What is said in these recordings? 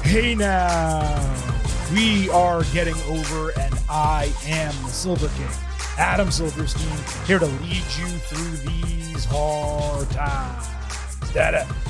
Hey now, we are getting over, and I am the Silver King, Adam Silverstein, here to lead you through these hard times.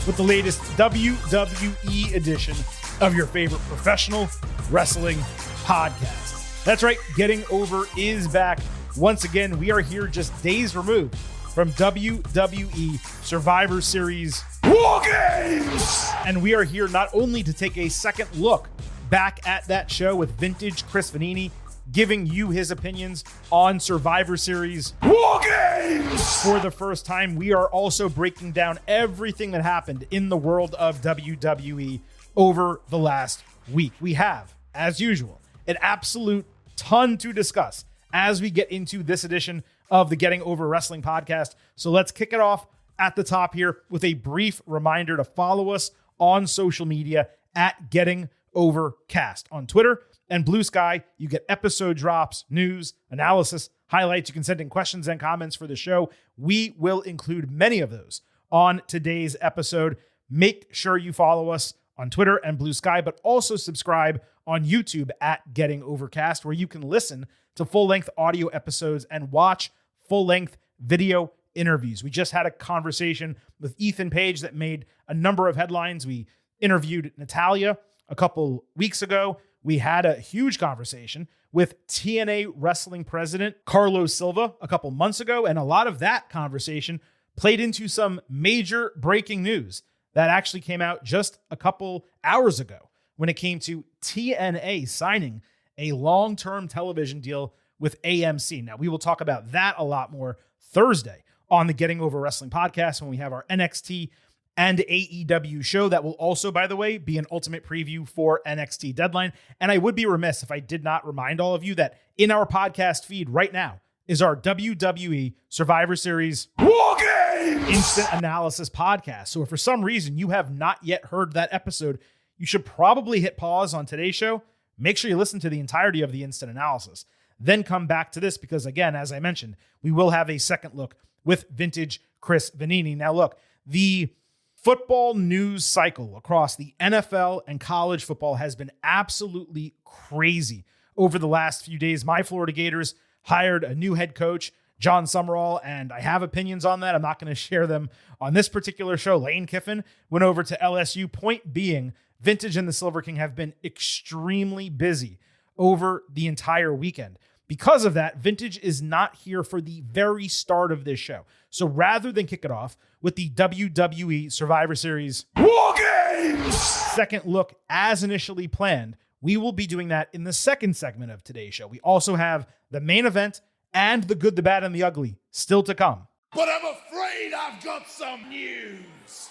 With the latest WWE edition of your favorite professional wrestling podcast. That's right, Getting Over is back. Once again, we are here just days removed from WWE Survivor Series WarGames! And we are here not only to take a second look back at that show with vintage Chris Vannini giving you his opinions on Survivor Series WarGames! For the first time, we are also breaking down everything that happened in the world of WWE over the last week. We have, as usual, an absolute ton to discuss as we get into this edition of the Getting Over Wrestling podcast. So let's kick it off at the top here with a brief reminder to follow us on social media at Getting Overcast on Twitter and Blue Sky. You get episode drops, news, analysis, highlights. You can send in questions and comments for the show. We will include many of those on today's episode. Make sure you follow us on Twitter and Blue Sky, but also subscribe on YouTube at Getting Overcast, where you can listen to full-length audio episodes and watch full-length video interviews. We just had a conversation with Ethan Page that made a number of headlines. We interviewed Natalia a couple weeks ago. We had a huge conversation with TNA Wrestling President Carlos Silva a couple months ago, and a lot of that conversation played into some major breaking news that actually came out just a couple hours ago when it came to TNA signing a long-term television deal with AMC. Now, we will talk about that a lot more Thursday on the Getting Over Wrestling podcast when we have our NXT and AEW show. That will also, by the way, be an ultimate preview for NXT Deadline. And I would be remiss if I did not remind all of you that in our podcast feed right now is our WWE Survivor Series WarGames Instant Analysis podcast. So if for some reason you have not yet heard that episode, you should probably hit pause on today's show. Make sure you listen to the entirety of the Instant Analysis. Then come back to this because, again, as I mentioned, we will have a second look with vintage Chris Vannini. Now, look, the football news cycle across the NFL and college football has been absolutely crazy over the last few days. My Florida Gators hired a new head coach, John Summerall, and I have opinions on that. I'm not going to share them on this particular show. Lane Kiffin went over to LSU. Point being, Vintage and the Silver King have been extremely busy over the entire weekend. Because of that, Vintage is not here for the very start of this show. So rather than kick it off with the WWE Survivor Series WarGames second look as initially planned, we will be doing that in the second segment of today's show. We also have the main event and the good, the bad, and the ugly still to come. But I'm afraid I've got some news.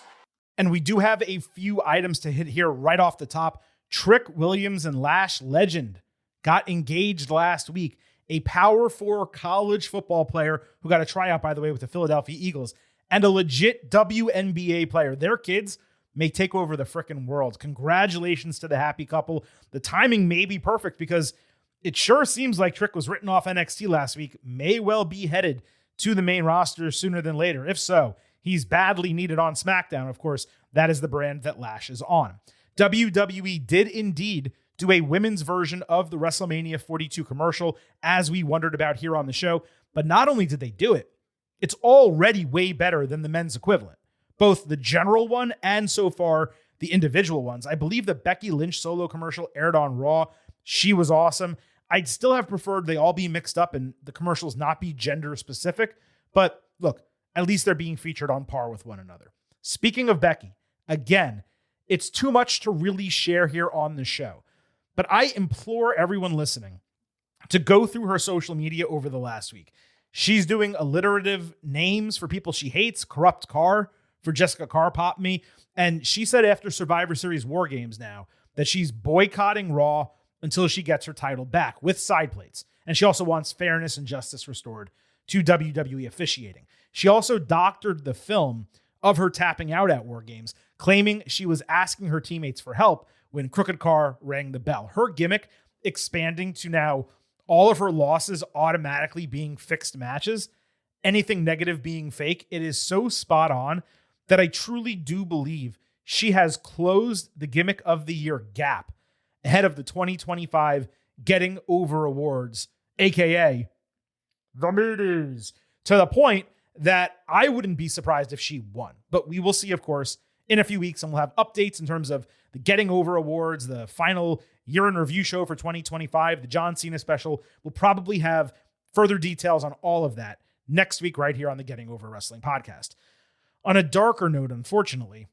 And we do have a few items to hit here right off the top. Trick Williams and Lash Legend got engaged last week. A Power 4 college football player who got a tryout, by the way, with the Philadelphia Eagles, and a legit WNBA player. Their kids may take over the frickin' world. Congratulations to the happy couple. The timing may be perfect because it sure seems like Trick was written off NXT last week, may well be headed to the main roster sooner than later. If so, he's badly needed on SmackDown. Of course, that is the brand that Lash is on. WWE did indeed do a women's version of the WrestleMania 42 commercial, as we wondered about here on the show. But not only did they do it, it's already way better than the men's equivalent, both the general one and so far the individual ones. I believe the Becky Lynch solo commercial aired on Raw. She was awesome. I'd still have preferred they all be mixed up and the commercials not be gender specific. But look, at least they're being featured on par with one another. Speaking of Becky, again, it's too much to really share here on the show. But I implore everyone listening to go through her social media over the last week. She's doing alliterative names for people she hates. Corrupt Car for Jessica Carr popped me. And she said after Survivor Series WarGames now that she's boycotting Raw until she gets her title back with side plates. And she also wants fairness and justice restored to WWE officiating. She also doctored the film of her tapping out at WarGames, claiming she was asking her teammates for help when Crooked Car rang the bell. Her gimmick expanding to now all of her losses automatically being fixed matches, anything negative being fake. It is so spot on that I truly do believe she has closed the Gimmick of the Year gap ahead of the 2025 Getting Over Awards, aka the Middies, to the point that I wouldn't be surprised if she won. But we will see, of course, in a few weeks, and we'll have updates in terms of the Getting Over Awards, the final year in review show for 2025, the John Cena special. We'll probably have further details on all of that next week right here on the Getting Over Wrestling podcast. On a darker note, unfortunately,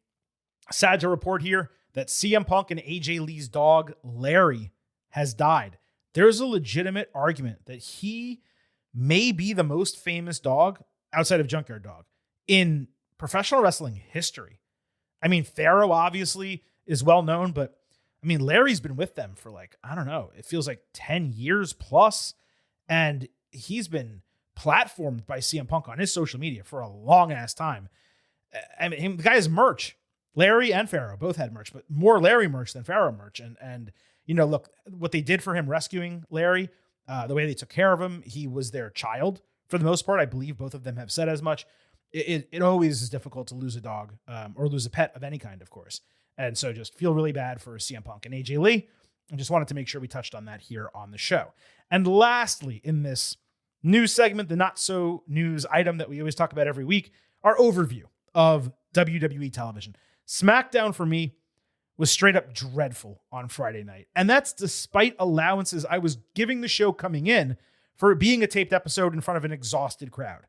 sad to report here that CM Punk and AJ Lee's dog, Larry, has died. There's a legitimate argument that he may be the most famous dog outside of Junkyard Dog in professional wrestling history. I mean, Pharaoh obviously is well known, but I mean, Larry's been with them for it feels like 10 years plus, and he's been platformed by CM Punk on his social media for a long ass time. I mean, the guy has merch. Larry and Pharaoh both had merch, but more Larry merch than Pharaoh merch. And look, what they did for him rescuing Larry, the way they took care of him, he was their child for the most part. I believe both of them have said as much. It always is difficult to lose a dog or lose a pet of any kind, of course. And so just feel really bad for CM Punk and AJ Lee. I just wanted to make sure we touched on that here on the show. And lastly, in this news segment, the not so news item that we always talk about every week, our overview of WWE television. SmackDown for me was straight up dreadful on Friday night. And that's despite allowances I was giving the show coming in for it being a taped episode in front of an exhausted crowd.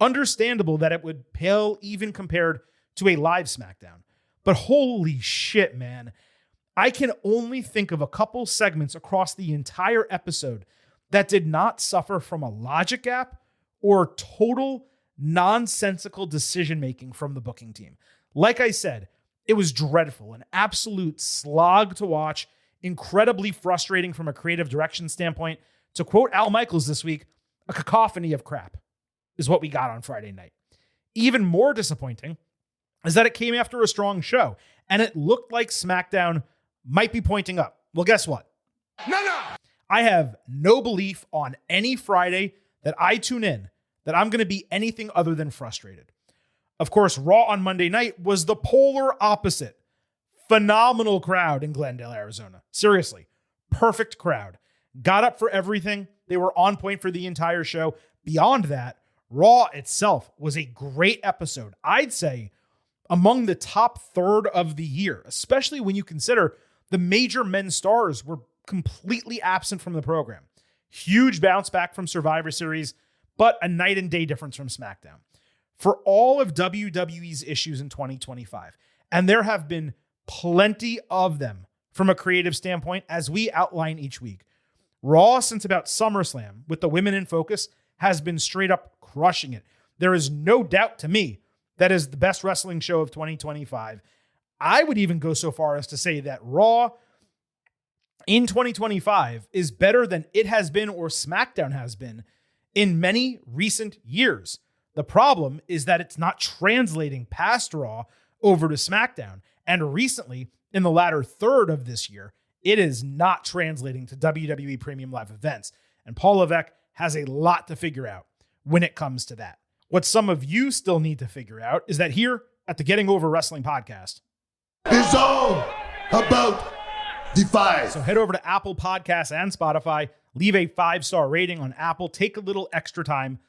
Understandable that it would pale even compared to a live SmackDown. But holy shit, man. I can only think of a couple segments across the entire episode that did not suffer from a logic gap or total nonsensical decision-making from the booking team. Like I said, it was dreadful, an absolute slog to watch, incredibly frustrating from a creative direction standpoint. To quote Al Michaels this week, a cacophony of crap is what we got on Friday night. Even more disappointing is that it came after a strong show, and it looked like SmackDown might be pointing up. Well, guess what? No. I have no belief on any Friday that I tune in that I'm going to be anything other than frustrated. Of course, Raw on Monday night was the polar opposite. Phenomenal crowd in Glendale, Arizona. Seriously, perfect crowd. Got up for everything. They were on point for the entire show. Beyond that, Raw itself was a great episode. I'd say among the top third of the year, especially when you consider the major men's stars were completely absent from the program. Huge bounce back from Survivor Series, but a night and day difference from SmackDown. For all of WWE's issues in 2025, and there have been plenty of them from a creative standpoint, as we outline each week, Raw since about SummerSlam, with the women in focus, has been straight up crushing it. There is no doubt to me that is the best wrestling show of 2025. I would even go so far as to say that Raw in 2025 is better than it has been or SmackDown has been in many recent years. The problem is that it's not translating past Raw over to SmackDown. And recently, in the latter third of this year, it is not translating to WWE Premium Live events. And Paul Levesque has a lot to figure out when it comes to that. What some of you still need to figure out is that here at the Getting Over Wrestling podcast, It's all about Defy. So head over to Apple Podcasts and Spotify, leave a 5-star rating on Apple, take a little extra time,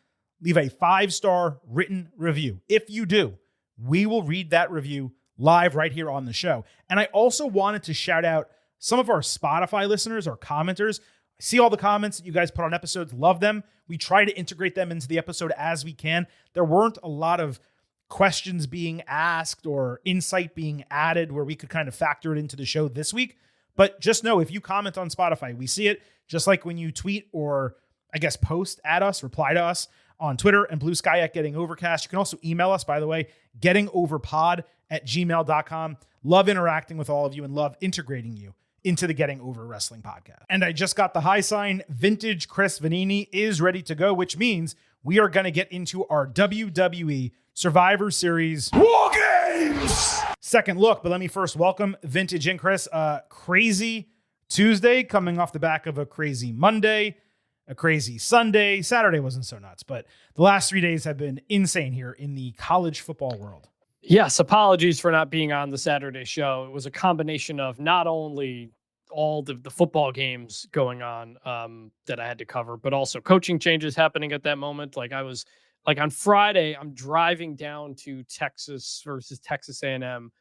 leave a 5-star written review. If you do, we will read that review live right here on the show. And I also wanted to shout out some of our Spotify listeners or commenters. I see all the comments that you guys put on episodes, love them. We try to integrate them into the episode as we can. There weren't a lot of questions being asked or insight being added where we could kind of factor it into the show this week. But just know, if you comment on Spotify, we see it, just like when you tweet or, I guess, post at us, reply to us on Twitter and Blue Sky at Getting Overcast. You can also email us, by the way, gettingoverpod@gmail.com. Love interacting with all of you and love integrating you into the Getting Over Wrestling podcast. And I just got the high sign. Vintage Chris Vannini is ready to go, which means we are going to get into our WWE Survivor Series WarGames! second look. But let me first welcome Vintage and Chris. Crazy Tuesday coming off the back of a crazy Monday, a crazy Sunday. Saturday wasn't so nuts, but the last 3 days have been insane here in the college football world. Yes, apologies for not being on the Saturday show. It was a combination of not only all the football games going on that I had to cover, but also coaching changes happening at that moment. Like I was like on Friday, I'm driving down to Texas versus Texas A&M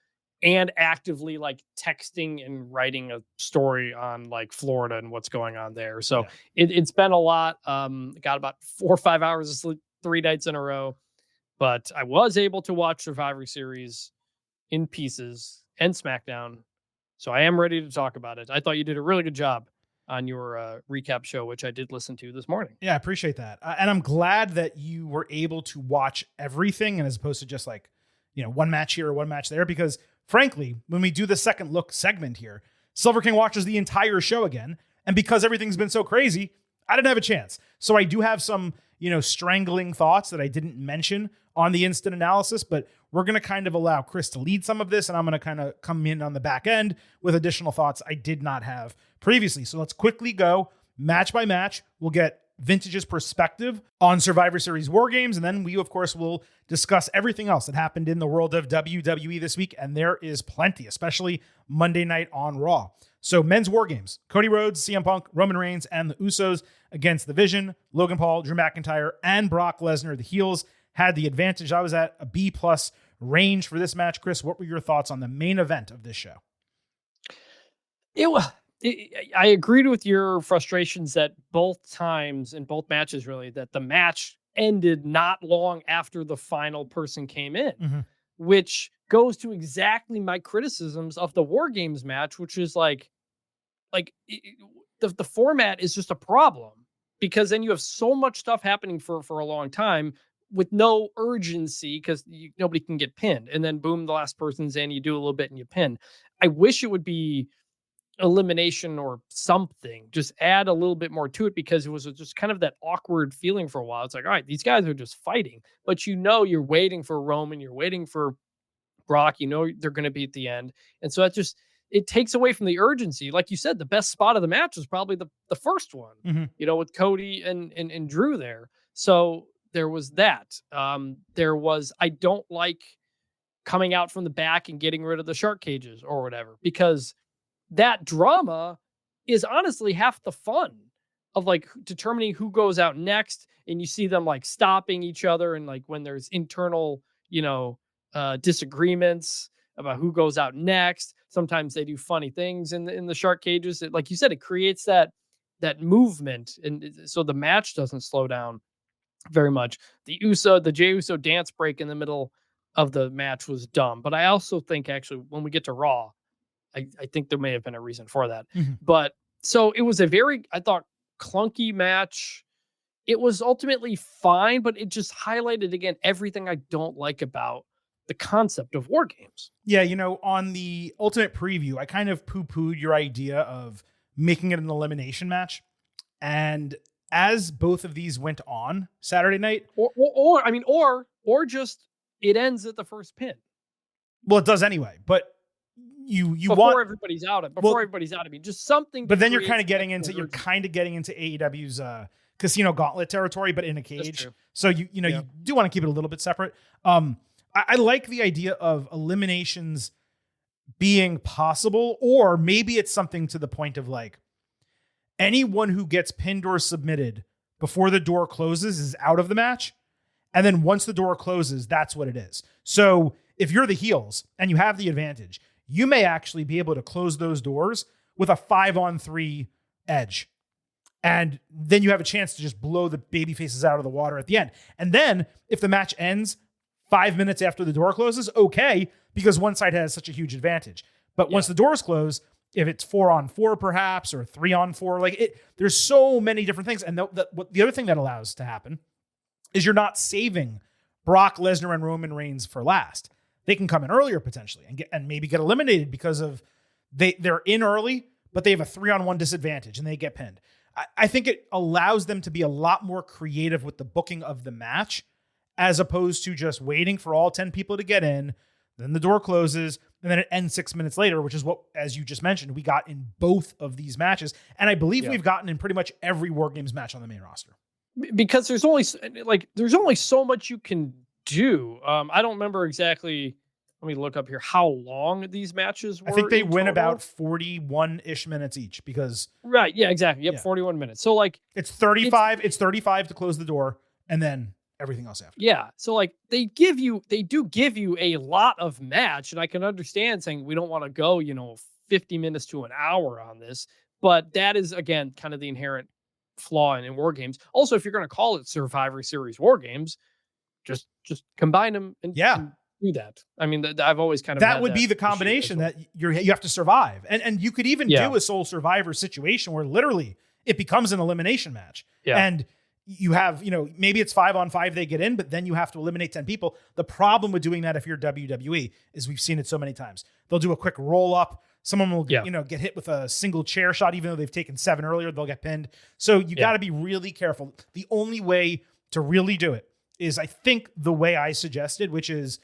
and actively like texting and writing a story on like Florida and what's going on there. So it's been a lot. Got about 4 or 5 hours of sleep 3 nights in a row. But I was able to watch Survivor Series in pieces and SmackDown. So I am ready to talk about it. I thought you did a really good job on your recap show, which I did listen to this morning. Yeah, I appreciate that. And I'm glad that you were able to watch everything and as opposed to just like, one match here or one match there. Because frankly, when we do the second look segment here, Silver King watches the entire show again. And because everything's been so crazy, I didn't have a chance. So I do have some, strangling thoughts that I didn't mention on the instant analysis, but we're going to kind of allow Chris to lead some of this, and I'm going to kind of come in on the back end with additional thoughts I did not have previously. So let's quickly go match by match. We'll get Vintage's perspective on Survivor Series WarGames, and then we, of course, will discuss everything else that happened in the world of WWE this week, and there is plenty, especially Monday night on Raw. So men's WarGames, Cody Rhodes, CM Punk, Roman Reigns, and the Usos against The Vision, Logan Paul, Drew McIntyre, and Brock Lesnar. The heels had the advantage. I was at a B+ range for this match. Chris, what were your thoughts on the main event of this show? I agreed with your frustrations that both times in both matches, really, that the match ended not long after the final person came in, which goes to exactly my criticisms of the WarGames match, which is the format is just a problem because then you have so much stuff happening for a long time with no urgency because nobody can get pinned. And then boom, the last person's in, you do a little bit and you pin. I wish it would be elimination or something, just add a little bit more to it because it was just kind of that awkward feeling for a while. It's like, all right, these guys are just fighting, but you're waiting for Roman, you're waiting for Brock, they're going to be at the end. And so it takes away from the urgency. Like you said, the best spot of the match was probably the first one, with Cody and Drew there. So there was that. I don't like coming out from the back and getting rid of the shark cages or whatever, because that drama is honestly half the fun of like determining who goes out next. And you see them like stopping each other. And like when there's internal, disagreements about who goes out next, sometimes they do funny things in the shark cages. Like you said, it creates that movement. And so the match doesn't slow down very much. The Jey Uso dance break in the middle of the match was dumb. But I also think actually when we get to Raw, I think there may have been a reason for that. But so it was a very, I thought, clunky match. It was ultimately fine, but it just highlighted again everything I don't like about the concept of WarGames. Yeah, on the Ultimate Preview, I kind of poo-pooed your idea of making it an elimination match. And as both of these went on Saturday night, or just it ends at the first pin. Well, it does anyway, but you before everybody's out. I mean, just something. But then you're kind of getting into AEW's Casino Gauntlet territory, but in a cage. So you do want to keep it a little bit separate. I like the idea of eliminations being possible, or maybe it's something to the point of like anyone who gets pinned or submitted before the door closes is out of the match. And then once the door closes, that's what it is. So if you're the heels and you have the advantage, you may actually be able to close those doors with a 5-on-3 edge. And then you have a chance to just blow the baby faces out of the water at the end. And then if the match ends 5 minutes after the door closes, okay, because one side has such a huge advantage. But once the doors close, if it's 4-on-4 perhaps, or 3-on-4, there's so many different things. And the other thing that allows to happen is you're not saving Brock Lesnar and Roman Reigns for last. They can come in earlier potentially and maybe get eliminated because of they're in early, but they have a 3-on-1 disadvantage and they get pinned. I think it allows them to be a lot more creative with the booking of the match, as opposed to just waiting for all 10 people to get in, then the door closes, and then it ends 6 minutes later, which is what, as you just mentioned, we got in both of these matches. And I believe we've gotten in pretty much every WarGames match on the main roster. Because there's only so much you can do. I don't remember exactly let me look up here how long these matches were. I think they in win total. about 41-ish minutes each because Right. Yeah, exactly. Yep. Yeah. 41 minutes. So like, it's 35. It's 35 to close the door, and then everything else after. yeah. So like they do give you a lot of match, and I can understand saying we don't want to go, 50 minutes to an hour on this, but that is again kind of the inherent flaw in war games. Also, if you're going to call it Survivor Series war games, just combine them and do that. I mean, I've always kind of that had would be the combination that you have to survive, and you could even do a sole survivor situation where literally it becomes an elimination match, and you have maybe it's 5-on-5 they get in, but then you have to eliminate 10 people. The problem with doing that if you're WWE is we've seen it so many times. They'll do a quick roll up. Someone will get hit with a single chair shot, even though they've taken 7 earlier, they'll get pinned. So you got to be really careful. The only way to really do it is, I think, the way I suggested, which is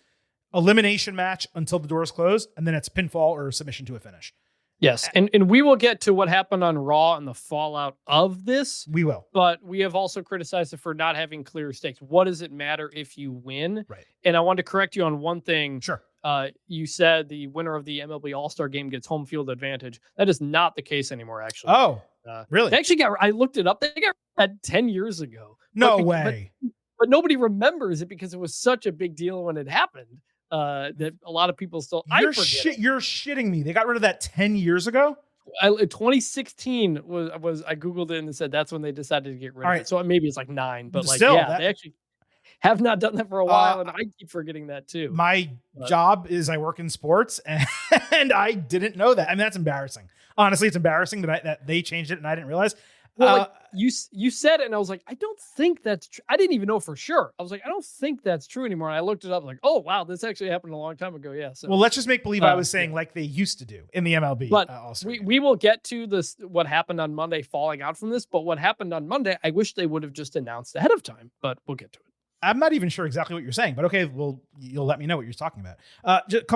elimination match until the doors close, and then it's pinfall or submission to a finish. Yes, and we will get to what happened on Raw and the fallout of this. We will. But we have also criticized it for not having clear stakes. What does it matter if you win? Right. And I want to correct you on one thing. Sure. You said the winner of the MLB All-Star game gets home field advantage. That is not the case anymore, actually. Oh, really? They actually I looked it up. They got red 10 years ago. No way. But nobody remembers it because it was such a big deal when it happened. That a lot of people still. You're shitting me. They got rid of that 10 years ago. 2016 was I googled it and it said that's when they decided to get rid of it. So maybe it's like 9, but still, they actually have not done that for a while, and I keep forgetting that too. My job is I work in sports, and I didn't know that. I mean, that's embarrassing. Honestly, it's embarrassing that they changed it and I didn't realize. Well, you said it, and I was like, I don't think that's true. I didn't even know for sure. I was like, I don't think that's true anymore. And I looked it up, like, oh wow, this actually happened a long time ago. Yeah. So, well, let's just make believe I was saying like they used to do in the MLB. But we will get to this. What happened on Monday, falling out from this. But what happened on Monday, I wish they would have just announced ahead of time. But we'll get to it. I'm not even sure exactly what you're saying, but okay, well, you'll let me know what you're talking about.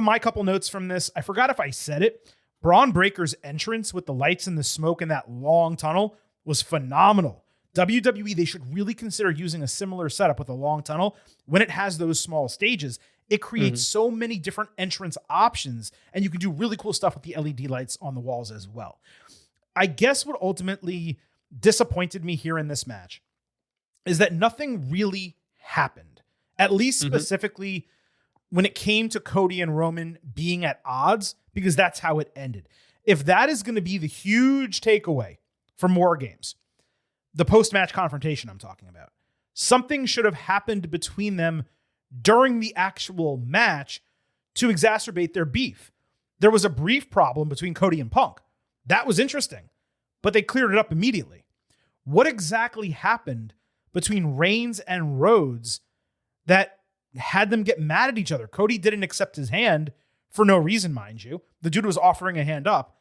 My couple notes from this. I forgot if I said it. Bron Breakker's entrance with the lights and the smoke in that long tunnel was phenomenal. WWE, they should really consider using a similar setup with a long tunnel. When it has those small stages, it creates so many different entrance options, and you can do really cool stuff with the LED lights on the walls as well. I guess what ultimately disappointed me here in this match is that nothing really happened, at least specifically when it came to Cody and Roman being at odds, because that's how it ended. If that is going to be the huge takeaway from WarGames, the post-match confrontation I'm talking about, something should have happened between them during the actual match to exacerbate their beef. There was a brief problem between Cody and Punk. That was interesting, but they cleared it up immediately. What exactly happened between Reigns and Rhodes that had them get mad at each other? Cody didn't accept his hand for no reason, mind you. The dude was offering a hand up,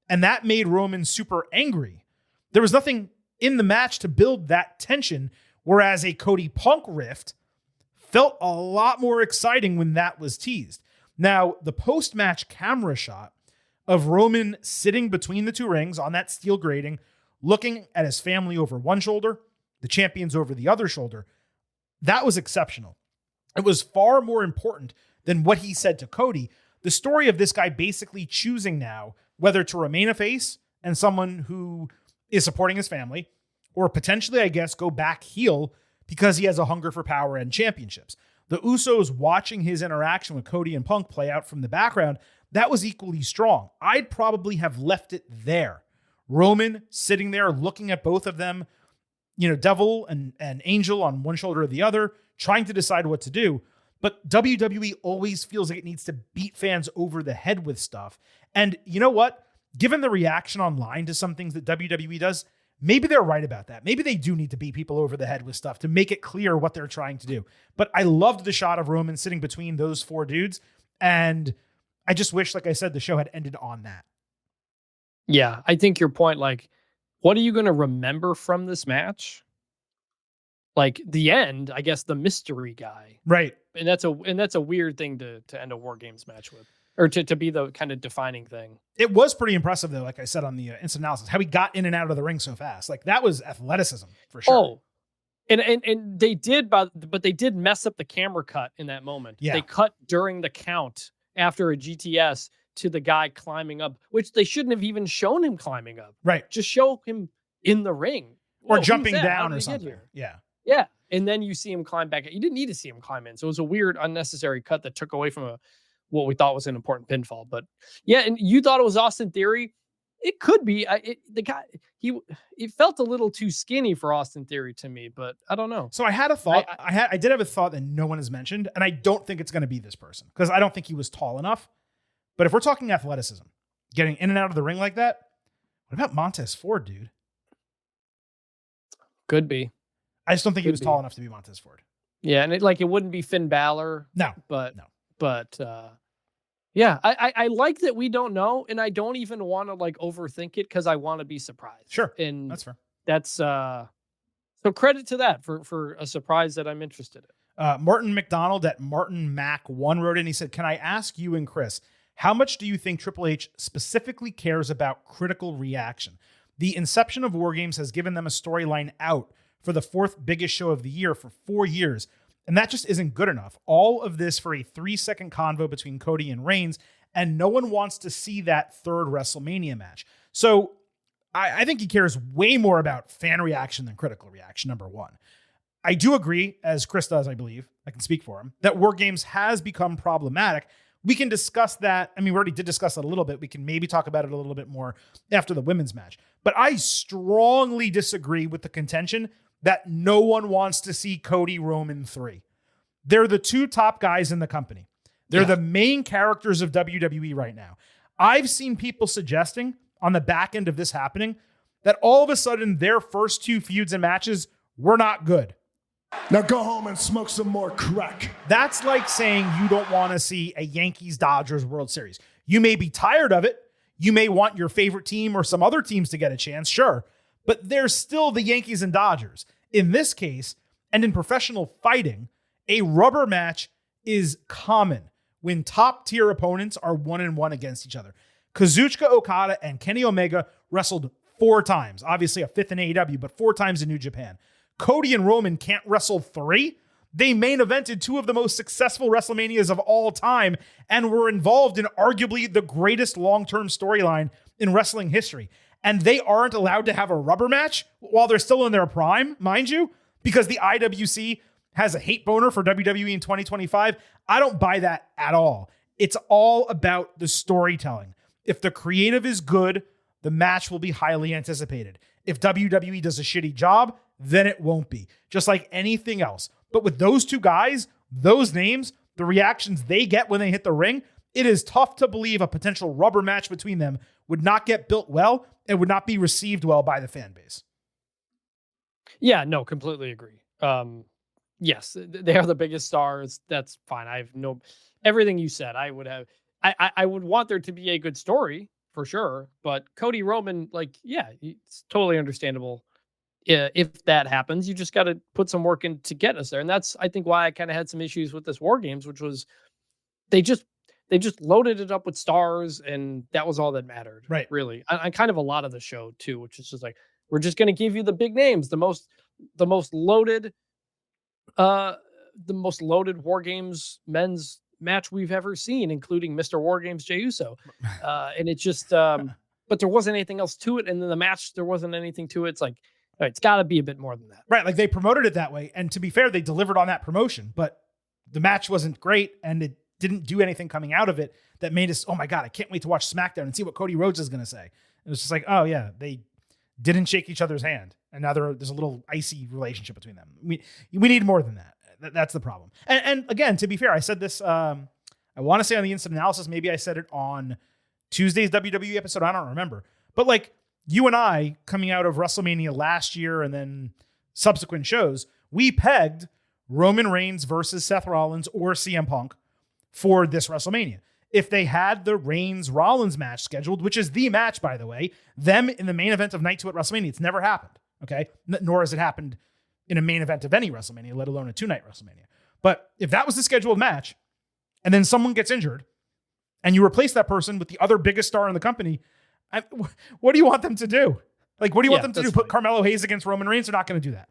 and that made Roman super angry. There was nothing in the match to build that tension, whereas a Cody Punk rift felt a lot more exciting when that was teased. Now, the post-match camera shot of Roman sitting between the two rings on that steel grating, looking at his family over one shoulder, the champions over the other shoulder, that was exceptional. It was far more important than what he said to Cody. The story of this guy basically choosing now whether to remain a face and someone who is supporting his family, or potentially, I guess, go back heel because he has a hunger for power and championships. The Usos watching his interaction with Cody and Punk play out from the background, that was equally strong. I'd probably have left it there. Roman sitting there looking at both of them, devil and angel on one shoulder or the other, trying to decide what to do. But WWE always feels like it needs to beat fans over the head with stuff. And you know what? Given the reaction online to some things that WWE does, maybe they're right about that. Maybe they do need to beat people over the head with stuff to make it clear what they're trying to do. But I loved the shot of Roman sitting between those four dudes. And I just wish, like I said, the show had ended on that. Yeah, I think your point, like, what are you going to remember from this match? Like the end, I guess, the mystery guy. Right. And that's a weird thing to end a WarGames match with. Or to be the kind of defining thing. It was pretty impressive, though, like I said on the instant analysis, how he got in and out of the ring so fast. Like, that was athleticism, for sure. Oh, and they did, but they did mess up the camera cut in that moment. Yeah. They cut during the count, after a GTS to the guy climbing up, which they shouldn't have even shown him climbing up. Right. Just show him in the ring. Or Whoa, jumping who's that? down or something. Yeah. Yeah. And then you see him climb back. You didn't need to see him climb in. So it was a weird, unnecessary cut that took away from what we thought was an important pinfall. But yeah, and you thought it was Austin Theory. It could be. The guy, it felt a little too skinny for Austin Theory to me, but I don't know. So I had a thought. I did have a thought that no one has mentioned, and I don't think it's going to be this person because I don't think he was tall enough. But if we're talking athleticism, getting in and out of the ring like that, what about Montez Ford, dude? Could be. I just don't think he was tall enough to be Montez Ford. Yeah, and it wouldn't be Finn Balor. No. But yeah, I like that we don't know, and I don't even want to overthink it because I want to be surprised. Sure. And that's fair. That's so credit to that for a surprise that I'm interested in. Martin McDonald at Martin Mac 1 wrote in, he said, "Can I ask you and Chris, how much do you think Triple H specifically cares about critical reaction? The inception of WarGames has given them a storyline out for the fourth biggest show of the year for 4 years, and that just isn't good enough. All of this for a 3-second convo between Cody and Reigns, and no one wants to see that third WrestleMania match." So I think he cares way more about fan reaction than critical reaction, number one. I do agree, as Chris does, I believe, I can speak for him, that WarGames has become problematic. We can discuss that. I mean, we already did discuss it a little bit. We can maybe talk about it a little bit more after the women's match. But I strongly disagree with the contention that no one wants to see Cody Roman 3. They're the two top guys in the company. They're the main characters of WWE right now. I've seen people suggesting on the back end of this happening that all of a sudden their first two feuds and matches were not good. Now go home and smoke some more crack. That's like saying you don't want to see a Yankees-Dodgers World Series. You may be tired of it. You may want your favorite team or some other teams to get a chance, sure. But there's still the Yankees and Dodgers. In this case, and in professional fighting, a rubber match is common when top-tier opponents are 1-1 against each other. Kazuchika Okada and Kenny Omega wrestled 4 times. Obviously a 5th in AEW, but 4 times in New Japan. Cody and Roman can't wrestle 3. They main evented 2 of the most successful WrestleManias of all time and were involved in arguably the greatest long-term storyline in wrestling history. And they aren't allowed to have a rubber match while they're still in their prime, mind you, because the IWC has a hate boner for WWE in 2025. I don't buy that at all. It's all about the storytelling. If the creative is good, the match will be highly anticipated. If WWE does a shitty job, then it won't be. Just like anything else. But with those two guys, those names, the reactions they get when they hit the ring, it is tough to believe a potential rubber match between them would not get built well and would not be received well by the fan base. Yeah, no, completely agree. Yes, they are the biggest stars. That's fine. I have everything you said. I would want there to be a good story for sure, but Cody Roman, it's totally understandable. If that happens, you just got to put some work in to get us there. And that's, I think, why I kind of had some issues with this WarGames, which was they just loaded it up with stars, and that was all that mattered. Right. Really. I kind of a lot of the show too, which is just like, we're just going to give you the big names, the most loaded WarGames men's match we've ever seen, including Mr. WarGames Jey Uso. And it just, but there wasn't anything else to it. And then the match, there wasn't anything to it. It's like, all right, it's got to be a bit more than that. Right. Like they promoted it that way. And to be fair, they delivered on that promotion, but the match wasn't great. And it didn't do anything coming out of it that made us, oh my God, I can't wait to watch SmackDown and see what Cody Rhodes is going to say. It was just like, oh yeah, they didn't shake each other's hand. And now there's a little icy relationship between them. We need more than that. That's the problem. And again, to be fair, I said this, I want to say on the instant analysis, maybe I said it on Tuesday's WWE episode. I don't remember. But like you and I coming out of WrestleMania last year and then subsequent shows, we pegged Roman Reigns versus Seth Rollins or CM Punk for this WrestleMania. If they had the Reigns-Rollins match scheduled, which is the match, by the way, them in the main event of Night 2 at WrestleMania, it's never happened, okay? Nor has it happened in a main event of any WrestleMania, let alone a 2-night WrestleMania. But if that was the scheduled match, and then someone gets injured, and you replace that person with the other biggest star in the company, what do you want them to do? Like, what do you want them to do? Put Carmelo Hayes against Roman Reigns? They're not going to do that.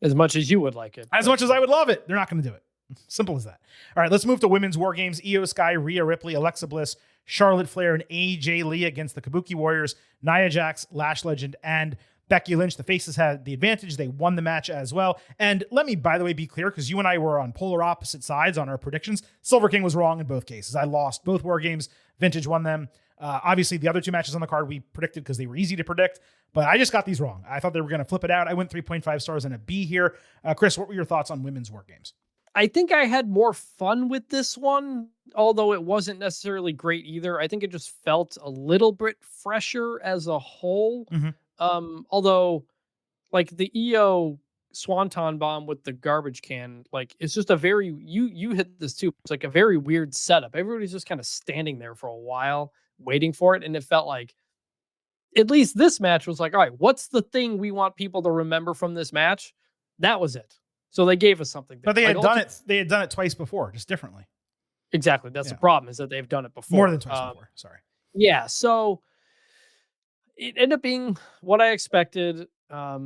As much as you would like it. As much as I would love it, they're not going to do it. Simple as that. All right, let's move to women's war games. IYO SKY, Rhea Ripley, Alexa Bliss, Charlotte Flair, and AJ Lee against the Kabuki Warriors, Nia Jax, Lash Legend, and Becky Lynch. The faces had the advantage. They won the match as well. And let me, by the way, be clear, because you and I were on polar opposite sides on our predictions. Silver King was wrong in both cases. I lost both war games. Vintage won them. Obviously, the other two matches on the card we predicted because they were easy to predict, but I just got these wrong. I thought they were going to flip it out. I went 3.5 stars and a B here. Chris, what were your thoughts on women's war games? I think I had more fun with this one, although it wasn't necessarily great either. I think it just felt a little bit fresher as a whole. Although, like the EO Swanton bomb with the garbage can, like it's just a very you hit this too. It's like a very weird setup. Everybody's just kind of standing there for a while waiting for it, and it felt like at least this match was like, all right, what's the thing we want people to remember from this match? That was it. So they gave us something. But they had done it. They had done it twice before, just differently. Exactly. That's the problem, is that they've done it before. More than twice before. Sorry. Yeah. So it ended up being what I expected. A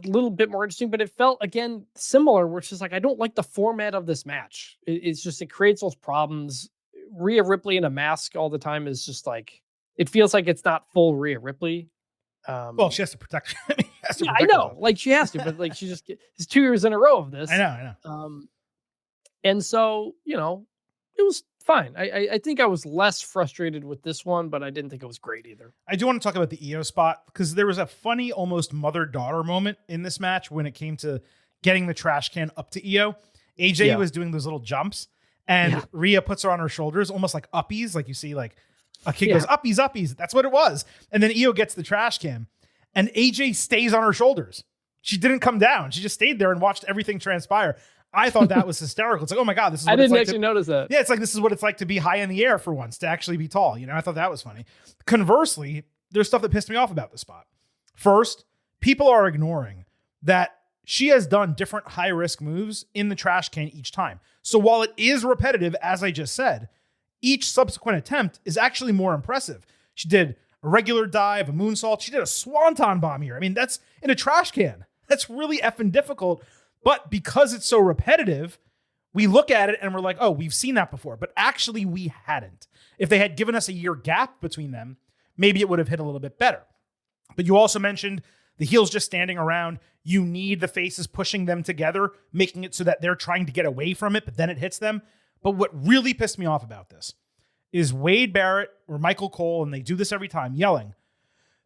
little bit more interesting, but it felt again similar, which is like, I don't like the format of this match. It's just, it creates those problems. Rhea Ripley in a mask all the time is just like, it feels like it's not full Rhea Ripley. Well, she has to protect. I know, like she has to, but like she just it's 2 years in a row of this. I know. And so, you know, it was fine. I think I was less frustrated with this one, but I didn't think it was great either. I do want to talk about the EO spot because there was a funny, almost mother-daughter moment in this match when it came to getting the trash can up to EO. AJ was doing those little jumps, and Rhea puts her on her shoulders, almost like uppies, like you see, like a kid goes uppies, uppies. That's what it was. And then EO gets the trash can, and AJ stays on her shoulders. She didn't come down. She just stayed there and watched everything transpire. I thought that was hysterical. It's like, oh my God, this is what I didn't like actually notice that. Yeah, it's like, this is what it's like to be high in the air for once, to actually be tall. You know, I thought that was funny. Conversely, there's stuff that pissed me off about the spot. First, people are ignoring that she has done different high-risk moves in the trash can each time. So while it is repetitive, as I just said, each subsequent attempt is actually more impressive. She did a regular dive, a moonsault. She did a swanton bomb here. I mean, that's in a trash can. That's really effing difficult. But because it's so repetitive, we look at it and we're like, oh, we've seen that before. But actually, we hadn't. If they had given us a year gap between them, maybe it would have hit a little bit better. But you also mentioned the heels just standing around. You need the faces pushing them together, making it so that they're trying to get away from it, but then it hits them. But what really pissed me off about this is Wade Barrett or Michael Cole, and they do this every time, yelling,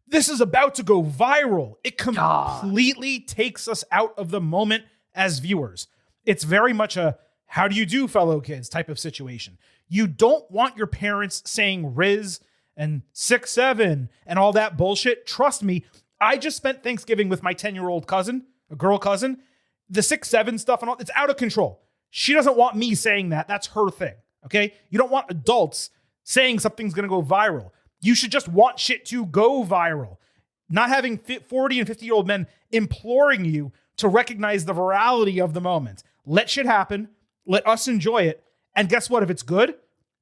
this is about to go viral. It completely takes us out of the moment as viewers. It's very much a, how do you do, fellow kids type of situation. You don't want your parents saying Riz and 6'7" and all that bullshit. Trust me, I just spent Thanksgiving with my 10-year-old cousin, a girl cousin. The 6'7" stuff and all, it's out of control. She doesn't want me saying that. That's her thing, okay? You don't want adults saying something's going to go viral. You should just want shit to go viral. Not having 40 and 50-year-old men imploring you to recognize the virality of the moment. Let shit happen. Let us enjoy it. And guess what? If it's good,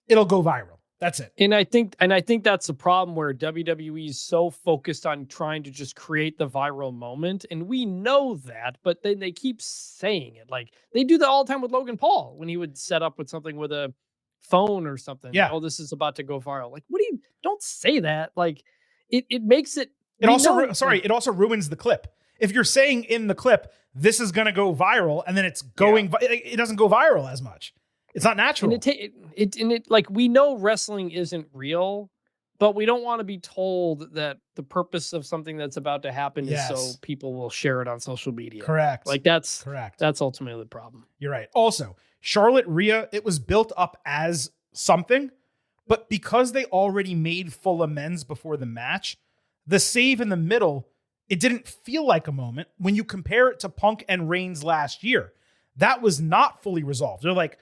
it'll go viral. That's it. And I think that's the problem, where WWE is so focused on trying to just create the viral moment. And we know that, but then they keep saying it. Like they do that all the time with Logan Paul when he would set up with something with a phone or something. Yeah. Oh, this is about to go viral. Like, don't say that. Like it makes it. It also ruins the clip. If you're saying in the clip, this is going to go viral, and then it's going, it doesn't go viral as much. It's not natural. And like, we know wrestling isn't real, but we don't want to be told that the purpose of something that's about to happen is so people will share it on social media. Correct. Like that's correct. That's ultimately the problem. You're right. Also, Charlotte Rhea, it was built up as something, but because they already made full amends before the match, the save in the middle, it didn't feel like a moment when you compare it to Punk and Reigns last year. That was not fully resolved. They're like,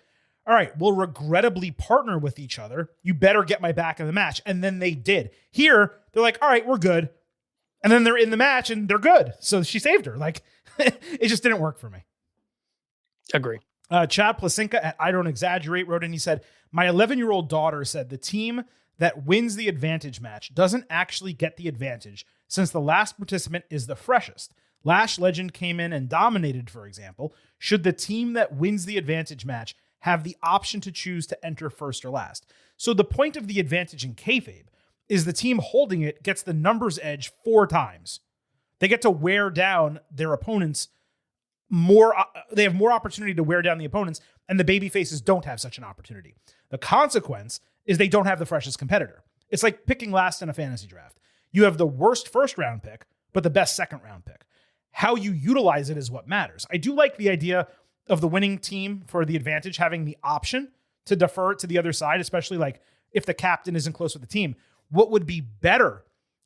all right, we'll regrettably partner with each other. You better get my back in the match. And then they did. Here, they're like, all right, we're good. And then they're in the match and they're good. So she saved her. Like, it just didn't work for me. Agree. Chad Placinka at I Don't Exaggerate wrote in, he said, my 11-year-old daughter said the team that wins the advantage match doesn't actually get the advantage since the last participant is the freshest. Lash Legend came in and dominated, for example. Should the team that wins the advantage match have the option to choose to enter first or last? So the point of the advantage in kayfabe is the team holding it gets the numbers edge 4 times. They get to wear down their opponents more. They have more opportunity to wear down the opponents, and the baby faces don't have such an opportunity. The consequence is they don't have the freshest competitor. It's like picking last in a fantasy draft. You have the worst first round pick, but the best second round pick. How you utilize it is what matters. I do like the idea of the winning team for the advantage having the option to defer it to the other side, especially like if the captain isn't close with the team. What would be better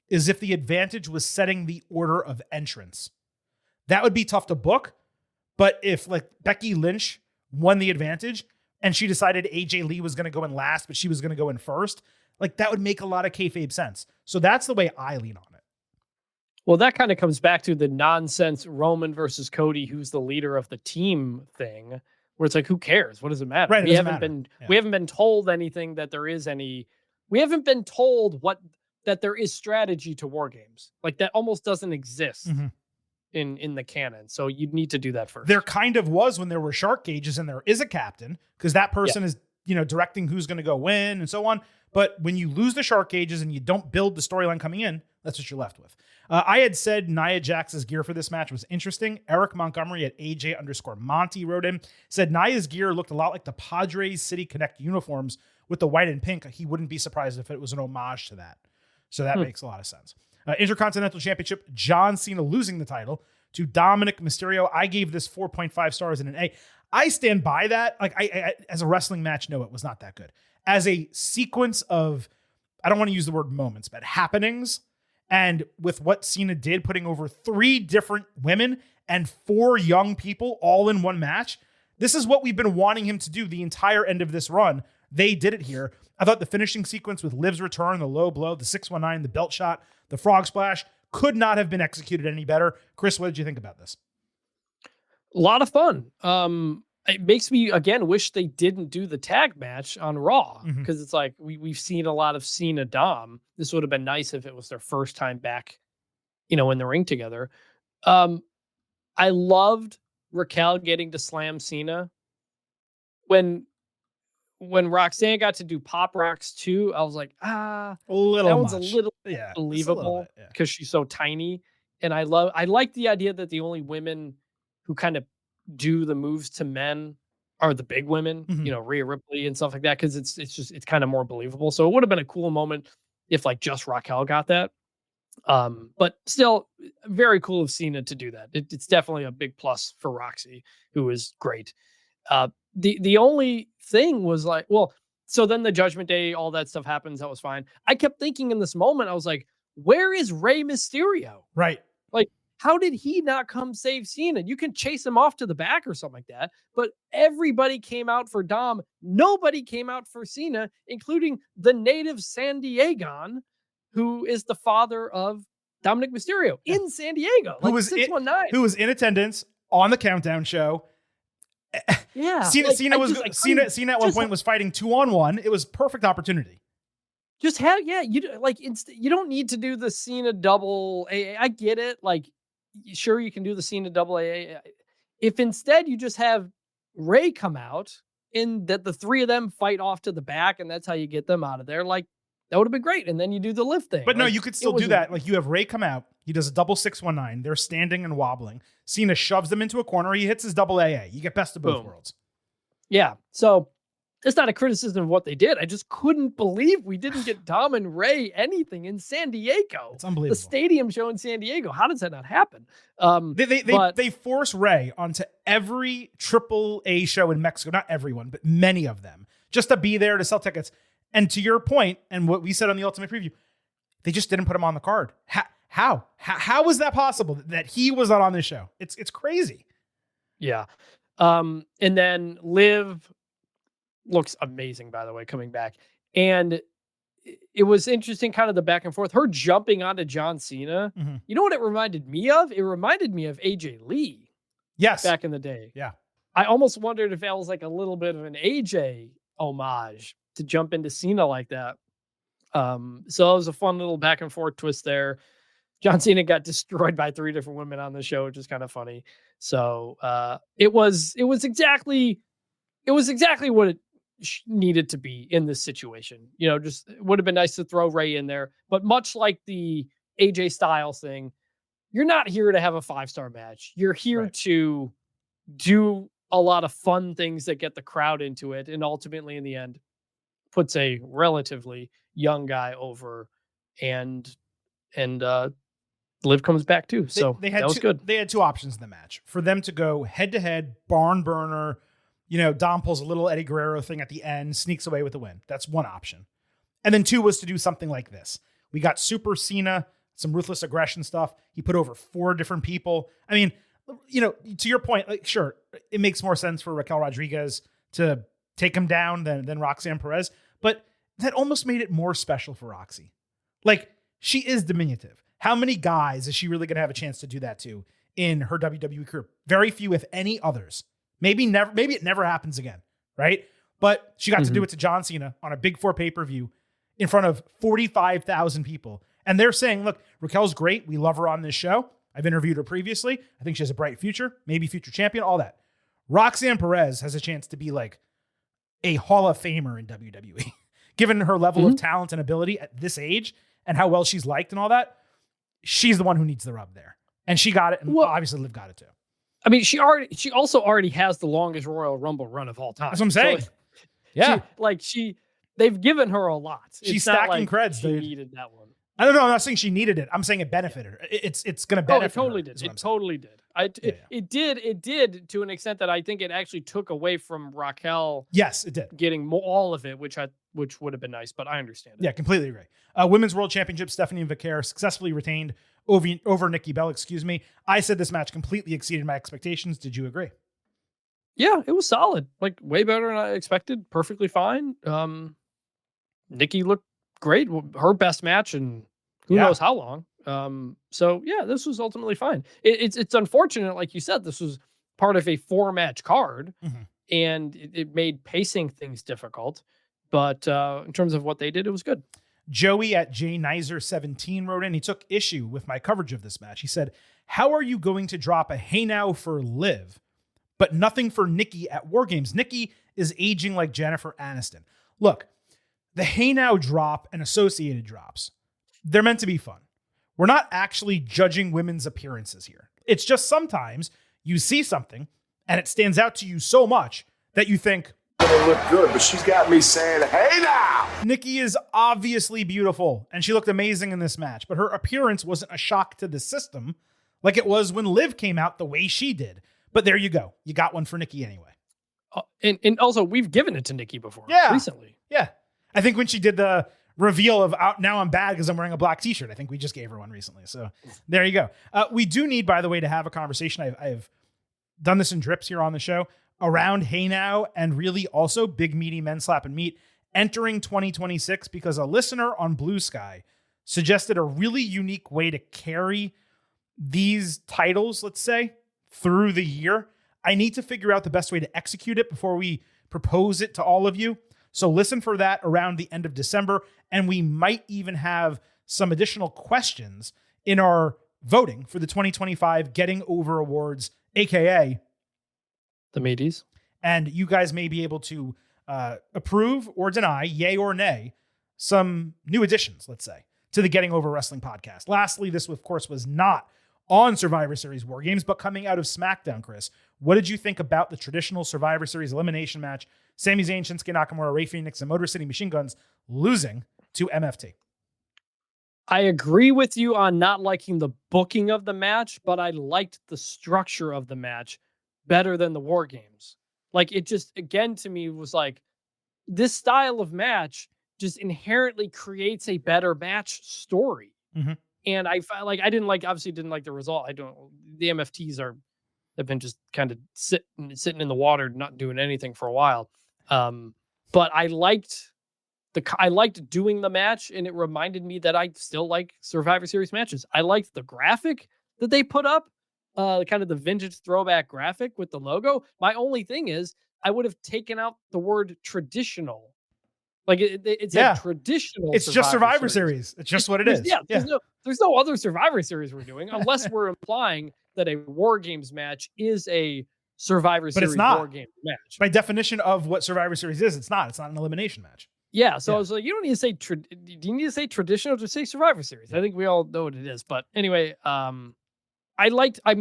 is if the advantage was setting the order of entrance. That would be tough to book, but if like Becky Lynch won the advantage and she decided AJ Lee was going to go in last, but she was going to go in first, like that would make a lot of kayfabe sense. So that's the way I lean on it. Well, that kind of comes back to the nonsense Roman versus Cody, who's the leader of the team thing, where it's like, who cares? What does it matter? Right, we haven't been told anything that there is any. We haven't been told that there is strategy to WarGames. Like that almost doesn't exist in the canon. So you'd need to do that first. There kind of was when there were shark gauges and there is a captain because that person is, directing who's going to go win and so on. But when you lose the shark gauges and you don't build the storyline coming in, that's what you're left with. I had said Nia Jax's gear for this match was interesting. Eric Montgomery at AJ_Monty wrote in, said Nia's gear looked a lot like the Padres City Connect uniforms with the white and pink. He wouldn't be surprised if it was an homage to that. So that makes a lot of sense. Intercontinental Championship, John Cena losing the title to Dominic Mysterio. I gave this 4.5 stars and an A. I stand by that. Like I as a wrestling match, no, it was not that good. As a sequence of, I don't want to use the word moments, but happenings, and with what Cena did, putting over 3 different women and 4 young people all in one match, this is what we've been wanting him to do the entire end of this run. They did it here. I thought the finishing sequence with Liv's return, the low blow, the 619, the belt shot, the frog splash could not have been executed any better. Chris, what did you think about this? A lot of fun. It makes me, again, wish they didn't do the tag match on Raw because it's like we've seen a lot of Cena Dom. This would have been nice if it was their first time back, in the ring together. I loved Raquel getting to slam Cena. When Roxanne got to do Pop Rocks too, I was like, that one's a little believable because she's so tiny. And I like the idea that the only women who kind of do the moves to men are the big women, Rhea Ripley and stuff like that, because it's kind of more believable. So it would have been a cool moment if like just Raquel got that. But still very cool of Cena to do that. It's definitely a big plus for Roxy, who is great. The only thing was like, so then the Judgment Day, all that stuff happens. That was fine. I kept thinking in this moment, I was like, where is Rey Mysterio? Right. Like, how did he not come save Cena? You can chase him off to the back or something like that. But everybody came out for Dom. Nobody came out for Cena, including the native San Diegan, who is the father of Dominic Mysterio in San Diego. Who was 619. Who was in attendance on the Countdown show. Yeah. Cena at one point was fighting 2-on-1. It was perfect opportunity. Just have, you don't need to do the Cena double AA. I get it. Like, sure, you can do the Cena double AA. If instead you just have Rey come out and that the 3 of them fight off to the back and that's how you get them out of there, like that would have been great. And then you do the lift thing. But no, you could still do that. Like you have Rey come out. He does a double 619. They're standing and wobbling. Cena shoves them into a corner. He hits his double AA. You get best of both worlds. Yeah. So it's not a criticism of what they did. I just couldn't believe we didn't get Dom and Rey anything in San Diego. It's unbelievable. The stadium show in San Diego. How does that not happen? They force Rey onto every AAA show in Mexico. Not everyone, but many of them. Just to be there to sell tickets. And to your point, and what we said on the Ultimate Preview, they just didn't put him on the card. How was that possible that he was not on this show? It's crazy. Yeah. And then Liv looks amazing, by the way, coming back. And it was interesting, kind of the back and forth. Her jumping onto John Cena. Mm-hmm. You know what it reminded me of? It reminded me of AJ Lee. Yes. Back in the day. Yeah. I almost wondered if that was like a little bit of an AJ homage to jump into Cena like that. So it was a fun little back and forth twist there. John Cena got destroyed by 3 different women on the show, which is kind of funny. So it was exactly what it needed to be in this situation. Just it would have been nice to throw Ray in there, but much like the AJ Styles thing, you're not here to have a 5-star match. You're here to do a lot of fun things that get the crowd into it, and ultimately in the end puts a relatively young guy over, and Liv comes back too. So that was good. They had 2 options in the match for them to go head to head, barn burner. Dom pulls a little Eddie Guerrero thing at the end, sneaks away with the win. That's one option. And then 2 was to do something like this. We got Super Cena, some ruthless aggression stuff. He put over 4 different people. I mean, to your point, like, sure, it makes more sense for Raquel Rodriguez to take him down than Roxanne Perez, but that almost made it more special for Roxy. Like, she is diminutive. How many guys is she really going to have a chance to do that to in her WWE career? Very few, if any others. Maybe never. Maybe it never happens again, right? But she got to do it to John Cena on a Big 4 pay-per-view in front of 45,000 people. And they're saying, look, Raquel's great. We love her on this show. I've interviewed her previously. I think she has a bright future, maybe future champion, all that. Roxanne Perez has a chance to be like a Hall of Famer in WWE, given her level of talent and ability at this age and how well she's liked and all that. She's the one who needs the rub there. And she got it. And obviously Liv got it too. I mean, she also already has the longest Royal Rumble run of all time. That's what I'm saying. So, they've given her a lot. She's stacking creds, she dude. needed that one. I don't know. I'm not saying she needed it. I'm saying it benefited her. It's going to benefit it totally her, did. It totally did. It did to an extent that I think it actually took away from Raquel. Yes, it did. Getting all of it, which would have been nice, but I understand it. Yeah, completely agree. Women's World Championship, Stephanie Vaquer successfully retained over Nikki Bella, I said this match completely exceeded my expectations. Did you agree? Yeah, it was solid. Like, way better than I expected. Perfectly fine. Nikki looked great. Her best match in who knows how long. So yeah, this was ultimately fine. It's unfortunate, like you said, this was part of a 4-match card, and it made pacing things difficult. But in terms of what they did, it was good. Joey at JNizer17 wrote in. He took issue with my coverage of this match. He said, "How are you going to drop a hey now for Liv, but nothing for Nikki at WarGames? Nikki is aging like Jennifer Aniston." Look, the hey now drop and associated drops, they're meant to be fun. We're not actually judging women's appearances here. It's just sometimes you see something and it stands out to you so much that you think, It look good, but she's got me saying, hey now! Nikki is obviously beautiful, and she looked amazing in this match, but her appearance wasn't a shock to the system like it was when Liv came out the way she did. But there you go. You got one for Nikki anyway. And also, we've given it to Nikki before. Recently. Yeah. I think when she did the reveal of now I'm bad because I'm wearing a black t-shirt, I think we just gave her one recently. So there you go. We do need, by the way, to have a conversation. I've done this in drips here on the show around Hey Now, and really also Big Meaty Men Slap and Meat entering 2026, because a listener on Blue Sky suggested a really unique way to carry these titles, let's say, through the year. I need to figure out the best way to execute it before we propose it to all of you. So listen for that around the end of December, and we might even have some additional questions in our voting for the 2025 Getting Over Awards, aka the Meaties. And you guys may be able to approve or deny, yay or nay, some new additions, let's say, to the Getting Over Wrestling podcast. Lastly, this, of course, was not on Survivor Series WarGames, but coming out of SmackDown, Chris. What did you think about the traditional Survivor Series elimination match? Sami Zayn, Shinsuke Nakamura, Rey Fenix, and Motor City Machine Guns losing to MFT. I agree with you on not liking the booking of the match, but I liked the structure of the match better than the WarGames. Like, it just, again, to me, was like, this style of match just inherently creates a better match story. Mm-hmm. And I felt like obviously didn't like the result. The MFTs have been just kind of sitting in the water, not doing anything for a while. But I liked doing the match, and it reminded me that I still like Survivor Series matches. I liked the graphic that they put up, kind of the vintage throwback graphic with the logo. My only thing is I would have taken out the word traditional Like it's Yeah. a traditional. It's just Survivor Series. It's just what it is. Yeah, there's no other Survivor Series we're doing unless we're implying that a WarGames match is a Survivor But Series it's not. WarGames match. By definition of what Survivor Series is, it's not. It's not an elimination match. Yeah, so I was like, you don't need to say do you need to say traditional to say Survivor Series? I think we all know what it is. But anyway, I'm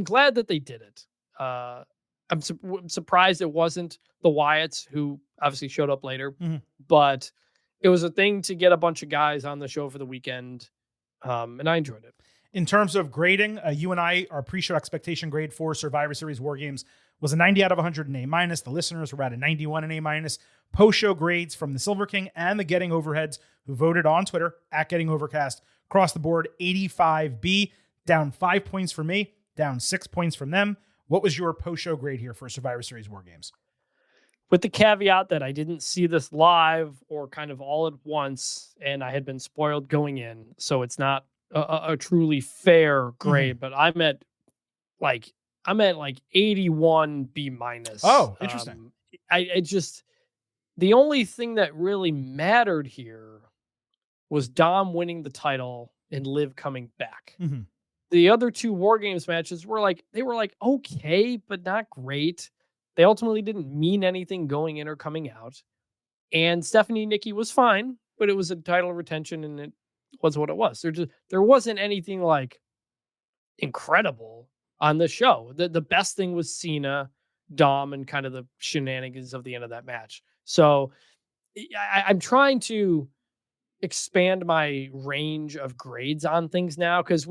glad that they did it. I'm surprised it wasn't the Wyatts, who obviously showed up later, but it was a thing to get a bunch of guys on the show for the weekend, and I enjoyed it. In terms of grading, you and I, our pre-show expectation grade for Survivor Series WarGames was a 90 out of 100 and A-. The listeners were at a 91 and A-. Post-show grades from the Silver King and the Getting Overheads, who voted on Twitter at Getting Overcast, across the board 85B, down 5 points for me, down 6 points from them. What was your post-show grade here for Survivor Series WarGames? With the caveat that I didn't see this live or kind of all at once, and I had been spoiled going in, so it's not a truly fair grade. But I'm at like 81 B-. Oh, interesting. I just, the only thing that really mattered here was Dom winning the title and Liv coming back. The other two WarGames matches were okay, but not great. They ultimately didn't mean anything going in or coming out. And Stephanie Nikki was fine, but it was a title retention, and it was what it was. There wasn't anything like incredible on the show. The best thing was Cena, Dom, and kind of the shenanigans of the end of that match. So I'm trying to expand my range of grades on things now, because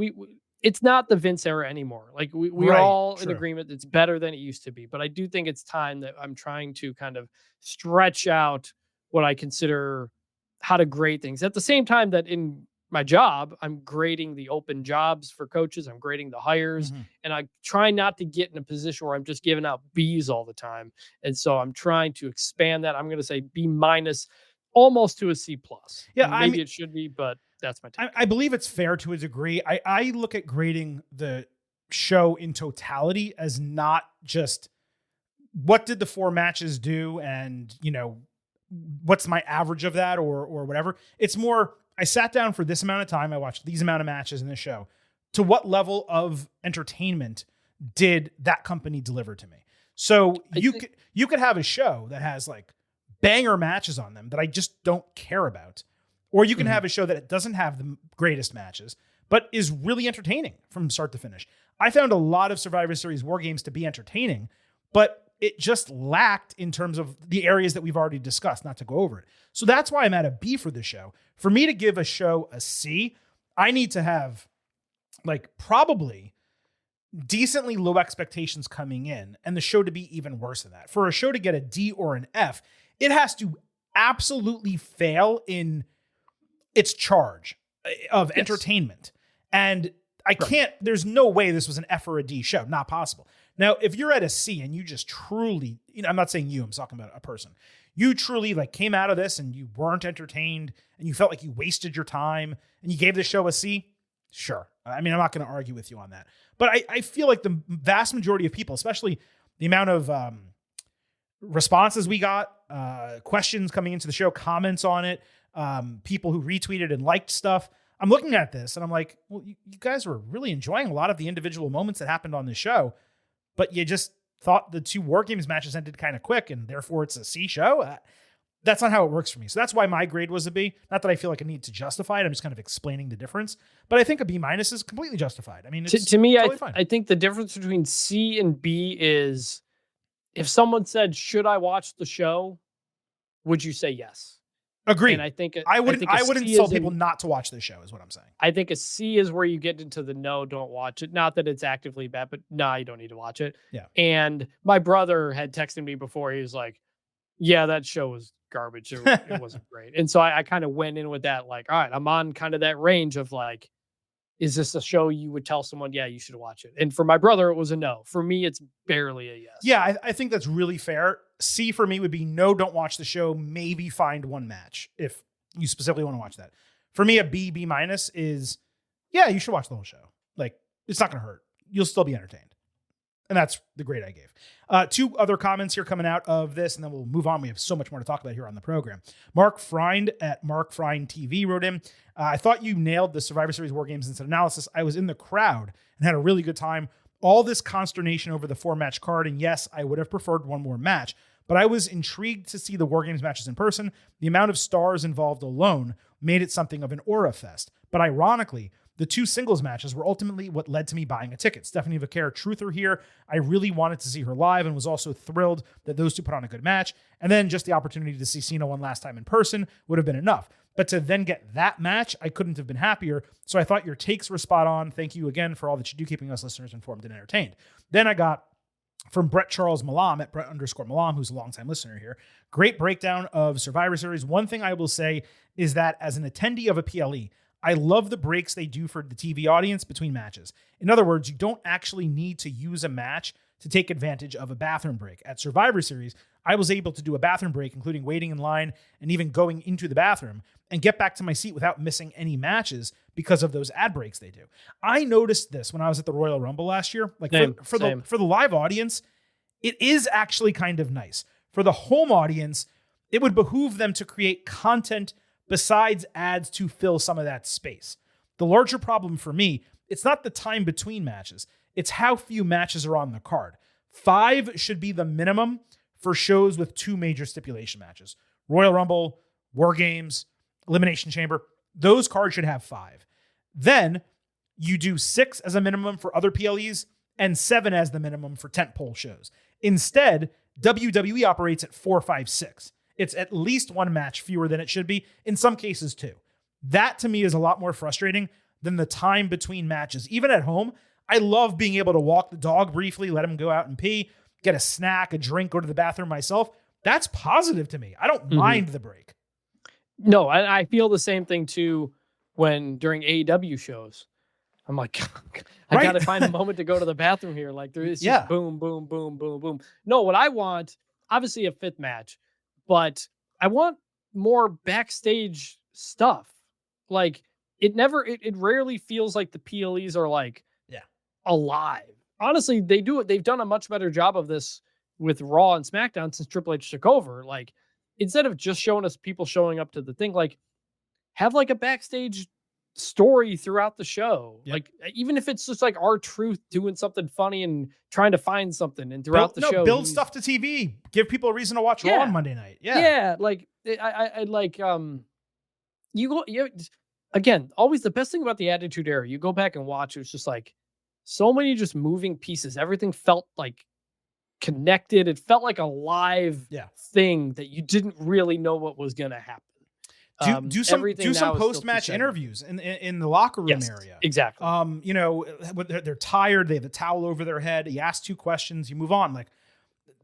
it's not the Vince era anymore. Like we're all in agreement it's better than it used to be. But I do think it's time that I'm trying to kind of stretch out what I consider how to grade things. At the same time that in my job, I'm grading the open jobs for coaches. I'm grading the hires, and I try not to get in a position where I'm just giving out B's all the time. And so I'm trying to expand that. I'm going to say B-, almost to a C+. Yeah, maybe it should be, but that's my take. I believe it's fair to a degree. I look at grading the show in totality as not just what did the 4 matches do and, what's my average of that or whatever. It's more, I sat down for this amount of time. I watched these amount of matches in the show. To what level of entertainment did that company deliver to me? So you could have a show that has like banger matches on them that I just don't care about. Or you can have a show that doesn't have the greatest matches, but is really entertaining from start to finish. I found a lot of Survivor Series WarGames to be entertaining, but it just lacked in terms of the areas that we've already discussed, not to go over it. So that's why I'm at a B for this show. For me to give a show a C, I need to have probably decently low expectations coming in and the show to be even worse than that. For a show to get a D or an F, it has to absolutely fail in its charge of entertainment. And I can't, there's no way this was an F or a D show. Not possible. Now, if you're at a C and you just truly, I'm not saying you, I'm talking about a person. You truly came out of this and you weren't entertained and you felt like you wasted your time and you gave the show a C. Sure. I mean, I'm not going to argue with you on that. But I feel like the vast majority of people, especially the amount of responses we got, questions coming into the show, comments on it, people who retweeted and liked stuff. I'm looking at this and I'm like, well, you guys were really enjoying a lot of the individual moments that happened on this show, but you just thought the 2 WarGames matches ended kind of quick and therefore it's a C show. That's not how it works for me. So that's why my grade was a B. Not that I feel like I need to justify it. I'm just kind of explaining the difference. But I think a B- is completely justified. I mean, it's to me, totally fine. I think the difference between C and B is if someone said, should I watch the show? Would you say yes? Agreed. And I think I wouldn't tell people not to watch this show is what I'm saying. I think a C is where you get into the no, don't watch it. Not that it's actively bad, but no, you don't need to watch it. Yeah. And my brother had texted me before. He was like, yeah, that show was garbage. It wasn't great. And so I kind of went in with that, all right, I'm on kind of that range of is this a show you would tell someone, yeah, you should watch it? And for my brother, it was a no. For me, it's barely a yes. Yeah, I think that's really fair. C for me would be no, don't watch the show. Maybe find one match if you specifically want to watch that. For me, a B- is, yeah, you should watch the whole show. It's not going to hurt. You'll still be entertained. And that's the grade I gave. Two other comments here coming out of this, and then we'll move on. We have so much more to talk about here on the program. Mark Friend at Mark Friend TV wrote in, I thought you nailed the Survivor Series WarGames Instant Analysis. I was in the crowd and had a really good time. All this consternation over the 4-match card, and yes, I would have preferred one more match, but I was intrigued to see the WarGames matches in person. The amount of stars involved alone made it something of an aura fest. But ironically, the 2 singles matches were ultimately what led to me buying a ticket. Stephanie Vaquer, truther here. I really wanted to see her live and was also thrilled that those two put on a good match. And then just the opportunity to see Cena one last time in person would have been enough. But to then get that match, I couldn't have been happier. So I thought your takes were spot on. Thank you again for all that you do, keeping us listeners informed and entertained. Then I got from Brett Charles Malam at Brett_Malam, who's a longtime listener here. Great breakdown of Survivor Series. One thing I will say is that as an attendee of a PLE, I love the breaks they do for the TV audience between matches. In other words, you don't actually need to use a match to take advantage of a bathroom break. At Survivor Series, I was able to do a bathroom break, including waiting in line and even going into the bathroom, and get back to my seat without missing any matches because of those ad breaks they do. I noticed this when I was at the Royal Rumble last year. Like for the live audience, it is actually kind of nice. For the home audience, it would behoove them to create content besides ads to fill some of that space. The larger problem for me, it's not the time between matches. It's how few matches are on the card. 5 should be the minimum for shows with 2 major stipulation matches. Royal Rumble, WarGames, Elimination Chamber. Those cards should have 5. Then you do 6 as a minimum for other PLEs and 7 as the minimum for tentpole shows. Instead, WWE operates at 4, 5, 6. It's at least 1 match fewer than it should be, in some cases 2. That to me is a lot more frustrating than the time between matches. Even at home, I love being able to walk the dog briefly, let him go out and pee, get a snack, a drink, go to the bathroom myself. That's positive to me. I don't mind the break. No, I feel the same thing too when during AEW shows. I'm like, I got to find a moment to go to the bathroom here. Like there is just boom, boom, boom, boom, boom. No, what I want, obviously a 5th match, but I want more backstage stuff. Like it rarely feels like the PLEs are like alive. Honestly, they do it. They've done a much better job of this with Raw and SmackDown since Triple H took over. Like instead of just showing us people showing up to the thing, like have like a backstage story throughout the show. Like even if it's just like R-Truth doing something funny and trying to find something and throughout the show build stuff to TV, give people a reason to watch Raw on Monday night. Like I like again, always the best thing about the Attitude Era, you go back and watch, it was just like so many just moving pieces. Everything felt like connected. It felt like a live thing that you didn't really know what was going to happen. Do some post-match interviews in the locker room area. Exactly. They're tired. They have a towel over their head. You ask 2 questions, you move on. Like,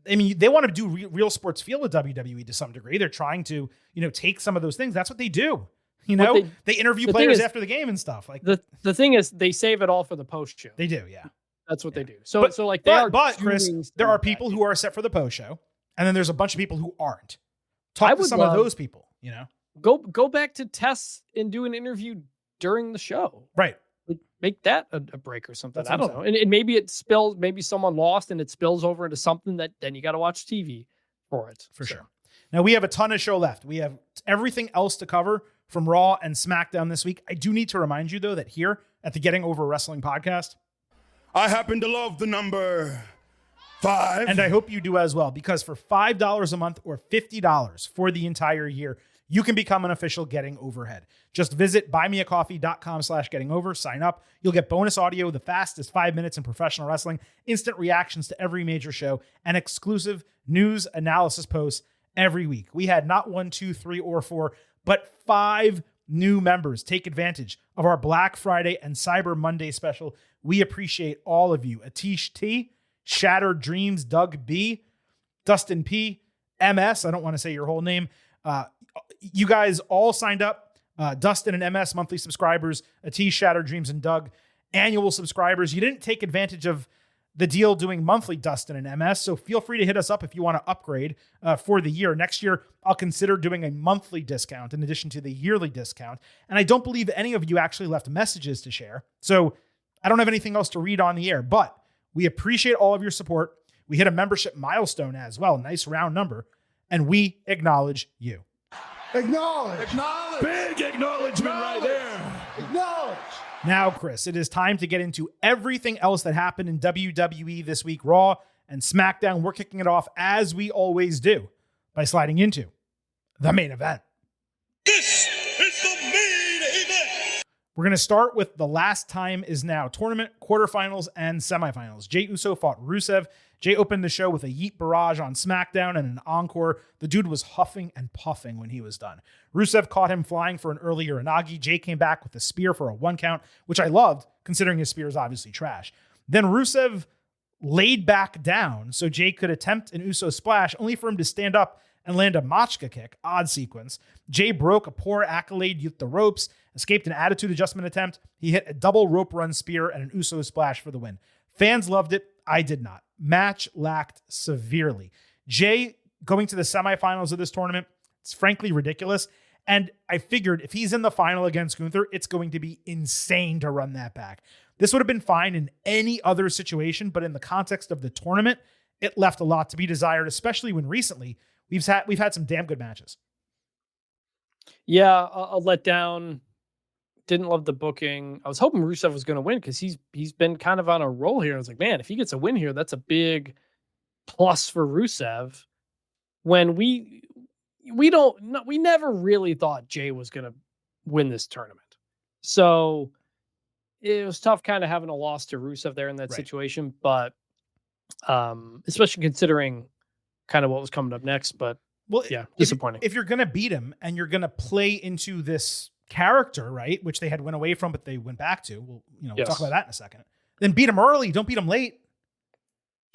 I mean, they want to do real sports feel with WWE to some degree. They're trying to, take some of those things. That's what they do. They interview players after the game and stuff. Like the thing is, they save it all for the post show. They do, yeah. That's what they do. But Chris, there are people who are set for the post show, and then there's a bunch of people who aren't. Talk to some of those people. Go back to Tess and do an interview during the show. Right. Make that a break or something. I don't know. And maybe it spills. Maybe someone lost and it spills over into something that then you got to watch TV for it. For sure. Now we have a ton of show left. We have everything else to cover from Raw and SmackDown this week. I do need to remind you, though, that here at the Getting Over Wrestling podcast, I happen to love the number 5. And I hope you do as well, because for $5 a month or $50 for the entire year, you can become an official Getting Overhead. Just visit buymeacoffee.com/gettingover, sign up. You'll get bonus audio, the fastest 5 minutes in professional wrestling, instant reactions to every major show, and exclusive news analysis posts every week. We had not 1, 2, 3, or 4, but 5 new members take advantage of our Black Friday and Cyber Monday special. We appreciate all of you. Atish T, Shattered Dreams, Doug B, Dustin P, MS, I don't want to say your whole name. You guys all signed up. Dustin and MS, monthly subscribers. Atish, Shattered Dreams, and Doug, annual subscribers. You didn't take advantage of the deal doing monthly, Dustin and MS, so feel free to hit us up if you want to upgrade for the year. Next year, I'll consider doing a monthly discount in addition to the yearly discount. And I don't believe any of you actually left messages to share, so I don't have anything else to read on the air. But We appreciate all of your support. We hit a membership milestone as well. Nice round number. And we acknowledge you. Acknowledge. Big acknowledgement right there. Acknowledge. Now, Chris, it is time to get into everything else that happened in WWE this week, Raw and SmackDown. We're kicking it off as we always do by sliding into the main event. This is the main event. We're going to start with the Last Time Is Now tournament, quarterfinals, and semifinals. Jey Uso fought Rusev. Jey opened the show with a yeet barrage on SmackDown and an encore. The dude was huffing and puffing when he was done. Rusev caught him flying for an earlier Inagi. Jey came back with a spear for a 1 count, which I loved, considering his spear is obviously trash. Then Rusev laid back down so Jey could attempt an Uso splash, only for him to stand up and land a Machka kick. Odd sequence. Jey broke a poor accolade, used the ropes, escaped an attitude adjustment attempt. He hit a double rope run spear and an Uso splash for the win. Fans loved it. I did not. Match lacked severely. Jey going to the semifinals of this tournament, it's frankly ridiculous. And I figured if he's in the final against Gunther, it's going to be insane to run that back. This would have been fine in any other situation, but in the context of the tournament, it left a lot to be desired, especially when recently we've had some damn good matches. Yeah, a letdown. Didn't love the booking. I was hoping Rusev was going to win because he's been kind of on a roll here. I was like, man, if he gets a win here, that's a big plus for Rusev. When we never really thought Jey was going to win this tournament, so it was tough kind of having a loss to Rusev there in that situation. But especially considering kind of what was coming up next. But well, yeah, disappointing. If you're going to beat him and you're going to play into this character, right, which they had went away from, but they went back to. We'll talk about that in a second. Then beat him early. Don't beat him late.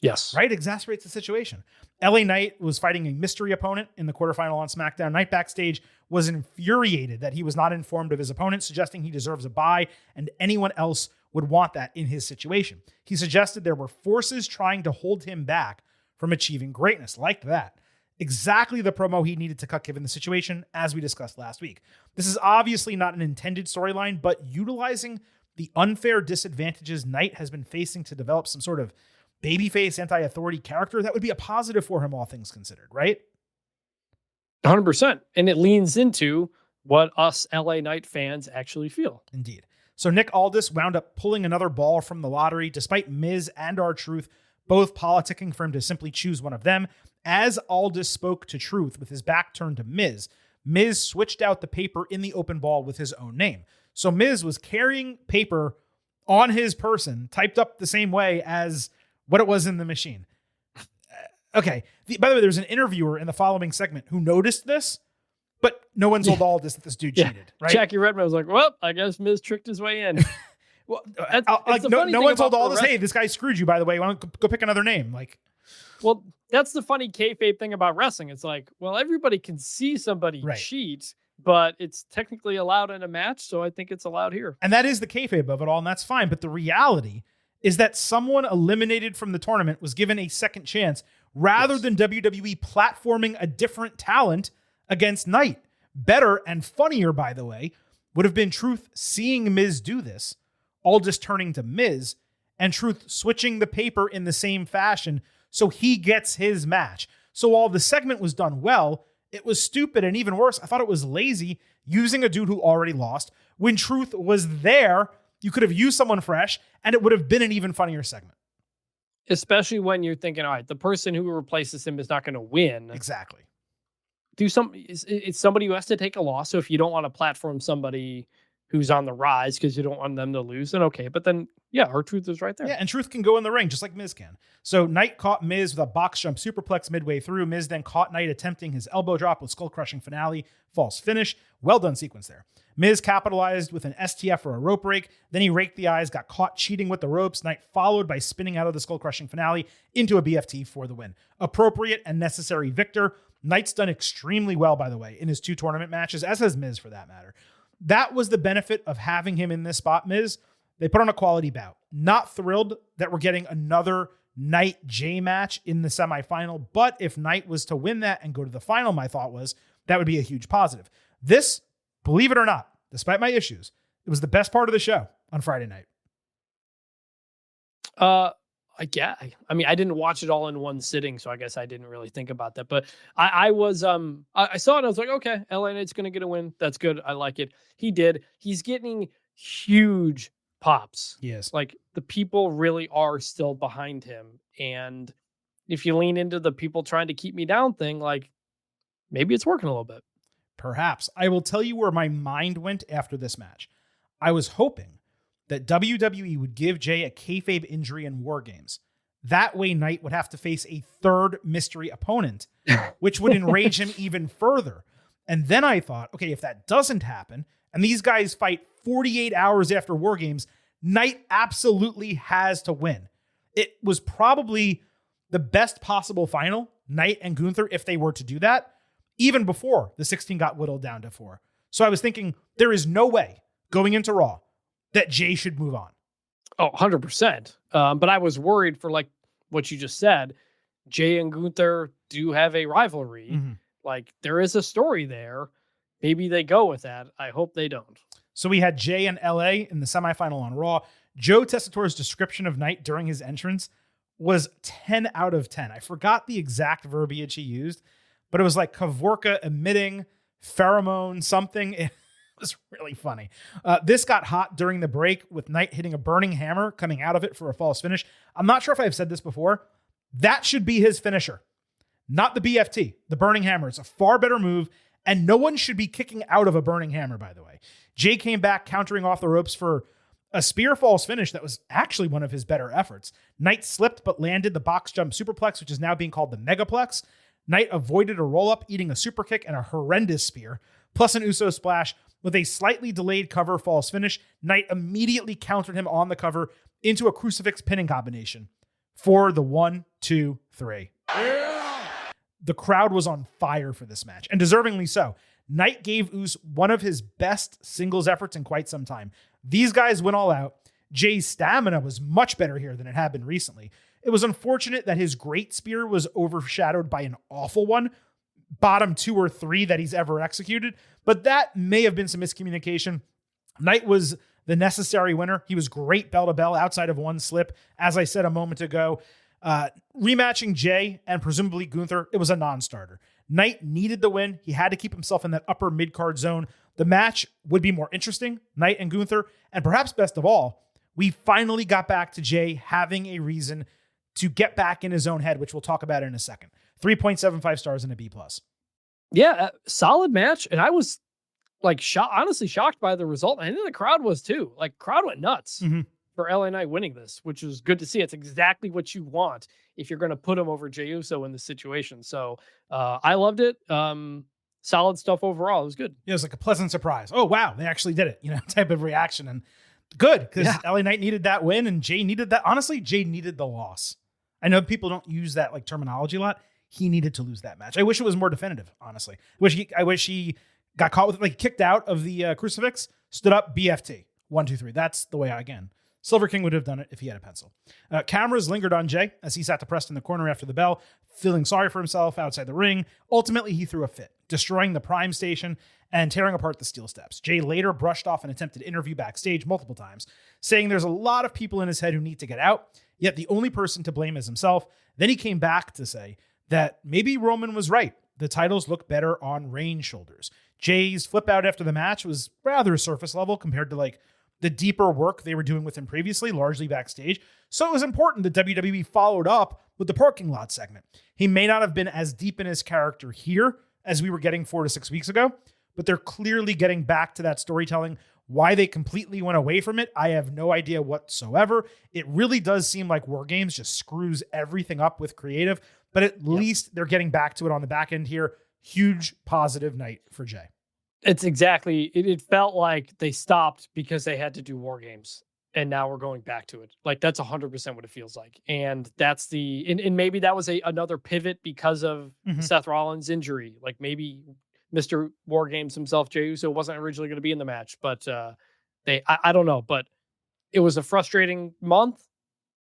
Yes. Right? Exacerbates the situation. LA Knight was fighting a mystery opponent in the quarterfinal on SmackDown. Knight backstage was infuriated that he was not informed of his opponent, suggesting he deserves a bye and anyone else would want that in his situation. He suggested there were forces trying to hold him back from achieving greatness. Liked that. Exactly the promo he needed to cut given the situation, as we discussed last week. This is obviously not an intended storyline, but utilizing the unfair disadvantages Knight has been facing to develop some sort of babyface anti-authority character, that would be a positive for him, all things considered, right? 100%. And it leans into what us LA Knight fans actually feel. Indeed. So Nick Aldis wound up pulling another ball from the lottery, despite Miz and R-Truth both politicking for him to simply choose one of them. As Aldis spoke to Truth with his back turned to Miz, Miz switched out the paper in the open ball with his own name. So Miz was carrying paper on his person, typed up the same way as what it was in the machine. Okay. By the way, there's an interviewer in the following segment who noticed this, but no one told Aldis that this dude cheated, right? Jackie Redmond was like, well, I guess Miz tricked his way in. Well, no one told Aldis, hey, this guy screwed you, by the way. Why don't go pick another name? Well, that's the funny kayfabe thing about wrestling. It's like, well, everybody can see somebody cheat, but it's technically allowed in a match, so I think it's allowed here. And that is the kayfabe of it all, and that's fine. But the reality is that someone eliminated from the tournament was given a second chance rather than WWE platforming a different talent against Knight. Better and funnier, by the way, would have been Truth seeing Miz do this, Aldis turning to Miz, and Truth switching the paper in the same fashion so he gets his match. So while the segment was done well, it was stupid, and even worse, I thought it was lazy using a dude who already lost. When Truth was there, you could have used someone fresh, and it would have been an even funnier segment. Especially when you're thinking, all right, the person who replaces him is not going to win. Exactly. It's somebody who has to take a loss. So if you don't want to platform somebody who's on the rise because you don't want them to lose, then okay. But then, yeah, R-Truth is right there. Yeah, and Truth can go in the ring just like Miz can. So Knight caught Miz with a box jump superplex midway through. Miz then caught Knight attempting his elbow drop with skull-crushing finale, false finish. Well done sequence there. Miz capitalized with an STF for a rope break. Then he raked the eyes, got caught cheating with the ropes. Knight followed by spinning out of the skull-crushing finale into a BFT for the win. Appropriate and necessary victor. Knight's done extremely well, by the way, in his 2 tournament matches, as has Miz for that matter. That was the benefit of having him in this spot, Miz. They put on a quality bout. Not thrilled that we're getting another Knight-Jey match in the semifinal, but if Knight was to win that and go to the final, my thought was that would be a huge positive. This, believe it or not, despite my issues, it was the best part of the show on Friday night. I mean, I didn't watch it all in one sitting, so I guess I didn't really think about that. But I was I saw it and I was like, okay, LA Knight's gonna get a win. That's good. I like it. He did. He's getting huge pops. Yes. Like the people really are still behind him. And if you lean into the people trying to keep me down thing, like maybe it's working a little bit. Perhaps. I will tell you where my mind went after this match. I was hoping that WWE would give Jay a kayfabe injury in WarGames. That way Knight would have to face a third mystery opponent, which would enrage him even further. And then I thought, okay, if that doesn't happen, and these guys fight 48 hours after WarGames, Knight absolutely has to win. It was probably the best possible final, Knight and Gunther, if they were to do that, even before the 16 got whittled down to 4. So I was thinking, there is no way going into Raw that Jay should move on. Oh, 100%. But I was worried for like what you just said. Jay and Gunther do have a rivalry. Mm-hmm. Like there is a story there. Maybe they go with that. I hope they don't. So we had Jay and LA in the semifinal on Raw. Joe Tessitore's description of Knight during his entrance was 10 out of 10. I forgot the exact verbiage he used, but it was like Kavorka emitting pheromone something. It was really funny. This got hot during the break with Knight hitting a burning hammer coming out of it for a false finish. I'm not sure if I've said this before. That should be his finisher, not the BFT, the burning hammer. It's a far better move, and no one should be kicking out of a burning hammer, by the way. Jay came back countering off the ropes for a spear false finish that was actually one of his better efforts. Knight slipped but landed the box jump superplex, which is now being called the megaplex. Knight avoided a roll-up, eating a super kick and a horrendous spear, plus an Uso splash with a slightly delayed cover false finish. Knight immediately countered him on the cover into a crucifix pinning combination for the 1, 2, 3. Yeah! The crowd was on fire for this match, and deservingly so. Knight gave Uso one of his best singles efforts in quite some time. These guys went all out. Jay's stamina was much better here than it had been recently. It was unfortunate that his great spear was overshadowed by an awful one, bottom 2 or 3 that he's ever executed, but that may have been some miscommunication. Knight was the necessary winner. He was great bell to bell outside of one slip. As I said a moment ago, rematching Jay and presumably Gunther, it was a non-starter. Knight needed the win. He had to keep himself in that upper mid-card zone. The match would be more interesting, Knight and Gunther, and perhaps best of all, we finally got back to Jay having a reason to get back in his own head, which we'll talk about in a second. 3.75 stars and a B+. Yeah, solid match. And I was like honestly shocked by the result. I think the crowd was too. Like crowd went nuts for LA Knight winning this, which was good to see. It's exactly what you want if you're going to put him over Jey Uso in this situation. So I loved it. Solid stuff overall. It was good. Yeah, it was like a pleasant surprise. Oh, wow, they actually did it, type of reaction. And good, because LA Knight needed that win and Jay needed that. Honestly, Jay needed the loss. I know people don't use that like terminology a lot. He needed to lose that match. I wish it was more definitive, honestly. I wish he got caught with like kicked out of the crucifix, stood up, BFT. 1, 2, 3. That's the way again. Silver King would have done it if he had a pencil. Cameras lingered on Jay as he sat depressed in the corner after the bell, feeling sorry for himself outside the ring. Ultimately, he threw a fit, destroying the Prime Station and tearing apart the steel steps. Jay later brushed off an attempted interview backstage multiple times, saying there's a lot of people in his head who need to get out, yet the only person to blame is himself. Then he came back to say that maybe Roman was right. The titles look better on Reigns' shoulders. Jay's flip out after the match was rather surface level compared to like the deeper work they were doing with him previously, largely backstage. So it was important that WWE followed up with the parking lot segment. He may not have been as deep in his character here as we were getting 4 to 6 weeks ago, but they're clearly getting back to that storytelling. Why they completely went away from it, I have no idea whatsoever. It really does seem like WarGames just screws everything up with creative, but at least they're getting back to it on the back end here. Huge positive night for Jay. It's exactly, it felt like they stopped because they had to do WarGames, and now we're going back to it. Like that's 100% what it feels like. And that's and maybe that was another pivot because of Seth Rollins' injury. Like maybe Mr. WarGames himself, Jey Uso, wasn't originally going to be in the match, but I don't know, but it was a frustrating month.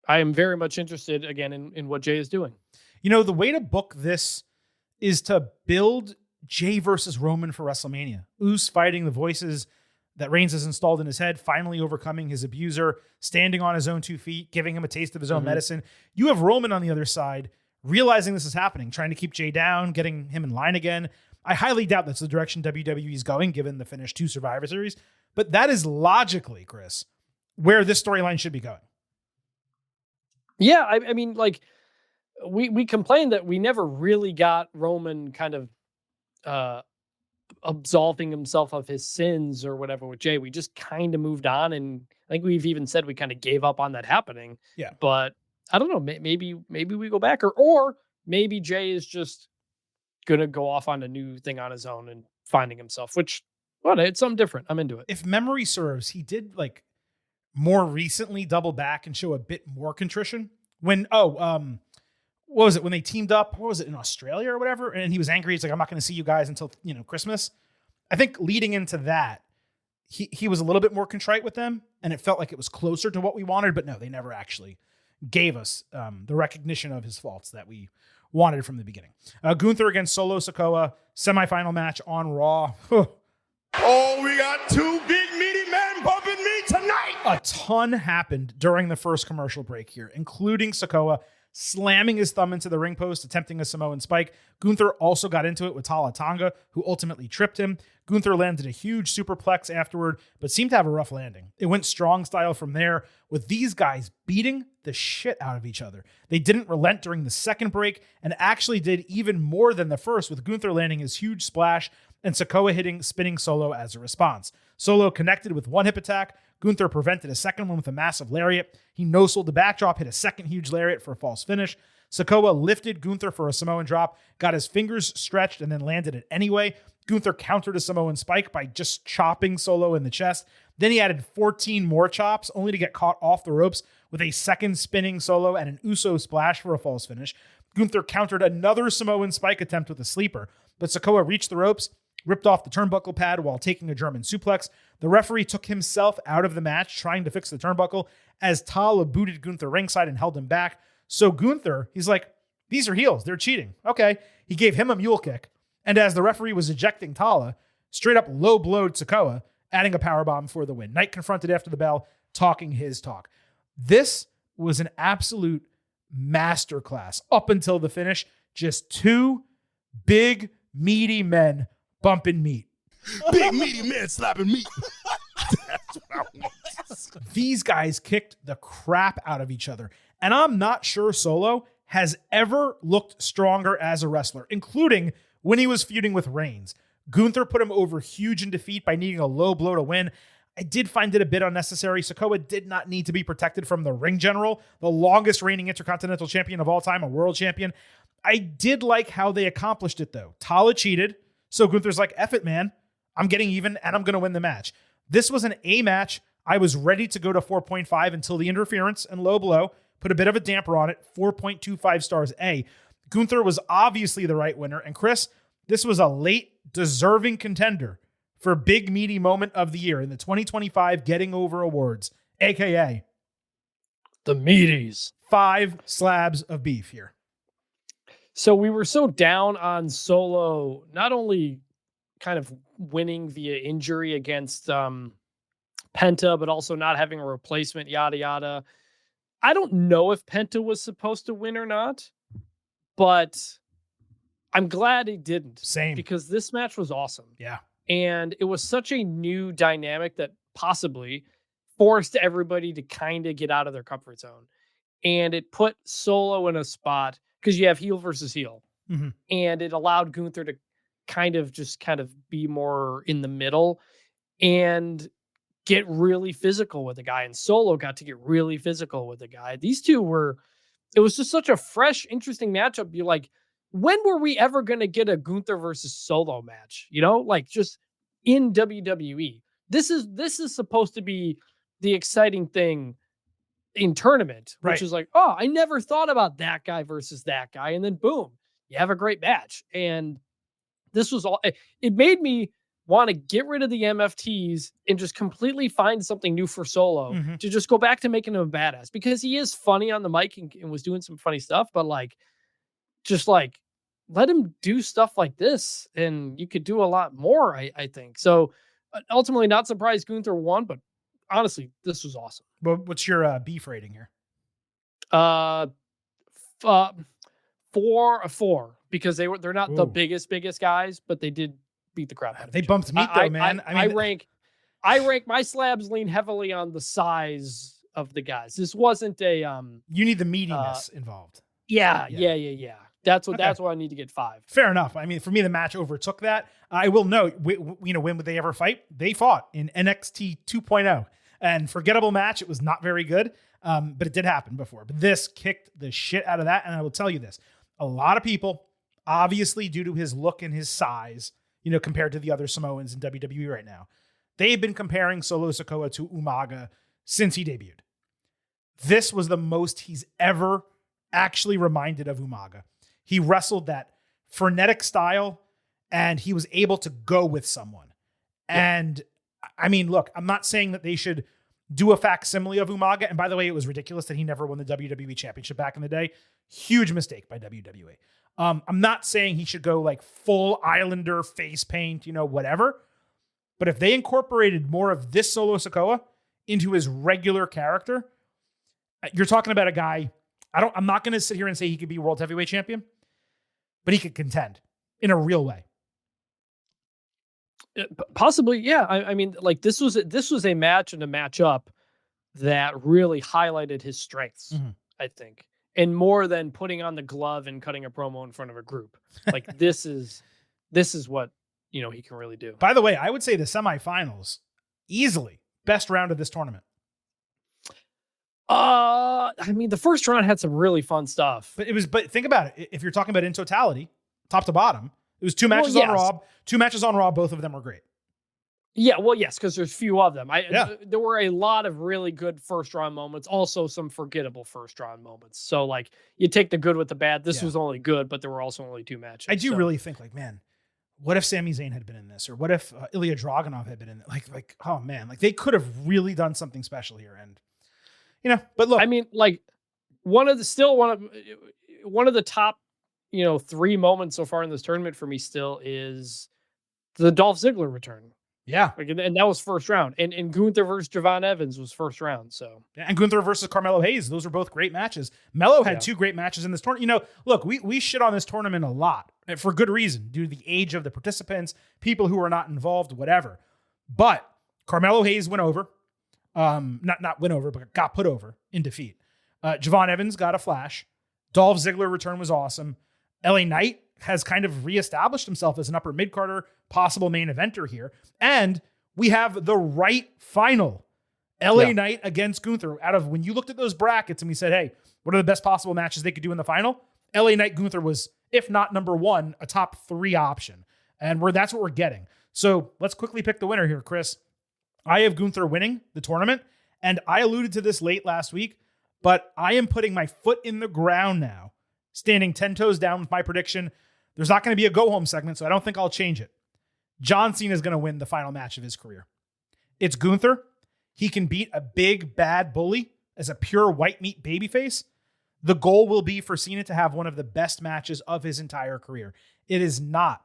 I am very much interested again in what Jay is doing. The way to book this is to build Jay versus Roman for WrestleMania. Uso fighting the voices that Reigns has installed in his head, finally overcoming his abuser, standing on his own 2 feet, giving him a taste of his own medicine. You have Roman on the other side, realizing this is happening, trying to keep Jay down, getting him in line again. I highly doubt that's the direction WWE is going, given the finish to Survivor Series. But that is logically, Chris, where this storyline should be going. Yeah, I mean, like, we complained that we never really got Roman kind of absolving himself of his sins or whatever with Jay. We just kind of moved on, and I think we've even said we kind of gave up on that happening. Yeah, but I don't know. Maybe we go back, or maybe Jay is just gonna go off on a new thing on his own and finding himself. Which, well, it's something different. I'm into it. If memory serves, he did like more recently double back and show a bit more contrition when what was it when they teamed up? What was it in Australia or whatever? And he was angry. He's like, I'm not going to see you guys until Christmas. I think leading into that, he was a little bit more contrite with them, and it felt like it was closer to what we wanted. But no, they never actually gave us the recognition of his faults that we wanted from the beginning. Gunther against Solo Sikoa, semifinal match on Raw. Oh, we got 2 big meaty men bumping me tonight. A ton happened during the first commercial break here, including Sikoa slamming his thumb into the ring post, attempting a Samoan spike. Gunther also got into it with Tala Tonga, who ultimately tripped him. Gunther landed a huge superplex afterward, but seemed to have a rough landing. It went strong style from there, with these guys beating the shit out of each other. They didn't relent during the second break, and actually did even more than the first, with Gunther landing his huge splash and Sikoa hitting spinning Solo as a response. Solo connected with one hip attack. Gunther prevented a second one with a massive lariat. He no-sold the backdrop, hit a second huge lariat for a false finish. Sikoa lifted Gunther for a Samoan drop, got his fingers stretched, and then landed it anyway. Gunther countered a Samoan spike by just chopping Solo in the chest. Then he added 14 more chops, only to get caught off the ropes with a second spinning Solo and an Uso splash for a false finish. Gunther countered another Samoan spike attempt with a sleeper, but Sikoa reached the ropes, ripped off the turnbuckle pad while taking a German suplex. The referee took himself out of the match, trying to fix the turnbuckle, as Tala booted Gunther ringside and held him back. So Gunther, he's like, these are heels. They're cheating. Okay. He gave him a mule kick. And as the referee was ejecting Tala, straight up low blowed Sikoa, adding a powerbomb for the win. Knight confronted after the bell, talking his talk. This was an absolute masterclass up until the finish. Just 2 big, meaty men bumping meat. Big meaty men slapping meat. That's what I want. These guys kicked the crap out of each other. And I'm not sure Solo has ever looked stronger as a wrestler, including when he was feuding with Reigns. Gunther put him over huge in defeat by needing a low blow to win. I did find it a bit unnecessary. Sikoa did not need to be protected from the ring general, the longest reigning Intercontinental Champion of all time, a world champion. I did like how they accomplished it, though. Tala cheated, so Gunther's like, F it, man. I'm getting even, and I'm going to win the match. This was an A match. I was ready to go to 4.5 until the interference and low blow put a bit of a damper on it. 4.25 stars A. Gunther was obviously the right winner. And Chris, this was a late, deserving contender for big, meaty moment of the year in the 2025 Getting Over Awards, a.k.a. the meaties. 5 slabs of beef here. So we were so down on Solo, not only kind of winning via injury against Penta, but also not having a replacement, yada, yada. I don't know if Penta was supposed to win or not, but I'm glad he didn't. Same. Because this match was awesome. Yeah. And it was such a new dynamic that possibly forced everybody to kind of get out of their comfort zone. And it put Solo in a spot, because you have heel versus heel. Mm-hmm. And it allowed Gunther to kind of be more in the middle and get really physical with the guy. And Solo got to get really physical with the guy. These two it was just such a fresh, interesting matchup. You're like, when were we ever going to get a Gunther versus Solo match? You know, like just in WWE. This is supposed to be the exciting thing in tournament, which right. is like, oh, I never thought about that guy versus that guy. And then boom, you have a great match. And this was all, it made me want to get rid of the MFTs and just completely find something new for Solo to just go back to making him a badass, because he is funny on the mic and was doing some funny stuff, but just let him do stuff like this and you could do a lot more. I think so. ultimately not surprised Gunther won, but honestly, this was awesome. But what's your beef rating here? 4 because they're not the biggest guys, but they did beat the crap out of They each bumped meat though, man. I rank my slabs lean heavily on the size of the guys. This wasn't a you need the meatiness involved. Yeah. That's what I need to get 5. Fair enough. I mean, for me, the match overtook that. I will note, when would they ever fight? They fought in NXT 2.0, and forgettable match. It was not very good, but it did happen before. But this kicked the shit out of that, and I will tell you this: a lot of people, obviously due to his look and his size, compared to the other Samoans in WWE right now, they've been comparing Solo Sikoa to Umaga since he debuted. This was the most he's ever actually reminded of Umaga. He wrestled that frenetic style, and he was able to go with someone. Yeah. And I mean, look, I'm not saying that they should do a facsimile of Umaga. And by the way, it was ridiculous that he never won the WWE Championship back in the day. Huge mistake by WWE. I'm not saying he should go like full Islander face paint, whatever. But if they incorporated more of this Solo Sikoa into his regular character, you're talking about a guy. I'm not going to sit here and say he could be world heavyweight champion, but he could contend in a real way. Possibly, yeah. I mean, like this was a match and a matchup that really highlighted his strengths, I think, and more than putting on the glove and cutting a promo in front of a group. Like this is what he can really do. By the way, I would say the semifinals easily best round of this tournament. I mean, the first round had some really fun stuff. But think about it. If you're talking about in totality, top to bottom, it was 2 matches on Raw. 2 matches on Raw. Both of them were great. Yeah, well, yes, because there's few of them. There were a lot of really good first round moments, also some forgettable first round moments. So, like, you take the good with the bad. This was only good, but there were also only 2 matches. I do really think, like, man, what if Sami Zayn had been in this, or what if Ilya Dragunov had been in it? Like, oh man, like they could have really done something special here, and. But look, I mean, like one of the top, 3 moments so far in this tournament for me still is the Dolph Ziggler return. Yeah. And that was first round. And Gunther versus Javon Evans was first round. So and Gunther versus Carmelo Hayes. Those were both great matches. Melo had 2 great matches in this tournament. Look, we shit on this tournament a lot for good reason, due to the age of the participants, people who are not involved, whatever. But Carmelo Hayes went over. Not win over, but got put over in defeat. Javon Evans got a flash. Dolph Ziggler return was awesome. LA Knight has kind of reestablished himself as an upper mid-carder, possible main eventer here. And we have the right final. LA Knight against Gunther. Out of when you looked at those brackets and we said, hey, what are the best possible matches they could do in the final? LA Knight Gunther was, if not number 1, a top 3 option. And that's what we're getting. So let's quickly pick the winner here, Chris. I have Gunther winning the tournament, and I alluded to this late last week, but I am putting my foot in the ground now, standing 10 toes down with my prediction. There's not going to be a go-home segment, so I don't think I'll change it. John Cena is going to win the final match of his career. It's Gunther. He can beat a big, bad bully as a pure white meat babyface. The goal will be for Cena to have one of the best matches of his entire career. It is not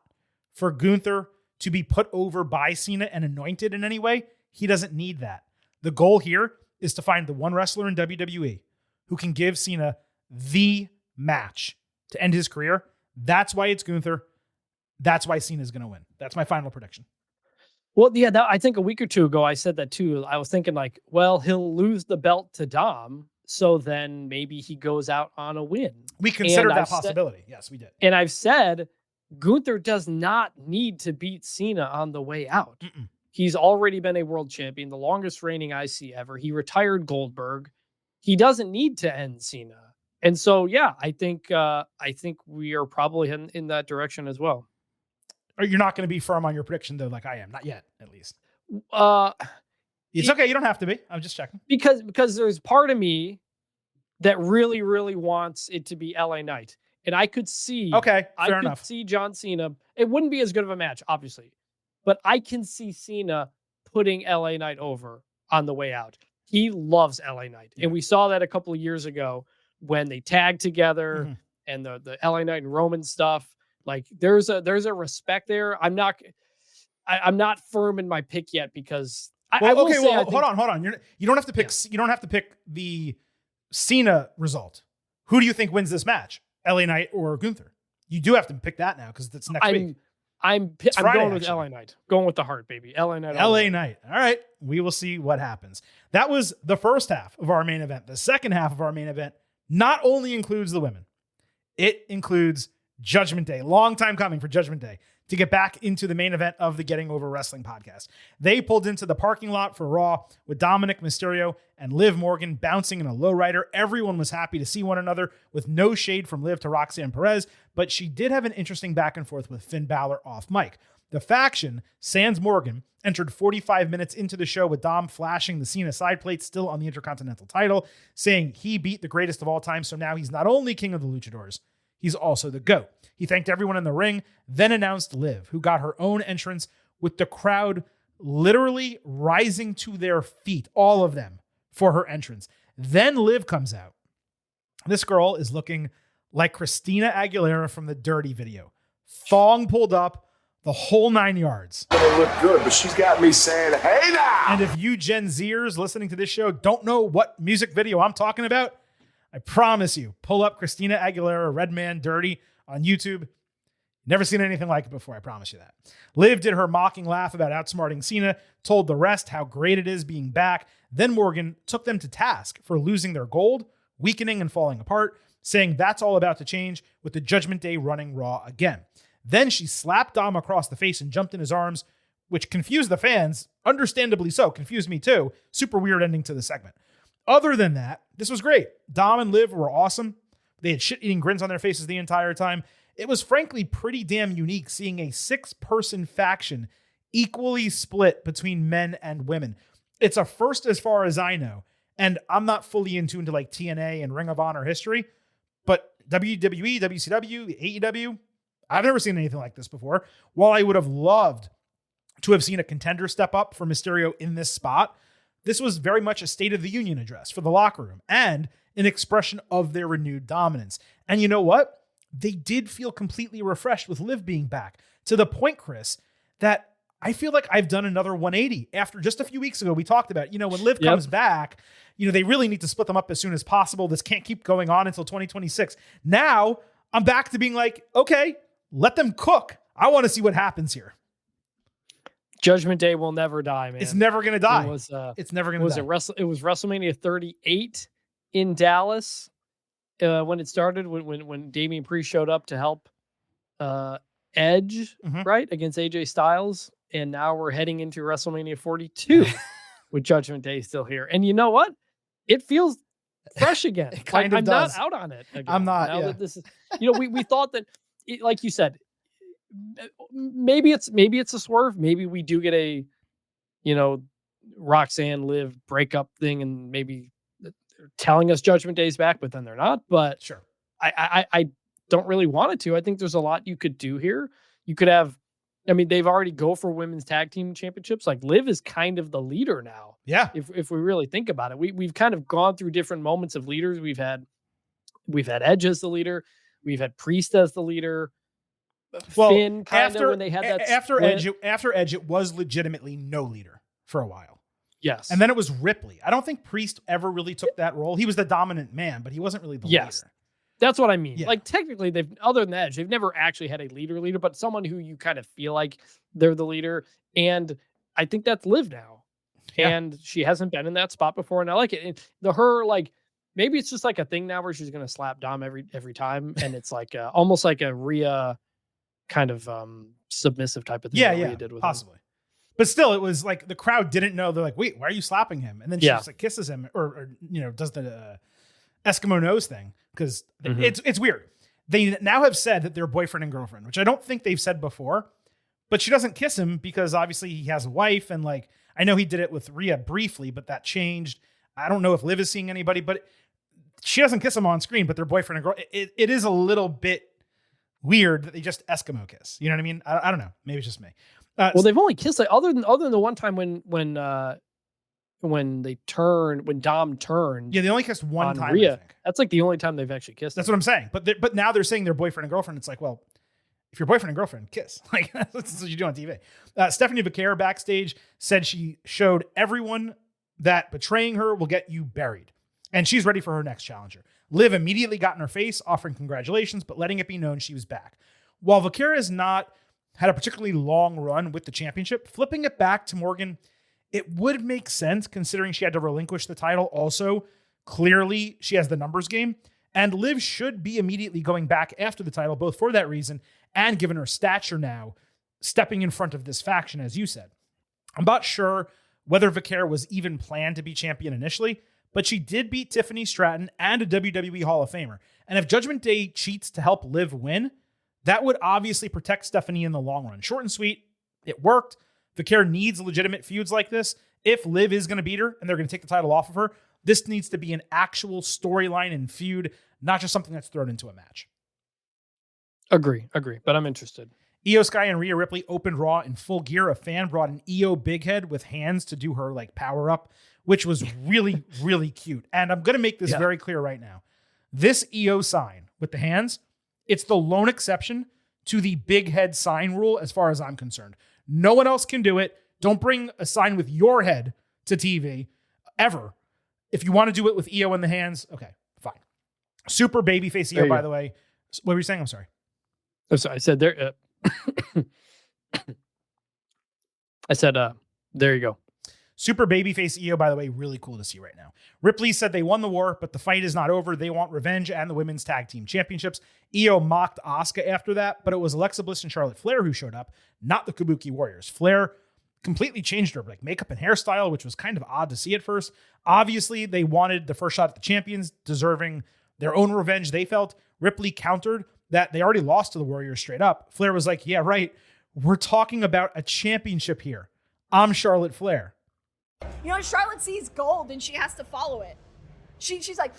for Gunther to be put over by Cena and anointed in any way. He doesn't need that. The goal here is to find the one wrestler in WWE who can give Cena the match to end his career. That's why it's Gunther. That's why Cena's going to win. That's my final prediction. Well, yeah, I think a week or 2 ago, I said that too. I was thinking like, well, he'll lose the belt to Dom, so then maybe he goes out on a win. We considered that possibility. Yes, we did. And I've said Gunther does not need to beat Cena on the way out. He's already been a world champion, the longest reigning IC ever. He retired Goldberg. He doesn't need to end Cena. And so, yeah, I think we are probably heading in that direction as well. You're not going to be firm on your prediction, though, like I am. Not yet, at least. It's okay. You don't have to be. I'm just checking. Because there's part of me that really, really wants it to be LA Knight. And I could see... Okay, fair enough. I could see John Cena. It wouldn't be as good of a match, obviously. But I can see Cena putting LA Knight over on the way out. He loves LA Knight. Yeah. And we saw that a couple of years ago when they tagged together and the LA Knight and Roman stuff. Like there's a respect there. I'm not firm in my pick yet because hold on. You don't have to pick. Yeah. You don't have to pick the Cena result. Who do you think wins this match? LA Knight or Gunther? You do have to pick that now because it's next week. I'm going with LA Knight. Going with the heart, baby. LA Knight. LA Knight. All right. We will see what happens. That was the first half of our main event. The second half of our main event not only includes the women, it includes Judgment Day. Long time coming for Judgment Day to get back into the main event of the Getting Over Wrestling podcast. They pulled into the parking lot for Raw with Dominic Mysterio and Liv Morgan bouncing in a lowrider. Everyone was happy to see one another with no shade from Liv to Roxanne Perez, but she did have an interesting back and forth with Finn Balor off mic. The faction, sans Morgan, entered 45 minutes into the show with Dom flashing the Cena side plate still on the Intercontinental title, saying he beat the greatest of all time, so now he's not only king of the luchadors, he's also the GOAT. He thanked everyone in the ring, then announced Liv, who got her own entrance with the crowd literally rising to their feet, all of them, for her entrance. Then Liv comes out. This girl is looking like Christina Aguilera from the Dirty video. Thong pulled up, the whole 9 yards. They look good, but she's got me saying, hey now! And if you Gen Zers listening to this show don't know what music video I'm talking about, I promise you, pull up Christina Aguilera, Redman, Dirty on YouTube. Never seen anything like it before, I promise you that. Liv did her mocking laugh about outsmarting Cena, told the rest how great it is being back. Then Morgan took them to task for losing their gold, weakening and falling apart, saying that's all about to change with the Judgment Day running Raw again. Then she slapped Dom across the face and jumped in his arms, which confused the fans, understandably so, confused me too. Super weird ending to the segment. Other than that, this was great. Dom and Liv were awesome. They had shit-eating grins on their faces the entire time. It was frankly pretty damn unique seeing a 6-person faction equally split between men and women. It's a first as far as I know, and I'm not fully in tune to like TNA and Ring of Honor history, but WWE, WCW, AEW, I've never seen anything like this before. While I would have loved to have seen a contender step up for Mysterio in this spot, this was very much a State of the Union address for the locker room and an expression of their renewed dominance. And you know what? They did feel completely refreshed with Liv being back, to the point, Chris, that I feel like I've done another 180. After just a few weeks ago, we talked about, when Liv comes back, they really need to split them up as soon as possible. This can't keep going on until 2026. Now I'm back to being like, okay, let them cook. I want to see what happens here. Judgment Day will never die, man. It's never going to die. It's never going to die. It was WrestleMania 38 in Dallas when it started, when Damian Priest showed up to help Edge, right, against AJ Styles. And now we're heading into WrestleMania 42 with Judgment Day still here. And you know what? It feels fresh again. I'm not out on it again. I'm not. Now that this is, we thought that, like you said, maybe it's a swerve. Maybe we do get a, Roxanne Liv breakup thing, and maybe they're telling us Judgment Day's back, but then they're not. But sure, I don't really want it to. I think there's a lot you could do here. You could have, they've already go for women's tag team championships. Like Liv is kind of the leader now. Yeah. If we really think about it, we've kind of gone through different moments of leaders. We've had Edge as the leader. We've had Priest as the leader. Well, Finn when they had that after Edge, it was legitimately no leader for a while. Yes. And then it was Ripley. I don't think Priest ever really took that role. He was the dominant man, but he wasn't really the leader. That's what I mean. Yeah. Like technically other than Edge, they've never actually had a leader, but someone who you kind of feel like they're the leader. And I think that's Liv now. Yeah. And she hasn't been in that spot before. And I like it. And maybe it's just like a thing now where she's going to slap Dom every time. And it's like almost like a Rhea kind of submissive type of thing. Yeah, Rhea did with possibly. Him. But still, it was like the crowd didn't know. They're like, wait, why are you slapping him? And then she just like kisses him or does the Eskimo nose thing. Because it's weird. They now have said that they're boyfriend and girlfriend, which I don't think they've said before. But she doesn't kiss him because obviously he has a wife. And like, I know he did it with Rhea briefly, but that changed. I don't know if Liv is seeing anybody, but she doesn't kiss him on screen, but they're boyfriend and girl. It is a little bit weird that they just Eskimo kiss. You know what I mean? I don't know. Maybe it's just me. Well, they've only kissed other than the one time when Dom turned. Yeah, they only kissed one time. Rhea. That's like the only time they've actually kissed. That's what I'm saying. But now they're saying they're boyfriend and girlfriend. It's like, well, if your boyfriend and girlfriend kiss, like that's what you do on TV. Stephanie Vaquer backstage said she showed everyone that betraying her will get you buried, and she's ready for her next challenger. Liv immediately got in her face, offering congratulations, but letting it be known she was back. While Vaquer has not had a particularly long run with the championship, flipping it back to Morgan, it would make sense considering she had to relinquish the title. Also, clearly she has the numbers game, and Liv should be immediately going back after the title, both for that reason and given her stature now, stepping in front of this faction, as you said. I'm not sure whether Vaquer was even planned to be champion initially, but she did beat Tiffany Stratton and a WWE Hall of Famer. And if Judgment Day cheats to help Liv win, that would obviously protect Stephanie in the long run. Short and sweet, it worked. Vaquer needs legitimate feuds like this. If Liv is going to beat her and they're going to take the title off of her, this needs to be an actual storyline and feud, not just something that's thrown into a match. Agree, but I'm interested. IYO SKY and Rhea Ripley opened Raw in full gear. A fan brought an IYO big head with hands to do her like power up, which was really, really cute. And I'm going to make this very clear right now. This IYO sign with the hands, it's the lone exception to the big head sign rule as far as I'm concerned. No one else can do it. Don't bring a sign with your head to TV ever. If you want to do it with IYO in the hands, okay, fine. Super babyface IYO, by the way. What were you saying? I'm sorry. Oh, sorry. I said there. There you go. Super babyface IYO, by the way, really cool to see right now. Ripley said they won the war, but the fight is not over. They want revenge and the women's tag team championships. IYO mocked Asuka after that, but it was Alexa Bliss and Charlotte Flair who showed up, not the Kabuki Warriors. Flair completely changed her like makeup and hairstyle, which was kind of odd to see at first. Obviously, they wanted the first shot at the champions, deserving their own revenge, they felt. Ripley countered that they already lost to the Warriors straight up. Flair was like, yeah, right. We're talking about a championship here. I'm Charlotte Flair. You know, Charlotte sees gold and she has to follow it. She's like,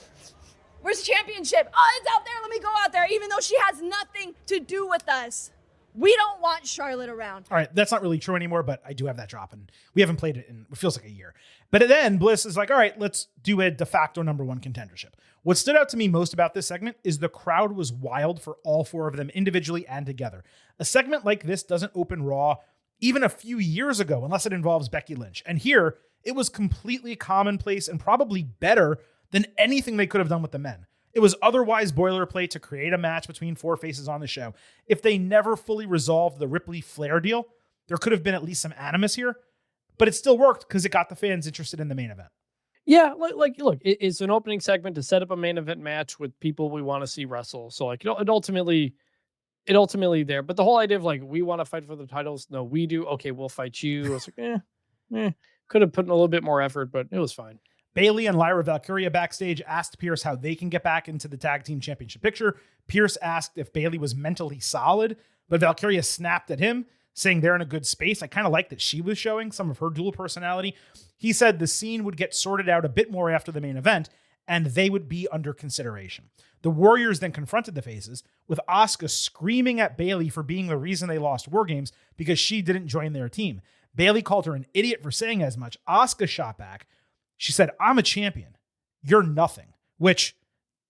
where's the championship? Oh, it's out there. Let me go out there, even though she has nothing to do with us. We don't want Charlotte around. All right, that's not really true anymore, but I do have that drop, and we haven't played it in, it feels like a year. But then Bliss is like, all right, let's do a de facto number one contendership. What stood out to me most about this segment is the crowd was wild for all four of them individually and together. A segment like this doesn't open Raw even a few years ago, unless it involves Becky Lynch. And here, it was completely commonplace and probably better than anything they could have done with the men. It was otherwise boilerplate to create a match between four faces on the show. If they never fully resolved the Ripley-Flair deal, there could have been at least some animus here, but it still worked because it got the fans interested in the main event. Yeah, look, it's an opening segment to set up a main event match with people we want to see wrestle. So like, it ultimately there. But the whole idea of like, we want to fight for the titles. No, we do. Okay, we'll fight you. I was like, could have put in a little bit more effort, but it was fine. Bayley and Lyra Valkyria backstage asked Pierce how they can get back into the tag team championship picture. Pierce asked if Bayley was mentally solid, but Valkyria snapped at him, saying they're in a good space. I kind of like that she was showing some of her dual personality. He said the scene would get sorted out a bit more after the main event, and they would be under consideration. The Warriors then confronted the faces, with Asuka screaming at Bayley for being the reason they lost WarGames because she didn't join their team. Bayley called her an idiot for saying as much. Asuka shot back. She said, I'm a champion. You're nothing. Which,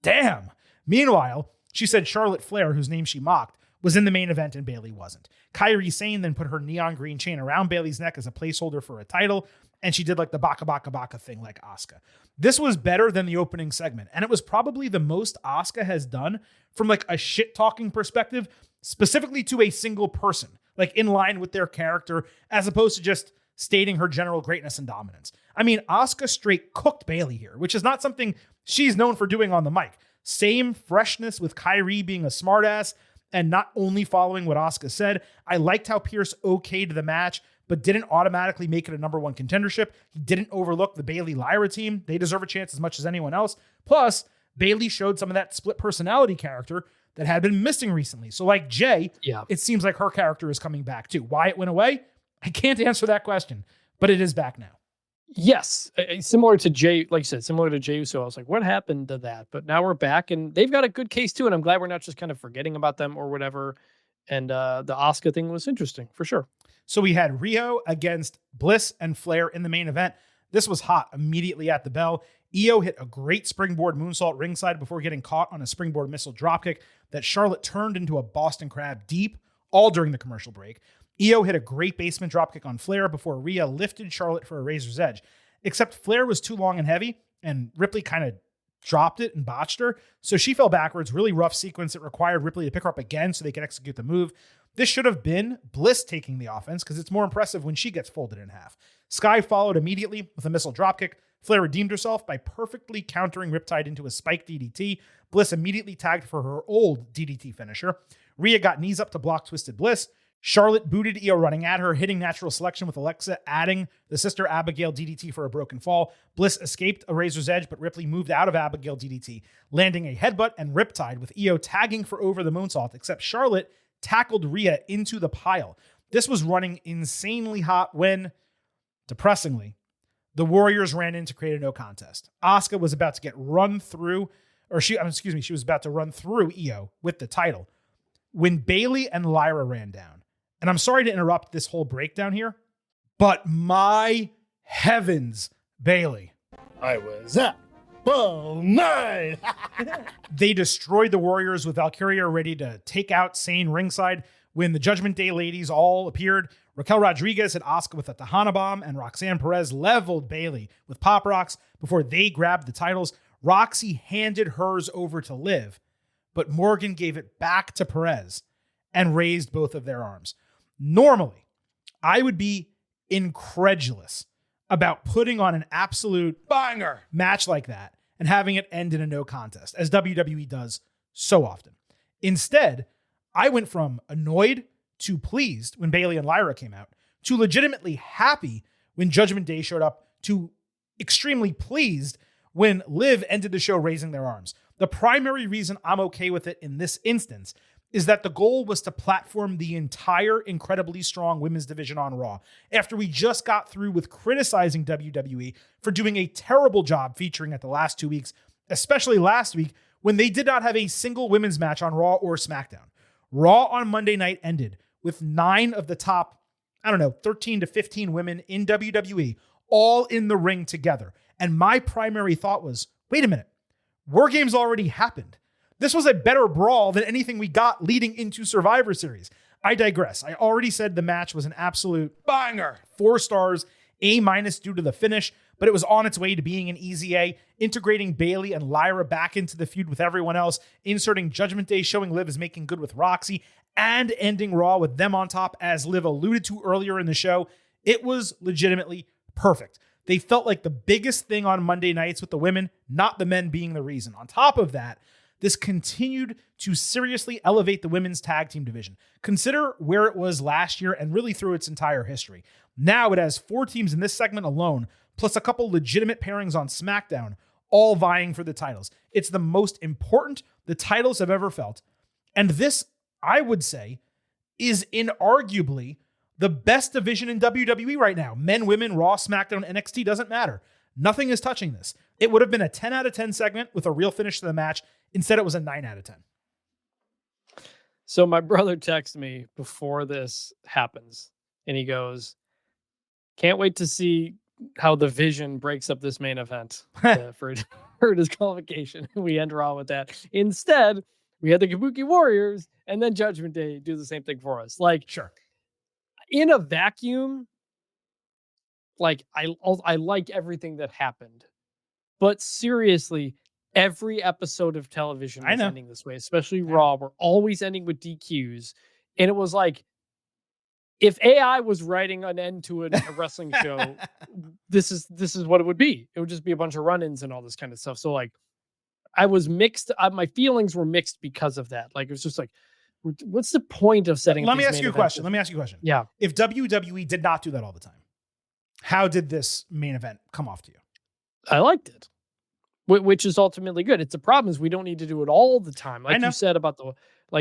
damn. Meanwhile, she said Charlotte Flair, whose name she mocked, was in the main event and Bayley wasn't. Kairi Sane then put her neon green chain around Bayley's neck as a placeholder for a title, and she did like the baka baka baka thing like Asuka. This was better than the opening segment, and it was probably the most Asuka has done from like a shit-talking perspective, specifically to a single person, like in line with their character, as opposed to just stating her general greatness and dominance. I mean, Asuka straight cooked Bayley here, which is not something she's known for doing on the mic. Same freshness with Kairi being a smartass and not only following what Asuka said. I liked how Pierce okayed the match, but didn't automatically make it a number one contendership. He didn't overlook the Bayley-Lyra team. They deserve a chance as much as anyone else. Plus, Bayley showed some of that split personality character that had been missing recently. So like Jay, It seems like her character is coming back too. Why it went away? I can't answer that question, but it is back now. Yes, similar to Jay, like you said, similar to Jey Uso. I was like, what happened to that? But now we're back, and they've got a good case too, and I'm glad we're not just kind of forgetting about them or whatever. And the Asuka thing was interesting, for sure. So we had Rio against Bliss and Flair in the main event. This was hot immediately at the bell. IYO hit a great springboard moonsault ringside before getting caught on a springboard missile dropkick that Charlotte turned into a Boston Crab deep all during the commercial break. IYO hit a great basement dropkick on Flair before Rhea lifted Charlotte for a razor's edge. Except Flair was too long and heavy, and Ripley kind of dropped it and botched her. So she fell backwards. Really rough sequence. It required Ripley to pick her up again so they could execute the move. This should have been Bliss taking the offense because it's more impressive when she gets folded in half. Sky followed immediately with a missile dropkick. Flair redeemed herself by perfectly countering Riptide into a spike DDT. Bliss immediately tagged for her old DDT finisher. Rhea got knees up to block Twisted Bliss. Charlotte booted IYO running at her, hitting natural selection with Alexa, adding the Sister Abigail DDT for a broken fall. Bliss escaped a razor's edge, but Ripley moved out of Abigail DDT, landing a headbutt and Riptide with IYO tagging for over the moonsault, except Charlotte tackled Rhea into the pile. This was running insanely hot when, depressingly, the Warriors ran in to create a no contest. Asuka was about to get run through, she was about to run through IYO with the title when Bayley and Lyra ran down. And I'm sorry to interrupt this whole breakdown here, but my heavens, Bayley. I was up all night. They destroyed the Warriors with Valkyria ready to take out Sane ringside. When the Judgment Day ladies all appeared, Raquel Rodriguez hit Asuka with a Tejana Bomb, and Roxanne Perez leveled Bayley with Pop Rocks before they grabbed the titles. Roxy handed hers over to Liv, but Morgan gave it back to Perez and raised both of their arms. Normally, I would be incredulous about putting on an absolute Banger match like that and having it end in a no contest, as WWE does so often. Instead, I went from annoyed to pleased when Bayley and Lyra came out, to legitimately happy when Judgment Day showed up, to extremely pleased when Liv ended the show raising their arms. The primary reason I'm okay with it in this instance is that the goal was to platform the entire incredibly strong women's division on Raw after we just got through with criticizing WWE for doing a terrible job featuring it the last 2 weeks, especially last week when they did not have a single women's match on Raw or SmackDown. Raw on Monday night ended with 9 of the top, 13 to 15 women in WWE all in the ring together. And my primary thought was, wait a minute, WarGames already happened. This was a better brawl than anything we got leading into Survivor Series. I digress. I already said the match was an absolute banger. 4 stars, A- due to the finish, but it was on its way to being an easy A, integrating Bayley and Lyra back into the feud with everyone else, inserting Judgment Day, showing Liv is making good with Roxy, and ending Raw with them on top, as Liv alluded to earlier in the show. It was legitimately perfect. They felt like the biggest thing on Monday nights with the women, not the men being the reason. On top of that, this continued to seriously elevate the women's tag team division. Consider where it was last year and really through its entire history. Now it has 4 teams in this segment alone, plus a couple legitimate pairings on SmackDown, all vying for the titles. It's the most important the titles have ever felt. And this, I would say, is inarguably the best division in WWE right now. Men, women, Raw, SmackDown, NXT, doesn't matter. Nothing is touching this. It would have been a 10 out of 10 segment with a real finish to the match. Instead, it was a 9 out of 10. So my brother texted me before this happens, and he goes, can't wait to see how the Vision breaks up this main event for disqualification. We end Raw with that. Instead, we had the Kabuki Warriors and then Judgment Day do the same thing for us. Like, sure. In a vacuum, like I like everything that happened, but seriously, every episode of television is ending this way, especially Raw. We're always ending with DQs, and it was like, if AI was writing an end to a wrestling show, this is what it would be. It would just be a bunch of run-ins and all this kind of stuff. So like, I was mixed. My feelings were mixed because of that. Like, it was just like, what's the point of setting? Let me ask you a question. Yeah. If WWE did not do that all the time, how did this main event come off to you? I liked it, which is ultimately good. It's the problem is we don't need to do it all the time. Like you said about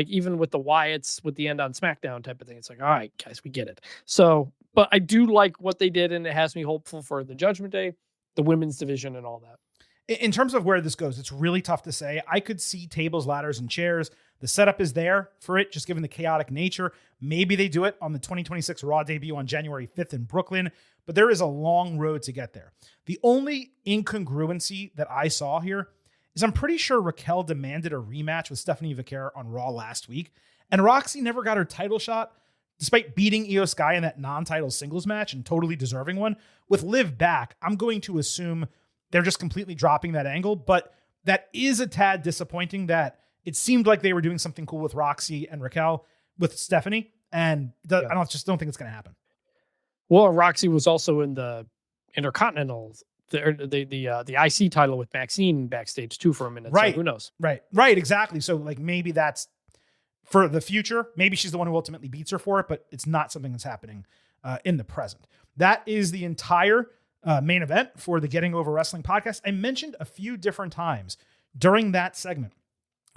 even with the Wyatts with the end on SmackDown type of thing. It's like, all right, guys, we get it. So, but I do like what they did, and it has me hopeful for the Judgment Day, the women's division, and all that. In terms of where this goes, it's really tough to say. I could see tables, ladders, and chairs. The setup is there for it, just given the chaotic nature. Maybe they do it on the 2026 Raw debut on January 5th in Brooklyn, but there is a long road to get there. The only incongruency that I saw here is I'm pretty sure Raquel demanded a rematch with Stephanie Vaquer on Raw last week, And Roxy never got her title shot, despite beating IYO SKY in that non-title singles match and totally deserving one. With Liv back, I'm going to assume they're just completely dropping that angle, but that is a tad disappointing that it seemed like they were doing something cool with Roxy and Raquel with Stephanie, and I don't think it's going to happen. Well, Roxy was also in the Intercontinental, the IC title with Maxine backstage too for a minute. Right. So who knows? Right. Exactly. So like maybe that's for the future. Maybe she's the one who ultimately beats her for it, but it's not something that's happening in the present. That is the entire main event for the Getting Over Wrestling podcast. I mentioned a few different times during that segment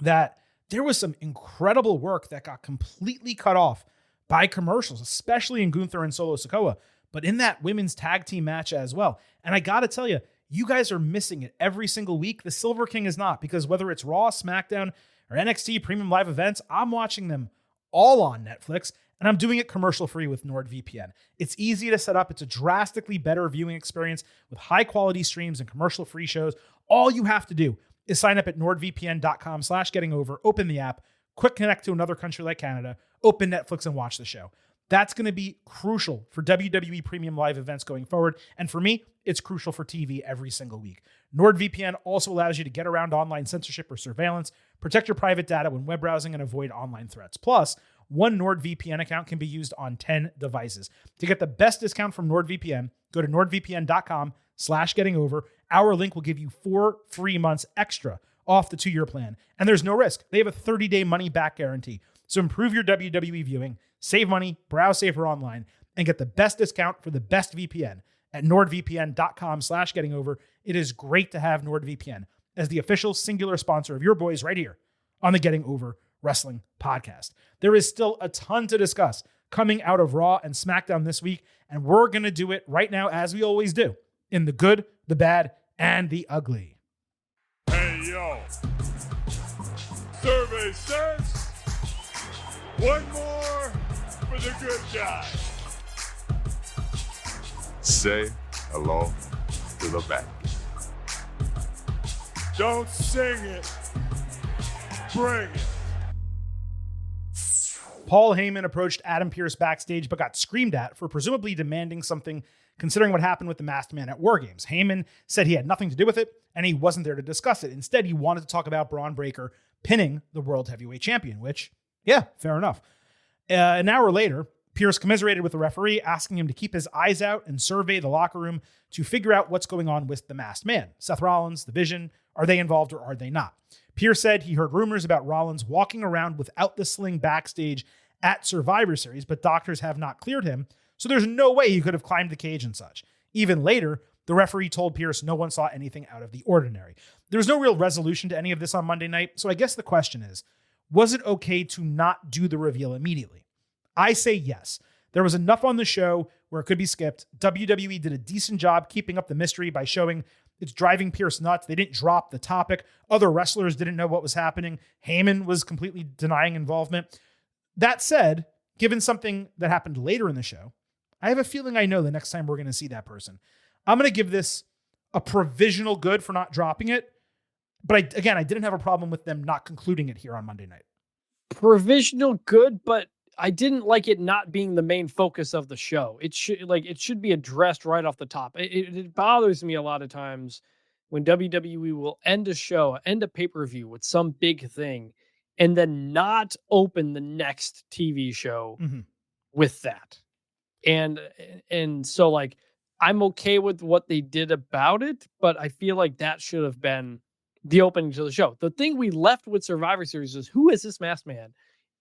that there was some incredible work that got completely cut off by commercials, especially in Gunther and Solo Sikoa, but in that women's tag team match as well. And I got to tell you, you guys are missing it every single week. The Silver King is not, because whether it's Raw, SmackDown, or NXT premium live events, I'm watching them all on Netflix, and I'm doing it commercial free with NordVPN. It's easy to set up. It's a drastically better viewing experience with high quality streams and commercial free shows. All you have to do is sign up at nordvpn.com/gettingover, open the app, quick connect to another country like Canada, open Netflix and watch the show. That's going to be crucial for WWE premium live events going forward. And for me, it's crucial for TV every single week. NordVPN also allows you to get around online censorship or surveillance, protect your private data when web browsing, and avoid online threats. Plus, one NordVPN account can be used on 10 devices. To get the best discount from NordVPN, go to nordvpn.com/gettingover. Our link will give you 4 free months extra off the 2-year plan. And there's no risk. They have a 30-day money-back guarantee. So improve your WWE viewing, save money, browse safer online, and get the best discount for the best VPN at nordvpn.com/gettingover. It is great to have NordVPN as the official singular sponsor of your boys right here on the Getting Over Wrestling podcast. There is still a ton to discuss coming out of Raw and SmackDown this week, and we're going to do it right now, as we always do, in the good, the bad, and the ugly. Hey, yo. Survey says one more for the good guy. Say hello to the back. Don't sing it. Bring it. Paul Heyman approached Adam Pearce backstage but got screamed at for presumably demanding something considering what happened with the Masked Man at WarGames. Heyman said he had nothing to do with it and he wasn't there to discuss it. Instead, he wanted to talk about Bron Breakker pinning the World Heavyweight Champion, which, yeah, fair enough. An hour later, Pearce commiserated with the referee, asking him to keep his eyes out and survey the locker room to figure out what's going on with the Masked Man. Seth Rollins, The Vision, are they involved or are they not? Pearce said he heard rumors about Rollins walking around without the sling backstage at Survivor Series, but doctors have not cleared him, so there's no way he could have climbed the cage and such. Even later, the referee told Pearce no one saw anything out of the ordinary. There was no real resolution to any of this on Monday night, so I guess the question is, was it okay to not do the reveal immediately? I say yes. There was enough on the show where it could be skipped. WWE did a decent job keeping up the mystery by showing it's driving Pearce nuts. They didn't drop the topic. Other wrestlers didn't know what was happening. Heyman was completely denying involvement. That said, given something that happened later in the show, I have a feeling I know the next time we're going to see that person. I'm going to give this a provisional good for not dropping it. But I didn't have a problem with them not concluding it here on Monday night. Provisional good, but I didn't like it not being the main focus of the show. It should be addressed right off the top. It bothers me a lot of times when WWE will end a show, end a pay-per-view with some big thing, and then not open the next TV show with that. And so like I'm okay with what they did about it, but I feel like that should have been the opening to the show. The thing we left with Survivor Series is, who is this Masked Man?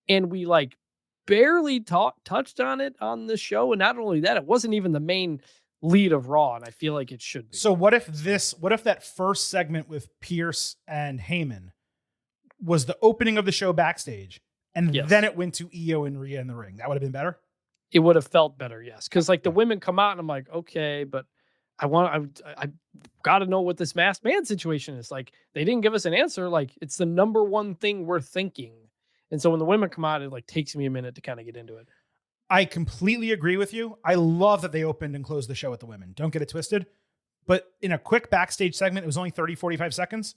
And we like barely touched on it on the show. And not only that, it wasn't even the main lead of Raw. And I feel like it should be. So what if that first segment with Pearce and Heyman was the opening of the show backstage and then it went to IYO and Rhea in the ring? That would have been better? It would have felt better, yes. Because like the women come out and I'm like, okay, but I got to know what this Masked Man situation is. Like, they didn't give us an answer. Like, it's the number one thing we're thinking. And so when the women come out, it like takes me a minute to kind of get into it. I completely agree with you. I love that they opened and closed the show with the women. Don't get it twisted. But in a quick backstage segment, it was only 30, 45 seconds.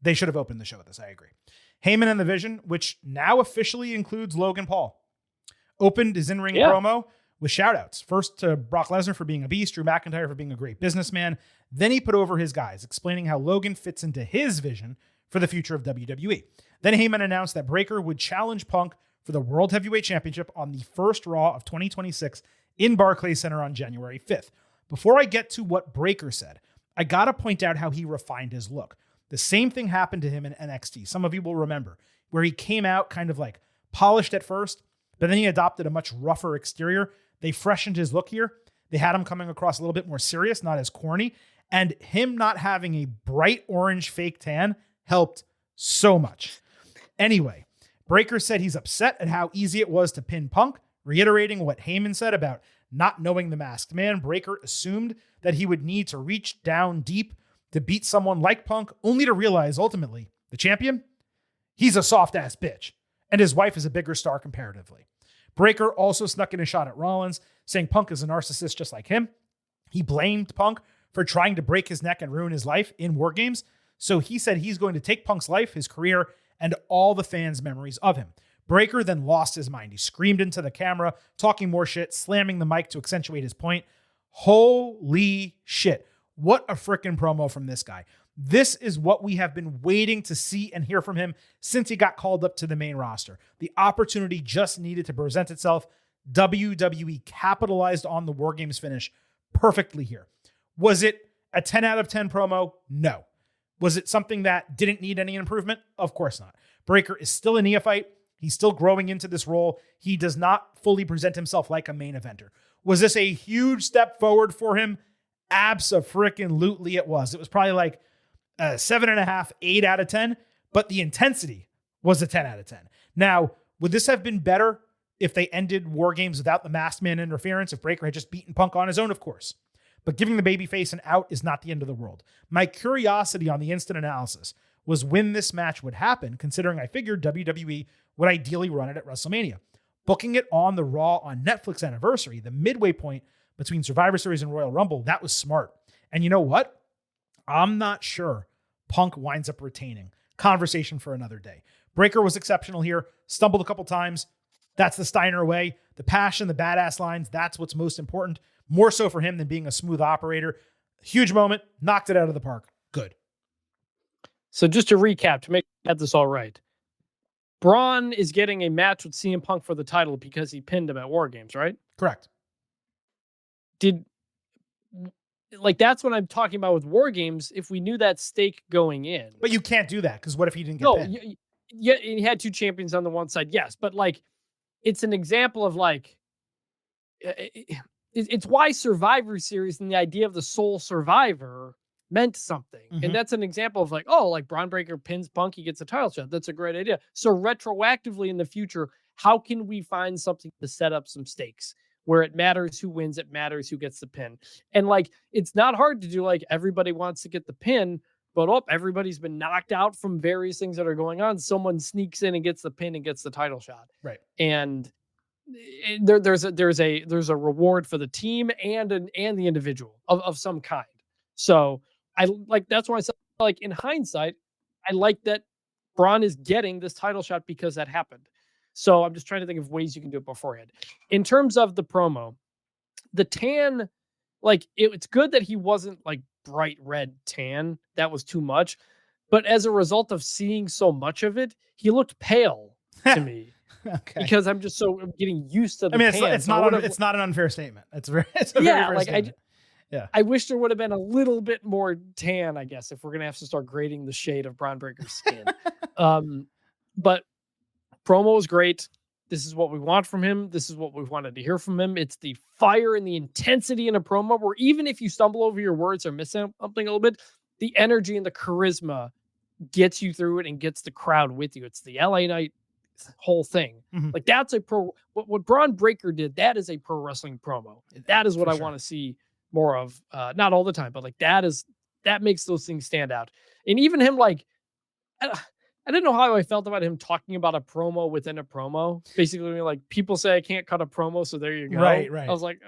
They should have opened the show with this. I agree. Heyman and the Vision, which now officially includes Logan Paul, opened his in-ring promo with shout-outs. First to Brock Lesnar for being a beast, Drew McIntyre for being a great businessman. Then he put over his guys, explaining how Logan fits into his vision for the future of WWE. Then Heyman announced that Breakker would challenge Punk for the World Heavyweight Championship on the first Raw of 2026 in Barclays Center on January 5th. Before I get to what Breakker said, I gotta point out how he refined his look. The same thing happened to him in NXT. Some of you will remember, where he came out kind of like polished at first, but then he adopted a much rougher exterior. They freshened his look here. They had him coming across a little bit more serious, not as corny. And him not having a bright orange fake tan helped so much. Anyway, Breakker said he's upset at how easy it was to pin Punk, reiterating what Heyman said about not knowing the Masked Man. Breakker assumed that he would need to reach down deep to beat someone like Punk, only to realize ultimately the champion, he's a soft-ass bitch, and his wife is a bigger star comparatively. Breakker also snuck in a shot at Rollins, saying Punk is a narcissist just like him. He blamed Punk for trying to break his neck and ruin his life in WarGames, so he said he's going to take Punk's life, his career, and all the fans' memories of him. Breakker then lost his mind. He screamed into the camera, talking more shit, slamming the mic to accentuate his point. Holy shit. What a freaking promo from this guy. This is what we have been waiting to see and hear from him since he got called up to the main roster. The opportunity just needed to present itself. WWE capitalized on the WarGames finish perfectly here. Was it a 10 out of 10 promo? No. Was it something that didn't need any improvement? Of course not. Breakker is still a neophyte. He's still growing into this role. He does not fully present himself like a main eventer. Was this a huge step forward for him? Abso-freaking-lutely it was. It was probably like a 7.5, 8 out of 10, but the intensity was a 10 out of 10. Now, would this have been better if they ended WarGames without the Masked Man interference, if Breakker had just beaten Punk on his own? Of course. But giving the babyface an out is not the end of the world. My curiosity on the instant analysis was when this match would happen, considering I figured WWE would ideally run it at WrestleMania. Booking it on the Raw on Netflix anniversary, the midway point between Survivor Series and Royal Rumble, that was smart. And you know what? I'm not sure Punk winds up retaining. Conversation for another day. Breakker was exceptional here, stumbled a couple times. That's the Steiner way. The passion, the badass lines, that's what's most important. More so for him than being a smooth operator. Huge moment, knocked it out of the park. Good. So just to recap, to make this all right, Braun is getting a match with CM Punk for the title because he pinned him at WarGames, right? Correct. That's what I'm talking about with WarGames. If we knew that stake going in, but you can't do that because what if he didn't get pinned? Yeah, he had two champions on the one side, yes, but it's an example of it's why Survivor Series and the idea of the sole survivor meant something. Mm-hmm. And that's an example of Bron Breakker pins Punk, he gets a title shot. That's a great idea. So retroactively in the future, how can we find something to set up some stakes where it matters who wins, it matters who gets the pin? And it's not hard to do. Everybody wants to get the pin, but everybody's been knocked out from various things that are going on. Someone sneaks in and gets the pin and gets the title shot. Right. And there's a reward for the team and the individual of some kind. So that's why I said, in hindsight, I like that Braun is getting this title shot because that happened. So I'm just trying to think of ways you can do it beforehand. In terms of the promo, the tan, it's good that he wasn't bright red tan. That was too much. But as a result of seeing so much of it, he looked pale to me. Okay. Because I'm getting used to the tan. It's not an unfair statement. It's a very fair statement. I wish there would have been a little bit more tan, I guess, if we're going to have to start grading the shade of Bron Breakker's skin. But promo is great. This is what we want from him. This is what we wanted to hear from him. It's the fire and the intensity in a promo where even if you stumble over your words or miss something a little bit, the energy and the charisma gets you through it and gets the crowd with you. It's the LA Knight whole thing. Mm-hmm. That's a what Bron Breakker did, that is a pro wrestling promo. That is what I want to see more of. Not all the time, but that makes those things stand out. And even him, I didn't know how I felt about him talking about a promo within a promo. Basically, people say I can't cut a promo, so there you go. Right. I was like,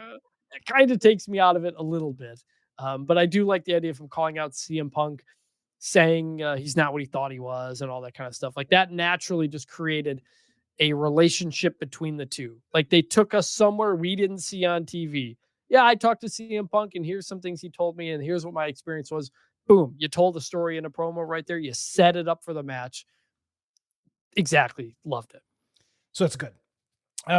it kind of takes me out of it a little bit. But I do like the idea of him calling out CM Punk. saying he's not what he thought he was and all that kind of stuff. Like that naturally just created a relationship between the two. Like they took us somewhere we didn't see on TV. Yeah, I talked to CM Punk and here's some things he told me and here's what my experience was. Boom, you told the story in a promo right there. You set it up for the match. Exactly. Loved it. So it's good.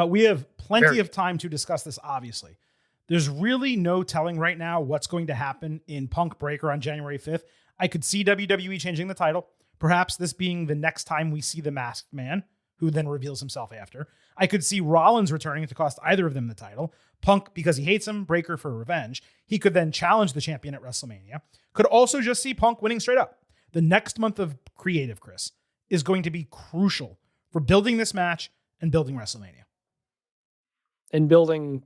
We have plenty of time to discuss this, obviously. There's really no telling right now what's going to happen in Punk Breakker on January 5th. I could see WWE changing the title, perhaps this being the next time we see the Masked Man, who then reveals himself after. I could see Rollins returning to cost either of them the title. Punk, because he hates him, Breakker for revenge. He could then challenge the champion at WrestleMania. Could also just see Punk winning straight up. The next month of creative, Chris, is going to be crucial for building this match and building WrestleMania. And building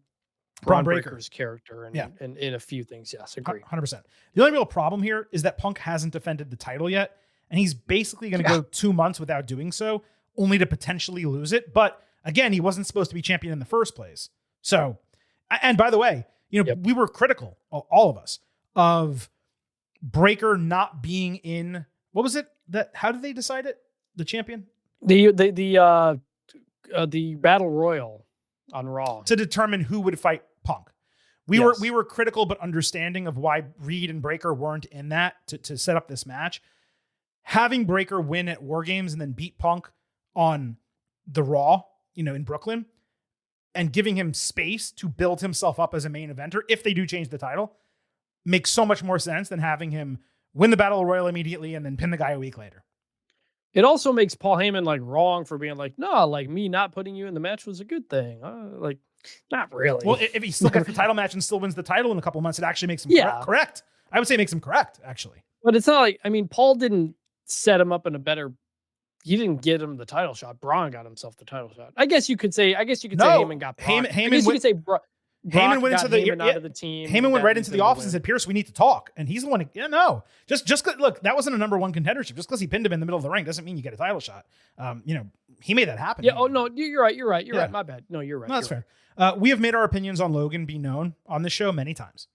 Bron Breakker's character and in a few things. Yes, agree. 100%. The only real problem here is that Punk hasn't defended the title yet, and he's basically going to go 2 months without doing so, only to potentially lose it. But again, he wasn't supposed to be champion in the first place. So, and by the way, we were critical, all of us, of Breakker not being in, what was it? How did they decide it? The champion? The Battle Royal on Raw to determine who would fight Punk. We were critical but understanding of why Reed and Breakker weren't in that to set up this match. Having Breakker win at WarGames and then beat Punk on the Raw, in Brooklyn, and giving him space to build himself up as a main eventer, if they do change the title, makes so much more sense than having him win the Battle Royal immediately and then pin the guy a week later. It also makes Paul Heyman wrong for being no, me not putting you in the match was a good thing. Not really. Well, if he still gets the title match and still wins the title in a couple months, it actually makes him correct. I would say it makes him correct, actually. But it's not Paul didn't set him up in a better. He didn't get him the title shot. Braun got himself the title shot. I guess you could say Heyman got Braun. Heyman went into out of the team. Heyman went right into the office and said, "Pierce, we need to talk." And he's the one. Just look, that wasn't a number one contendership. Just because he pinned him in the middle of the ring doesn't mean you get a title shot. He made that happen. Yeah. Oh no, you're right. You're right. My bad. No, you're right. No, that's fair. We have made our opinions on Logan be known on this show many times.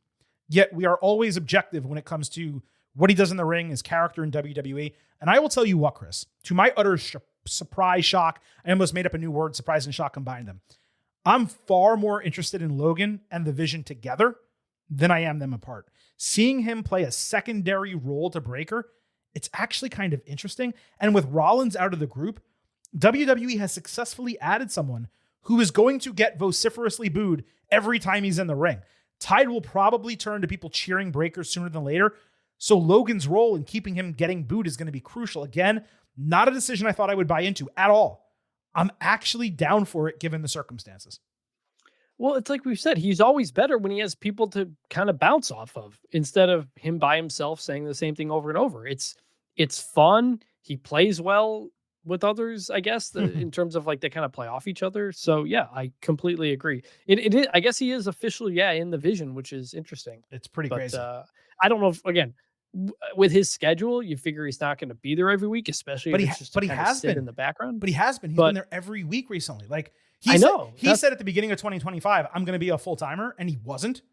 Yet we are always objective when it comes to what he does in the ring, his character in WWE. And I will tell you what, Chris, to my utter surprise, shock, I almost made up a new word, surprise and shock, combined them. I'm far more interested in Logan and the Vision together than I am them apart. Seeing him play a secondary role to Breakker, it's actually kind of interesting. And with Rollins out of the group, WWE has successfully added someone who is going to get vociferously booed every time he's in the ring. Tide will probably turn to people cheering Breakker sooner than later. So Logan's role in keeping him getting booed is going to be crucial. Again, not a decision I thought I would buy into at all. I'm actually down for it given the circumstances. Well, it's like we've said, he's always better when he has people to kind of bounce off of instead of him by himself saying the same thing over and over. It's fun. He plays well with others, I guess, in terms of they kind of play off each other. So yeah, I completely agree. It is, I guess he is officially, in the Vision, which is interesting. It's pretty crazy. I don't know if, again, with his schedule, you figure he's not going to be there every week, especially if it's just to kind of sit in the background. But he has been. He's been there every week recently. He said at the beginning of 2025, I'm going to be a full-timer, and he wasn't.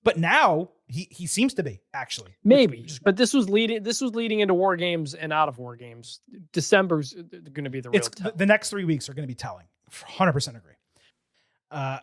But now he seems to be, actually. Maybe. But this was leading into WarGames and out of WarGames. December's going to be the real tell. The next 3 weeks are going to be telling. 100% agree.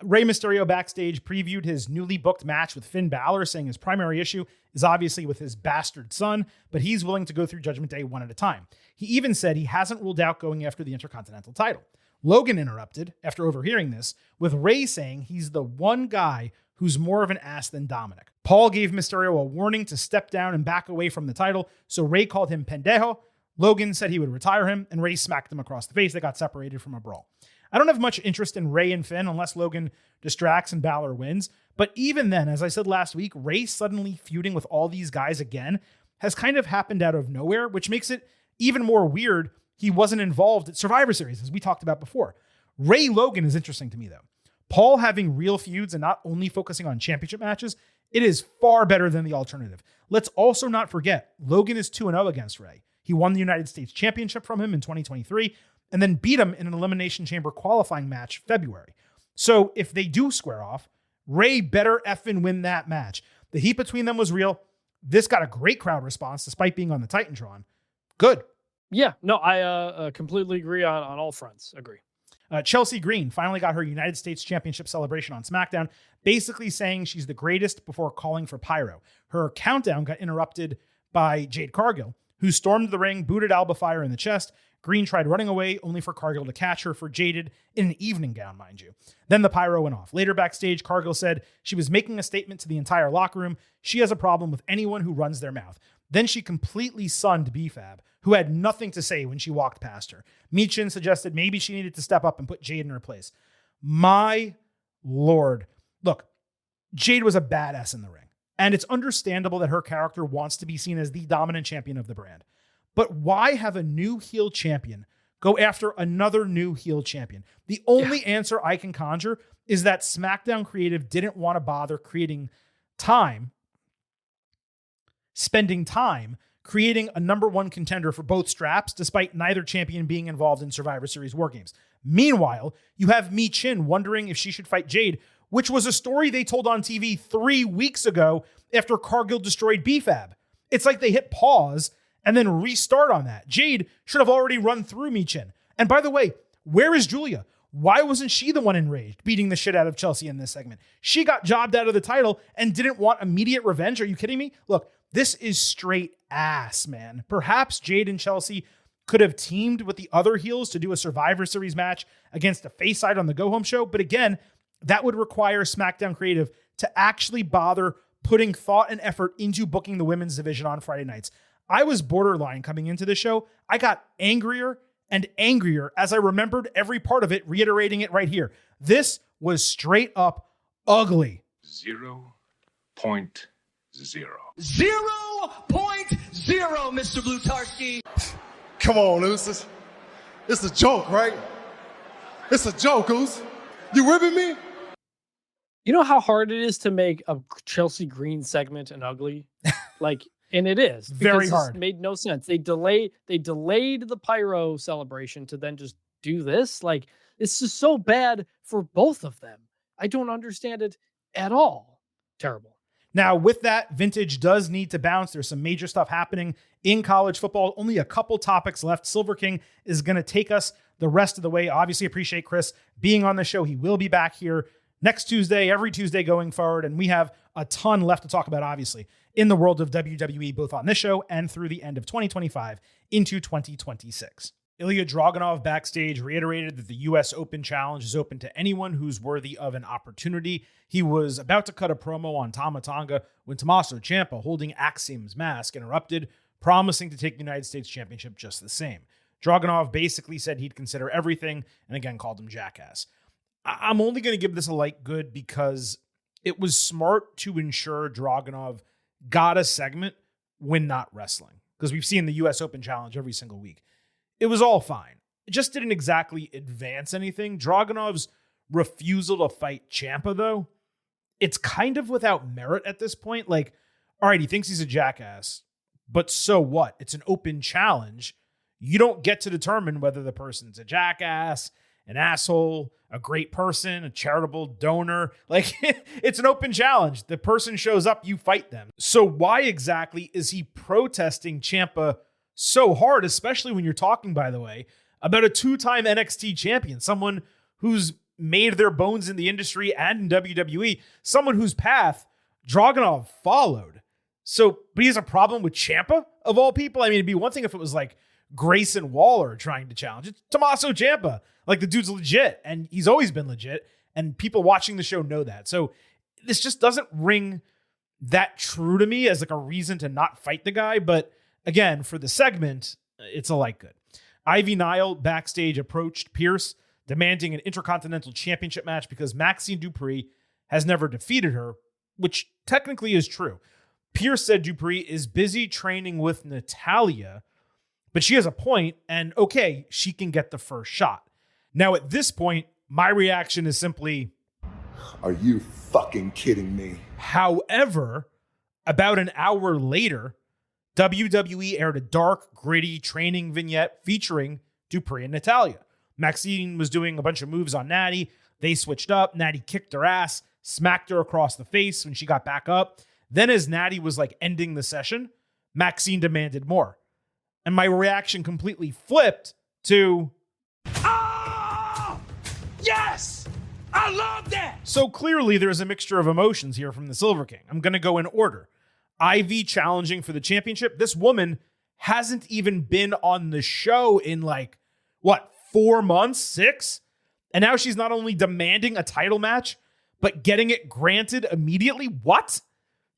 Rey Mysterio backstage previewed his newly booked match with Finn Balor, saying his primary issue is obviously with his bastard son, but he's willing to go through Judgment Day one at a time. He even said he hasn't ruled out going after the Intercontinental title. Logan interrupted, after overhearing this, with Rey saying he's the one guy who's more of an ass than Dominic. Paul gave Mysterio a warning to step down and back away from the title, so Rey called him pendejo. Logan said he would retire him, and Rey smacked him across the face. They got separated from a brawl. I don't have much interest in Rey and Finn unless Logan distracts and Balor wins. But even then, as I said last week, Rey suddenly feuding with all these guys again has kind of happened out of nowhere, which makes it even more weird he wasn't involved at Survivor Series, as we talked about before. Rey Logan is interesting to me, though. Paul having real feuds and not only focusing on championship matches, it is far better than the alternative. Let's also not forget, Logan is 2-0 against Rey. He won the United States Championship from him in 2023 and then beat him in an Elimination Chamber qualifying match February. So if they do square off, Rey better effing win that match. The heat between them was real. This got a great crowd response despite being on the Titantron. Good. Yeah, no, I completely agree on all fronts. Agree. Chelsea Green finally got her United States Championship celebration on SmackDown, basically saying she's the greatest before calling for pyro. Her countdown got interrupted by Jade Cargill, who stormed the ring, booted Alba Fire in the chest. Green tried running away, only for Cargill to catch her for Jaded in an evening gown, mind you. Then the pyro went off. Later backstage, Cargill said she was making a statement to the entire locker room. She has a problem with anyone who runs their mouth. Then she completely sunned BFAB, who had nothing to say when she walked past her. Michin suggested maybe she needed to step up and put Jade in her place. My Lord. Look, Jade was a badass in the ring, and it's understandable that her character wants to be seen as the dominant champion of the brand. But why have a new heel champion go after another new heel champion? The only answer I can conjure is that SmackDown Creative didn't want to bother spending time creating a number one contender for both straps, despite neither champion being involved in Survivor Series WarGames. Meanwhile, you have Michin wondering if she should fight Jade, which was a story they told on TV 3 weeks ago after Cargill destroyed BFAB. It's like they hit pause and then restart on that. Jade should have already run through Michin. And by the way, where is Julia? Why wasn't she the one enraged, beating the shit out of Chelsea in this segment? She got jobbed out of the title and didn't want immediate revenge. Are you kidding me? Look, this is straight ass, man. Perhaps Jade and Chelsea could have teamed with the other heels to do a Survivor Series match against a face side on the Go Home show. But again, that would require SmackDown Creative to actually bother putting thought and effort into booking the women's division on Friday nights. I was borderline coming into the show. I got angrier and angrier as I remembered every part of it, reiterating it right here. This was straight up ugly. 0.0. 0.0, Mr. Blutarski. Come on, Oos. It's a joke, right? It's a joke, Oos. You ribbing me? You know how hard it is to make a Chelsea Green segment and ugly? And it is. Very hard. It made no sense. They delayed the pyro celebration to then just do this. It's just so bad for both of them. I don't understand it at all. Terrible. Now, with that, Vintage does need to bounce. There's some major stuff happening in college football. Only a couple topics left. Silver King is going to take us the rest of the way. Obviously, appreciate Chris being on the show. He will be back here next Tuesday, every Tuesday going forward. And we have a ton left to talk about, obviously, in the world of WWE, both on this show and through the end of 2025 into 2026. Ilya Dragunov backstage reiterated that the U.S. Open Challenge is open to anyone who's worthy of an opportunity. He was about to cut a promo on Tama Tonga when Tommaso Ciampa, holding Axiom's mask, interrupted, promising to take the United States Championship just the same. Dragunov basically said he'd consider everything and again called him jackass. I'm only going to give this a light good because it was smart to ensure Dragunov got a segment when not wrestling, because we've seen the U.S. Open Challenge every single week. It was all fine. It just didn't exactly advance anything. Dragunov's refusal to fight Ciampa, though, it's kind of without merit at this point. All right, he thinks he's a jackass, but so what? It's an open challenge. You don't get to determine whether the person's a jackass, an asshole, a great person, a charitable donor. It's an open challenge. The person shows up, you fight them. So why exactly is he protesting Ciampa so hard, especially when you're talking, by the way, about a 2-time NXT champion, someone who's made their bones in the industry and in WWE, someone whose path Dragunov followed. But he has a problem with Ciampa, of all people? I mean, it'd be one thing if it was Grayson Waller trying to challenge. It's Tommaso Ciampa. The dude's legit, and he's always been legit, and people watching the show know that. So this just doesn't ring that true to me as a reason to not fight the guy, but again, for the segment, it's a light good. Ivy Nile backstage approached Pierce, demanding an Intercontinental Championship match because Maxine Dupree has never defeated her, which technically is true. Pierce said Dupree is busy training with Natalya, but she has a point, and okay, she can get the first shot. Now, at this point, my reaction is simply, Are you fucking kidding me? However, about an hour later, WWE aired a dark, gritty training vignette featuring Dupree and Natalya. Maxine was doing a bunch of moves on Natty. They switched up. Natty kicked her ass, smacked her across the face when she got back up. Then as Natty was like ending the session, Maxine demanded more. And my reaction completely flipped to, Oh! Yes! I love that! so clearly there's a mixture of emotions here from the Silver King. I'm going to go in order. Ivy challenging for the championship. This woman hasn't even been on the show in 4 months, 6? And now she's not only demanding a title match, but getting it granted immediately. What?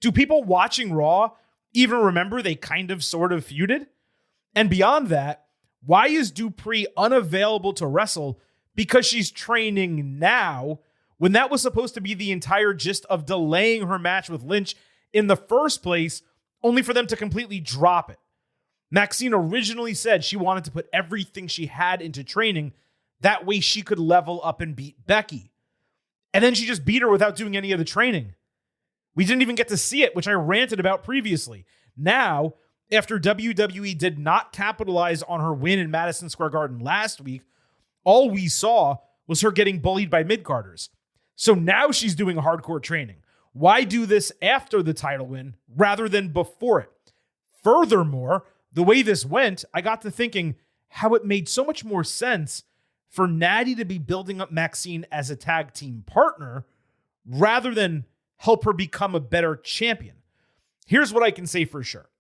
Do people watching Raw even remember they kind of sort of feuded? And beyond that, why is Dupree unavailable to wrestle because she's training now when that was supposed to be the entire gist of delaying her match with Lynch in the first place, only for them to completely drop it? Maxine originally said she wanted to put everything she had into training. That way she could level up and beat Becky. And then she just beat her without doing any of the training. We didn't even get to see it, which I ranted about previously. Now, after WWE did not capitalize on her win in Madison Square Garden last week, all we saw was her getting bullied by mid-carders. So now she's doing hardcore training. Why do this after the title win rather than before it? Furthermore, the way this went, I got to thinking how it made so much more sense for Natty to be building up Maxine as a tag team partner rather than help her become a better champion. Here's what I can say for sure.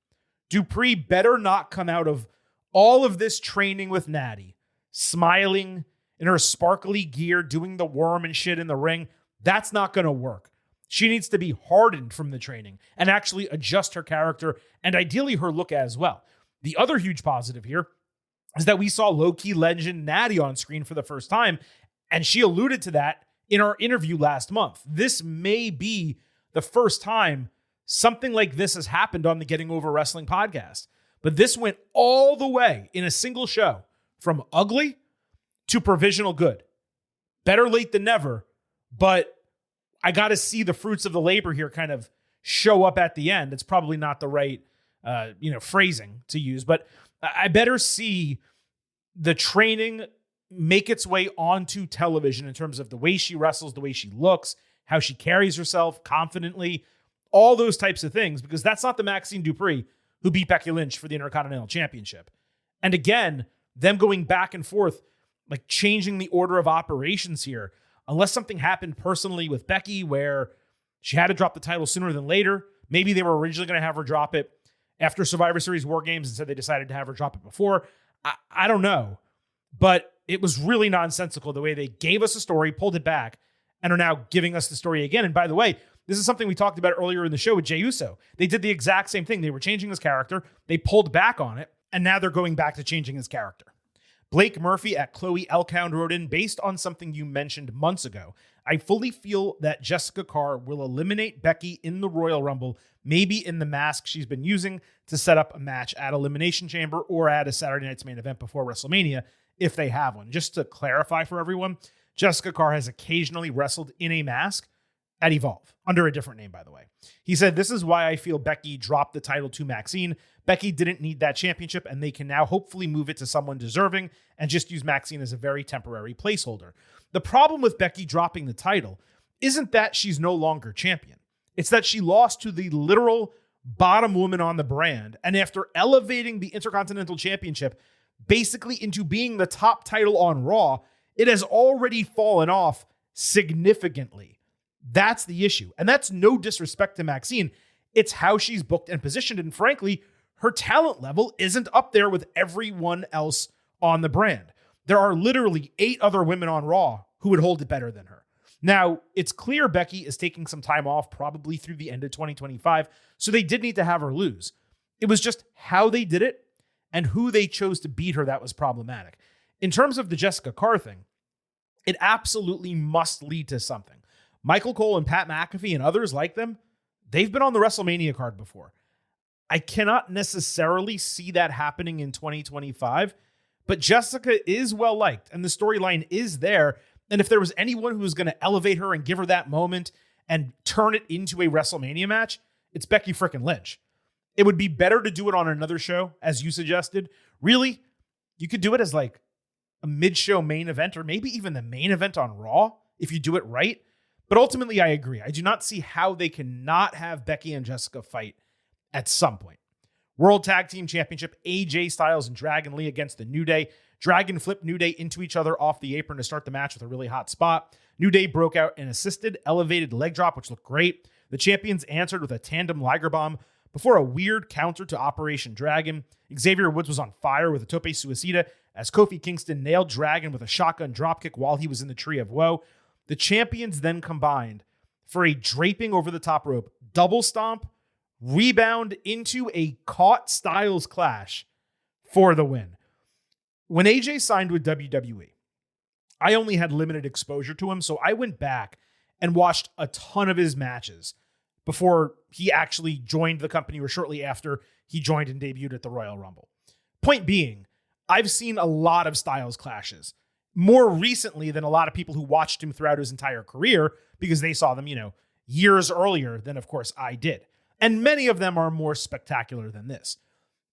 Dupree better not come out of all of this training with Natty, smiling in her sparkly gear, doing the worm and shit in the ring. That's not going to work. She needs to be hardened from the training and actually adjust her character and ideally her look as well. The other huge positive here is that we saw low-key legend Natty on screen for the first time, and she alluded to that in our interview last month. This may be the first time something like this has happened on the Getting Over Wrestling podcast. But this went all the way in a single show from ugly to provisional good. Better late than never, but I got to see the fruits of the labor here kind of show up at the end. It's probably not the right phrasing to use, but I better see the training make its way onto television in terms of the way she wrestles, the way she looks, how she carries herself confidently, all those types of things, because that's not the Maxine Dupree who beat Becky Lynch for the Intercontinental Championship. And again, them going back and forth, like changing the order of operations here, unless something happened personally with Becky where she had to drop the title sooner than later. Maybe they were originally going to have her drop it after Survivor Series WarGames and said they decided to have her drop it before. I don't know. But it was really nonsensical the way they gave us a story, pulled it back, and are now giving us the story again. And by the way, this is something we talked about earlier in the show with Jey Uso. They did the exact same thing. They were changing his character. They pulled back on it, and now they're going back to changing his character. Blake Murphy at Chloe Elkound wrote in, based on something you mentioned months ago, I fully feel that Jessica Carr will eliminate Becky in the Royal Rumble, maybe in the mask she's been using to set up a match at Elimination Chamber or at a Saturday Night's Main Event before WrestleMania, if they have one. Just to clarify for everyone, Jessica Carr has occasionally wrestled in a mask at Evolve, under a different name, by the way. He said, this is why I feel Becky dropped the title to Maxine. Becky didn't need that championship, and they can now hopefully move it to someone deserving and just use Maxine as a very temporary placeholder. The problem with Becky dropping the title isn't that she's no longer champion. It's that she lost to the literal bottom woman on the brand, and after elevating the Intercontinental Championship basically into being the top title on Raw, it has already fallen off significantly. That's the issue. And that's no disrespect to Maxine. It's how she's booked and positioned. And frankly, her talent level isn't up there with everyone else on the brand. There are literally 8 other women on Raw who would hold it better than her. Now, it's clear Becky is taking some time off, probably through the end of 2025, so they did need to have her lose. It was just how they did it and who they chose to beat her that was problematic. In terms of the Jessica Carr thing, it absolutely must lead to something. Michael Cole and Pat McAfee and others like them, they've been on the WrestleMania card before. I cannot necessarily see that happening in 2025, but Jessica is well liked and the storyline is there. And if there was anyone who was going to elevate her and give her that moment and turn it into a WrestleMania match, it's Becky frickin' Lynch. It would be better to do it on another show, as you suggested. Really, you could do it as like a mid-show main event or maybe even the main event on Raw if you do it right. But ultimately, I agree. I do not see how they cannot have Becky and Jessica fight at some point. World Tag Team Championship, AJ Styles and Dragon Lee against the New Day. Dragon flipped New Day into each other off the apron to start the match with a really hot spot. New Day broke out an assisted elevated leg drop, which looked great. The champions answered with a tandem Liger Bomb before a weird counter to Operation Dragon. Xavier Woods was on fire with a Tope Suicida as Kofi Kingston nailed Dragon with a shotgun dropkick while he was in the Tree of Woe. The champions then combined for a draping over the top rope, double stomp, rebound into a caught Styles clash for the win. When AJ signed with WWE, I only had limited exposure to him, so I went back and watched a ton of his matches before he actually joined the company or shortly after he joined and debuted at the Royal Rumble. Point being, I've seen a lot of Styles clashes, more recently than a lot of people who watched him throughout his entire career because they saw them, years earlier than, of course, I did. And many of them are more spectacular than this.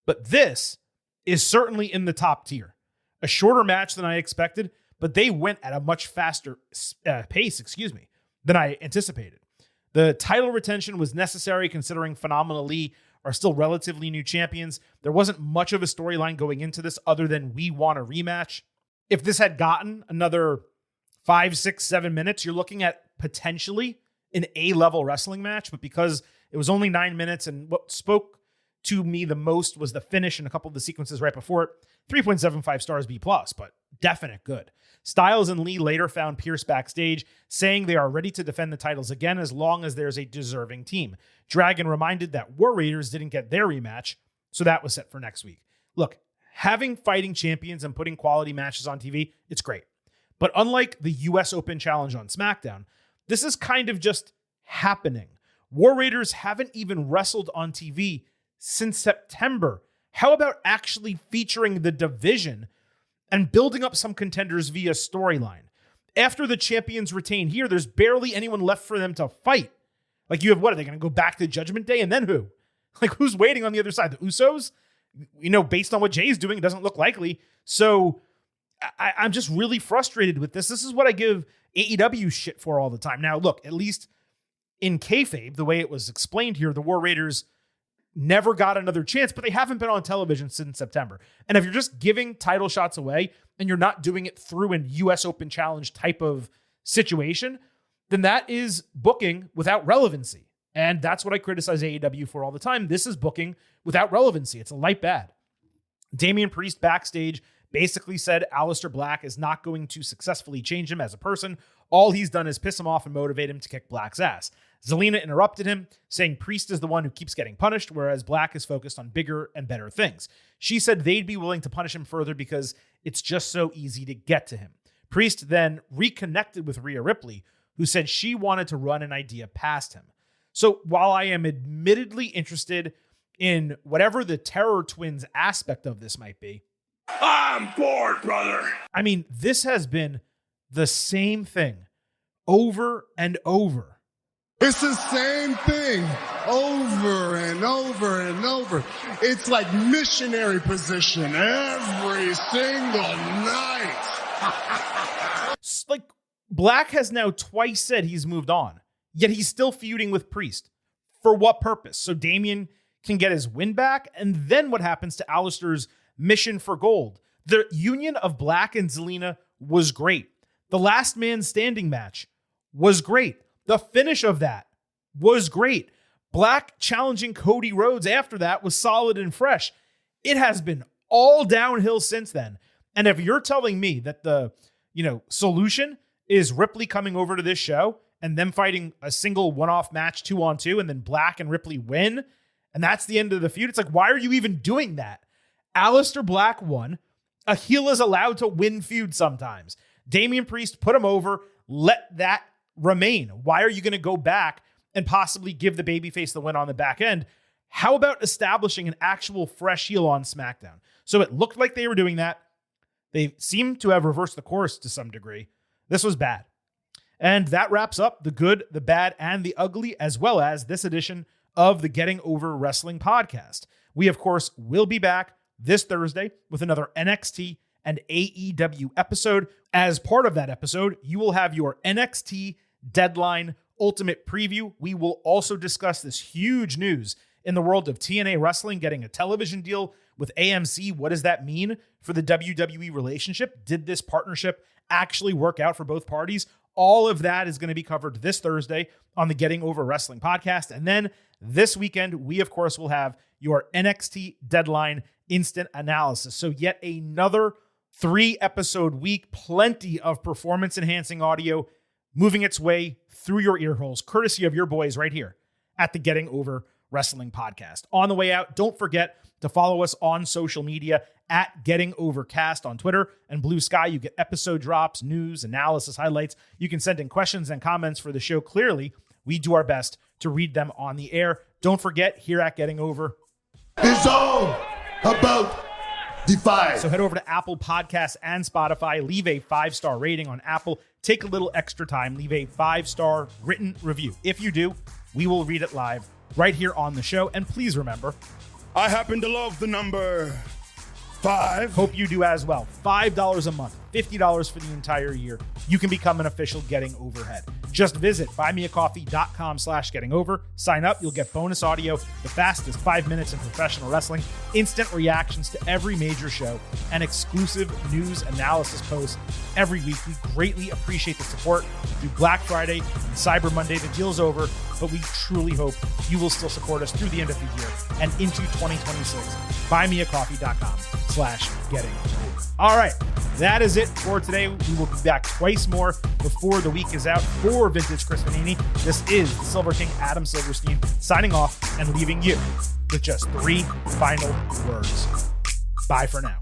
But this is certainly in the top tier. A shorter match than I expected, but they went at a much faster pace, than I anticipated. The title retention was necessary considering Phenomenal Lee are still relatively new champions. There wasn't much of a storyline going into this other than we want a rematch. If this had gotten another 5, 6, 7 minutes, you're looking at potentially an A-level wrestling match, but because it was only 9 minutes and what spoke to me the most was the finish and a couple of the sequences right before it, 3.75 stars B+, but definite good. Styles and Lee later found Pierce backstage, saying they are ready to defend the titles again as long as there's a deserving team. Dragon reminded that War Raiders didn't get their rematch, so that was set for next week. Look, having fighting champions and putting quality matches on TV, it's great. But unlike the US Open Challenge on SmackDown, this is kind of just happening. War Raiders haven't even wrestled on TV since September. How about actually featuring the division and building up some contenders via storyline? After the champions retain here, there's barely anyone left for them to fight. Like, you have what? Are they going to go back to Judgment Day? And then who? Like, who's waiting on the other side? The Usos? Based on what Jay's doing, it doesn't look likely. So I'm just really frustrated with this. This is what I give AEW shit for all the time. Now, look, at least in kayfabe, the way it was explained here, the War Raiders never got another chance, but they haven't been on television since September. And if you're just giving title shots away and you're not doing it through an US Open Challenge type of situation, then that is booking without relevancy. And that's what I criticize AEW for all the time. This is booking without relevancy. It's a light bad. Damian Priest backstage basically said Aleister Black is not going to successfully change him as a person. All he's done is piss him off and motivate him to kick Black's ass. Zelina interrupted him, saying Priest is the one who keeps getting punished, whereas Black is focused on bigger and better things. She said they'd be willing to punish him further because it's just so easy to get to him. Priest then reconnected with Rhea Ripley, who said she wanted to run an idea past him. So while I am admittedly interested in whatever the Terror Twins aspect of this might be, I'm bored, brother. I mean, this has been the same thing over and over. It's the same thing over and over and over. It's like missionary position every single night. Like, Black has now twice said he's moved on, yet he's still feuding with Priest. For what purpose? So Damian can get his win back? And then what happens to Aleister's mission for gold? The union of Black and Zelina was great. The last man standing match was great. The finish of that was great. Black challenging Cody Rhodes after that was solid and fresh. It has been all downhill since then. And if you're telling me that the, solution is Ripley coming over to this show and them fighting a single one-off match 2-on-2 and then Black and Ripley win, and that's the end of the feud, it's like, why are you even doing that? Aleister Black won. A heel is allowed to win feud sometimes. Damian Priest put him over. Let that remain. Why are you going to go back and possibly give the babyface the win on the back end? How about establishing an actual fresh heel on SmackDown? So it looked like they were doing that. They seem to have reversed the course to some degree. This was bad. And that wraps up the good, the bad, and the ugly, as well as this edition of the Getting Over Wrestling podcast. We, of course, will be back this Thursday with another NXT and AEW episode. As part of that episode, you will have your NXT Deadline Ultimate Preview. We will also discuss this huge news in the world of TNA Wrestling getting a television deal with AMC. What does that mean for the WWE relationship? Did this partnership actually work out for both parties? All of that is going to be covered this Thursday on the Getting Over Wrestling podcast. And then this weekend, we, of course, will have your NXT Deadline Instant Analysis. So yet another 3-episode week, plenty of performance-enhancing audio moving its way through your ear holes, courtesy of your boys right here at the Getting Over Wrestling podcast. On the way out, don't forget to follow us on social media at Getting Overcast on Twitter and Blue Sky. You get episode drops, news, analysis, highlights. You can send in questions and comments for the show. Clearly, we do our best to read them on the air. Don't forget, here at Getting Over, It's all about Defy. So head over to Apple Podcasts and Spotify. Leave a 5-star rating on Apple. Take a little extra time. Leave a 5-star written review. If you do, we will read it live right here on the show. And please remember, I happen to love the number 5. hope you do as well. $5 a month, $50 for the entire year. You can become an official Getting Overhead. Just visit buymeacoffee.com/gettingover. Sign up. You'll get bonus audio, the fastest 5 minutes in professional wrestling, instant reactions to every major show, and exclusive news analysis posts every week. We greatly appreciate the support through Black Friday and Cyber Monday. The deal's over, but we truly hope you will still support us through the end of the year and into 2026. Buymeacoffee.com/gettingover. All right, that is it for today. We will be back twice more before the week is out. For Vintage Chris Vannini, this is the Silver King, Adam Silverstein, signing off and leaving you with just 3 final words. Bye for now.